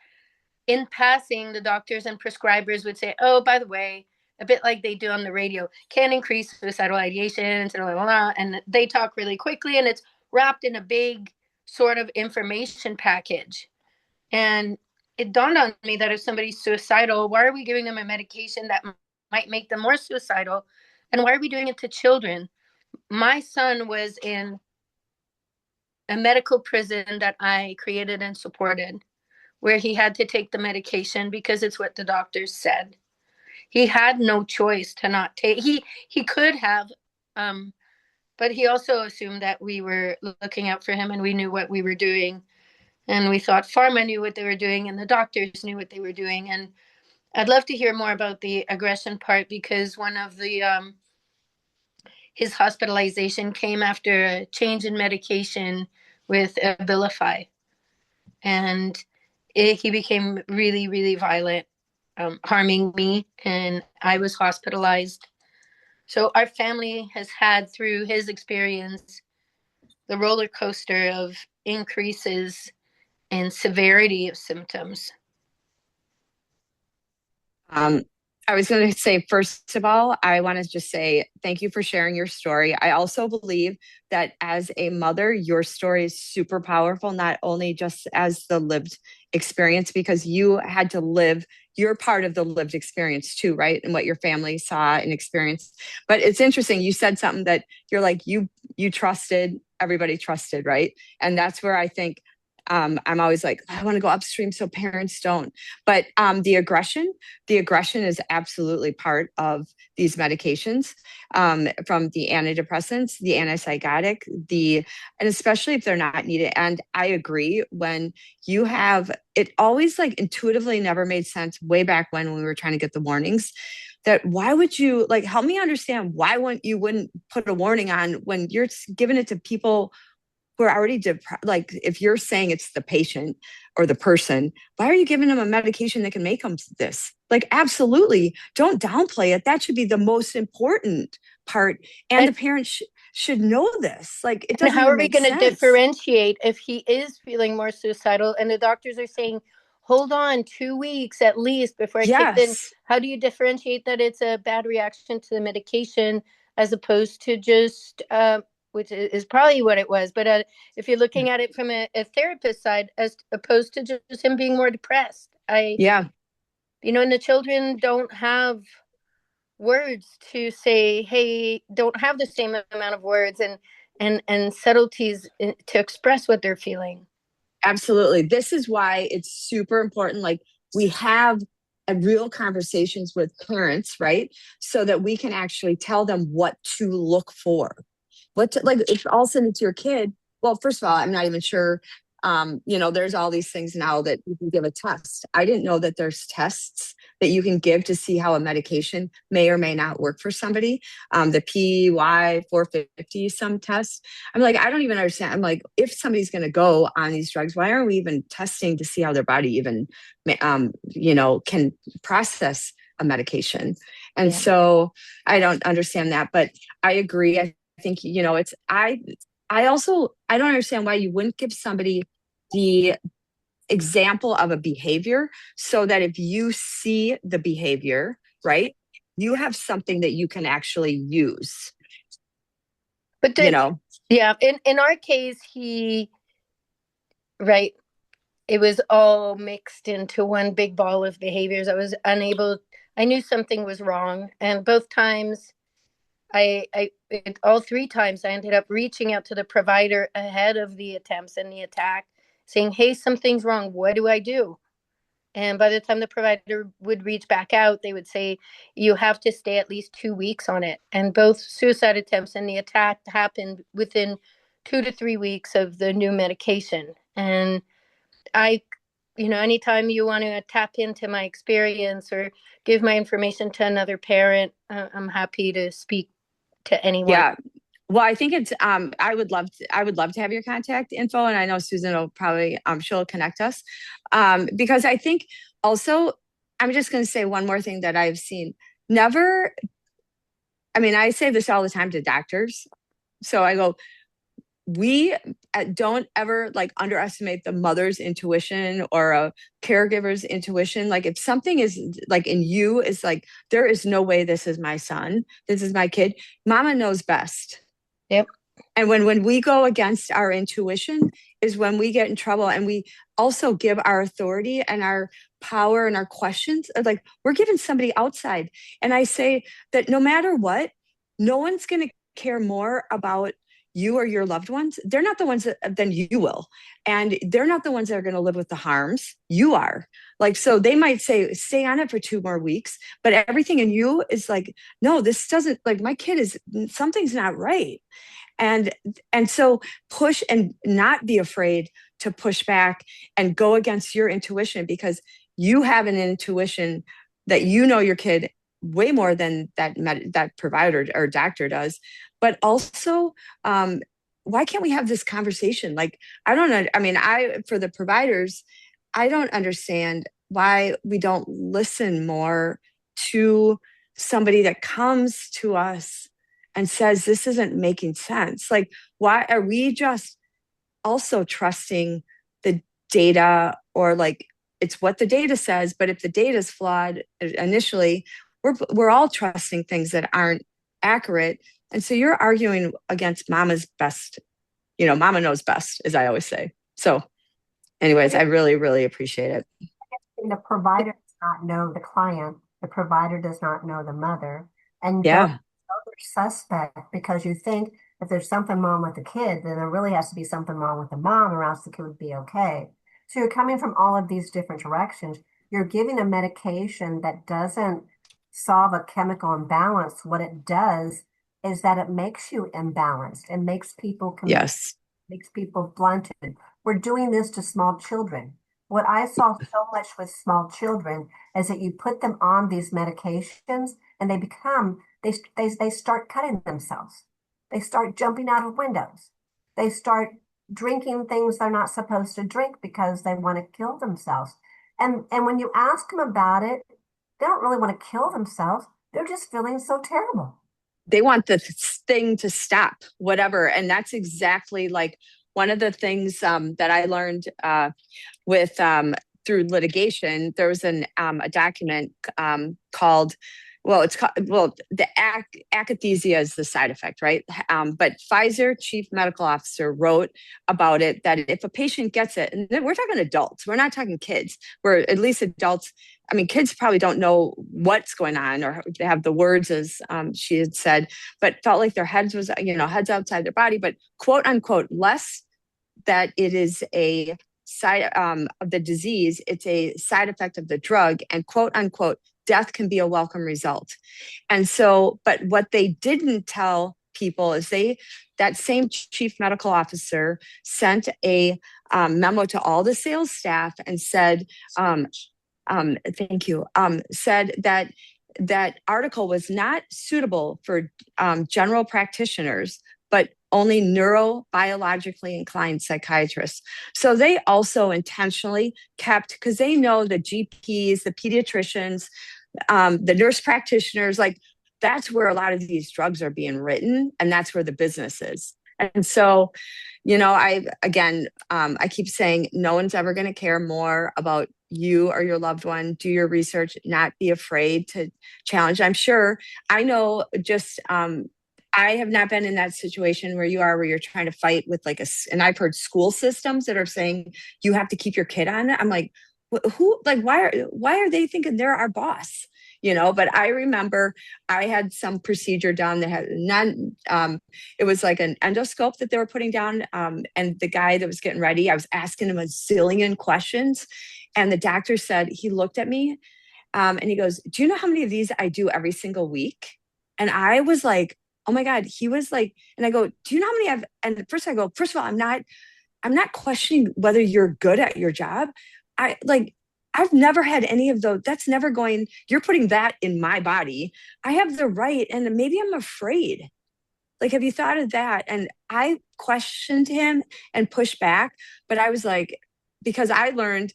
in passing, the doctors and prescribers would say, oh, by the way, a bit like they do on the radio, can increase suicidal ideations and blah, blah, blah. And they talk really quickly, and it's wrapped in a big sort of information package. And it dawned on me that if somebody's suicidal, why are we giving them a medication that might make them more suicidal? And why are we doing it to children? My son was in a medical prison that I created and supported, where he had to take the medication because it's what the doctors said. He had no choice to not take. He could have, but he also assumed that we were looking out for him and we knew what we were doing. And we thought pharma knew what they were doing and the doctors knew what they were doing. And I'd love to hear more about the aggression part, because one of the his hospitalization came after a change in medication with Abilify, and he became really, really violent. harming me, and I was hospitalized. So our family has had, through his experience, the roller coaster of increases in severity of symptoms. I was going to say, first of all, I want to just say thank you for sharing your story. I also believe that as a mother, your story is super powerful, not only just as the lived experience, because you had to live, you're part of the lived experience too, right? And what your family saw and experienced. But it's interesting, you said something that you're like, you trusted, everybody trusted, right? And that's where I think I'm always like, I want to go upstream so parents don't. But the aggression is absolutely part of these medications, from the antidepressants, the antipsychotic, and especially if they're not needed. And I agree, when you have it, always like intuitively never made sense way back when we were trying to get the warnings, that why would you, like, help me understand why wouldn't put a warning on when you're giving it to people who are already like, if you're saying it's the patient or the person, why are you giving them a medication that can make them this? Like, absolutely, don't downplay it. That should be the most important part. And the parents should know this. Like, it doesn't how even are we make going to sense. differentiate if he is feeling more suicidal and the doctors are saying, hold on 2 weeks at least before I kick in? Yes. How do you differentiate that it's a bad reaction to the medication as opposed to just which is probably what it was, but if you're looking at it from a therapist side, as opposed to just him being more depressed? Yeah. And the children don't have words to say, hey, don't have the same amount of words and subtleties to express what they're feeling. Absolutely. This is why it's super important. Like, we have a real conversations with parents, right? So that we can actually tell them what to look for. Like, if all of a sudden it's your kid, well, first of all, I'm not even sure. There's all these things now that you can give a test. I didn't know that there's tests that you can give to see how a medication may or may not work for somebody. The PY 450, some tests. I'm like, I don't even understand. I'm like, if somebody's going to go on these drugs, why aren't we even testing to see how their body even, can process a medication? And so I don't understand that, but I agree. I think, I don't understand why you wouldn't give somebody the example of a behavior, so that if you see the behavior, right, you have something that you can actually use. But yeah, in our case, right, it was all mixed into one big ball of behaviors. I knew something was wrong, and both times all 3 times I ended up reaching out to the provider ahead of the attempts and the attack, saying, hey, something's wrong, what do I do? And by the time the provider would reach back out, they would say, you have to stay at least 2 weeks on it. And both suicide attempts and the attack happened within 2 to 3 weeks of the new medication. And anytime you want to tap into my experience or give my information to another parent, I'm happy to speak to anyone. Yeah. Well, I think it's I would love to have your contact info, and I know Susan will probably she'll connect us, because I think also, I'm just going to say one more thing that I've seen. I say this all the time to doctors. So I go, we don't ever like underestimate the mother's intuition or a caregiver's intuition. Like, if something is like in you is like, there is no way this is my son, this is my kid, mama knows best. Yep. And when we go against our intuition is when we get in trouble. And we also give our authority and our power and our questions, like, we're giving somebody outside. And I say that no matter what, no one's going to care more about you or your loved ones. They're not the ones than you will. And they're not the ones that are going to live with the harms. You are. Like, so they might say, stay on it for 2 more weeks, but everything in you is like, no, this doesn't, like, my kid is, something's not right. And so push, and not be afraid to push back and go against your intuition, because you have an intuition that your kid way more than that provider or doctor does. But also, why can't we have this conversation? Like, I don't know. For the providers, I don't understand why we don't listen more to somebody that comes to us and says, this isn't making sense. Like, why are we just also trusting the data, or like it's what the data says, but if the data is flawed initially, we're all trusting things that aren't accurate. And so you're arguing against mama's best, mama knows best, as I always say. So anyways, I really, really appreciate it. The provider does not know the client. The provider does not know the mother. And you don't Yeah. know they're suspect because you think if there's something wrong with the kid, then there really has to be something wrong with the mom, or else the kid would be okay. So you're coming from all of these different directions. You're giving a medication that doesn't solve a chemical imbalance. What it does is that it makes you imbalanced. It makes people Yes. makes people blunted. We're doing this to small children. What I saw so much with small children is that you put them on these medications and they start cutting themselves. They start jumping out of windows. They start drinking things they're not supposed to drink because they want to kill themselves. And when you ask them about it, they don't really want to kill themselves. They're just feeling so terrible. They want the thing to stop, whatever. And that's exactly like one of the things that I learned with through litigation. There was a document called, the akathisia is the side effect, right? But Pfizer chief medical officer wrote about it, that if a patient gets it, and we're talking adults, we're not talking kids, we're at least adults. I mean, kids probably don't know what's going on, or they have the words, as she had said, but felt like their heads heads outside their body, but quote unquote, less that it is a side of the disease, it's a side effect of the drug, and quote unquote, death can be a welcome result. And so, but what they didn't tell people is that same chief medical officer sent a memo to all the sales staff and said, thank you, said that that article was not suitable for general practitioners, but only neurobiologically inclined psychiatrists. So they also intentionally kept, because they know the GPs, the pediatricians, the nurse practitioners, like that's where a lot of these drugs are being written, and that's where the business is. And so, I keep saying no one's ever going to care more about you or your loved one. Do your research, not be afraid to challenge. I know just, I have not been in that situation where you are, where you're trying to fight with and I've heard school systems that are saying you have to keep your kid on it. I'm like, who, like, why are they thinking they're our boss? But I remember I had some procedure done that had it was like an endoscope that they were putting down. And the guy that was getting ready, I was asking him a zillion questions. And the doctor said, he looked at me and he goes, do you know how many of these I do every single week? And I was like, oh my God. He was like, and I go, do you know how many I've, and first I go, first of all, I'm not questioning whether you're good at your job. I've never had any of those. That's never going, you're putting that in my body. I have the right, and maybe I'm afraid. Like, have you thought of that? And I questioned him and pushed back, but I was like, because I learned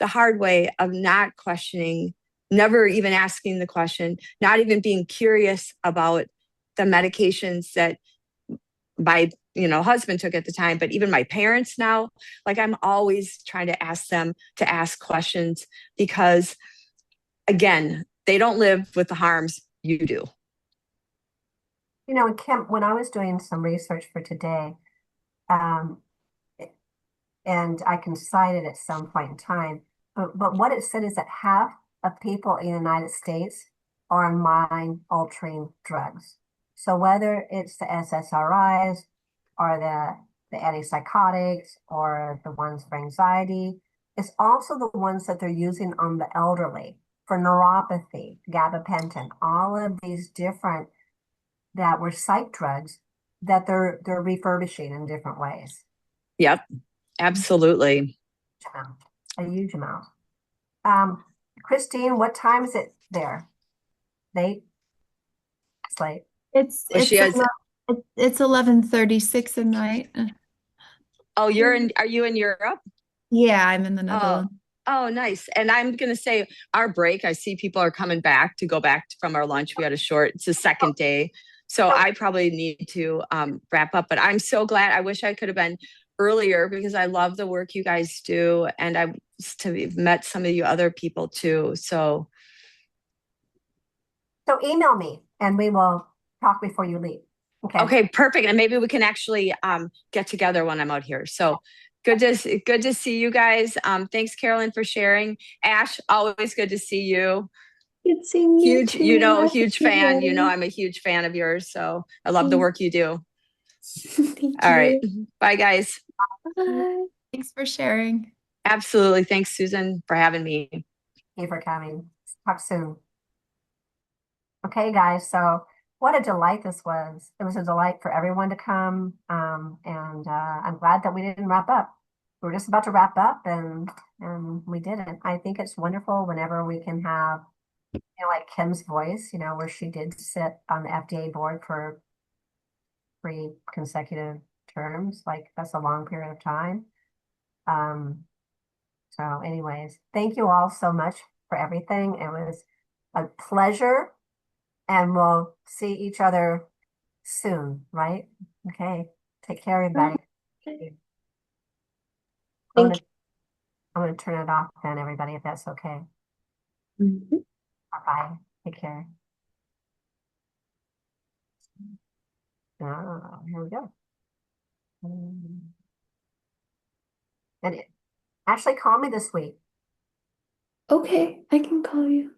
the hard way of not questioning, never even asking the question, not even being curious about the medications that my husband took at the time, but even my parents now, like I'm always trying to ask them to ask questions, because again, they don't live with the harms you do. Kim, when I was doing some research for today, and I can cite it at some point in time, but what it said is that half of people in the United States are on mind-altering drugs. So whether it's the SSRIs or the antipsychotics or the ones for anxiety, it's also the ones that they're using on the elderly for neuropathy, gabapentin, all of these different that were psych drugs that they're refurbishing in different ways. Yep, absolutely. A huge amount. Christine, what time is it there? Late? It's late. It's 11:36 at night. Oh, are you in Europe? Yeah, I'm in the Netherlands. Oh, nice. And I'm going to say our break, I see people are coming back to go back from our lunch. We had a short, it's the second day. So I probably need to wrap up, but I'm so glad. I wish I could have been earlier because I love the work you guys do. And I to have met some of you other people too. So email me and we will talk before you leave. Okay, perfect. And maybe we can actually get together when I'm out here. So good to see you guys. Thanks, Carolyn, for sharing. Ash, always good to see you. Good seeing you Huge, too. huge fan. You know, I'm a huge fan of yours. So I love the work you do. Thank All right. you. Bye, guys. Bye. Thanks for sharing. Absolutely. Thanks, Susan, for having me. Thank you for coming. Talk soon. Okay, guys. So what a delight this was. It was a delight for everyone to come. And I'm glad that we didn't wrap up. We were just about to wrap up and we didn't. I think it's wonderful whenever we can have, like Kim's voice, where she did sit on the FDA board for 3 consecutive terms. Like that's a long period of time. So anyways, thank you all so much for everything. It was a pleasure and we'll see each other soon, right? Okay. Take care, everybody. I'm gonna turn it off then, everybody, if that's okay. Bye-bye. Take care. Here we go. And Ashley, call me this week. Okay, I can call you.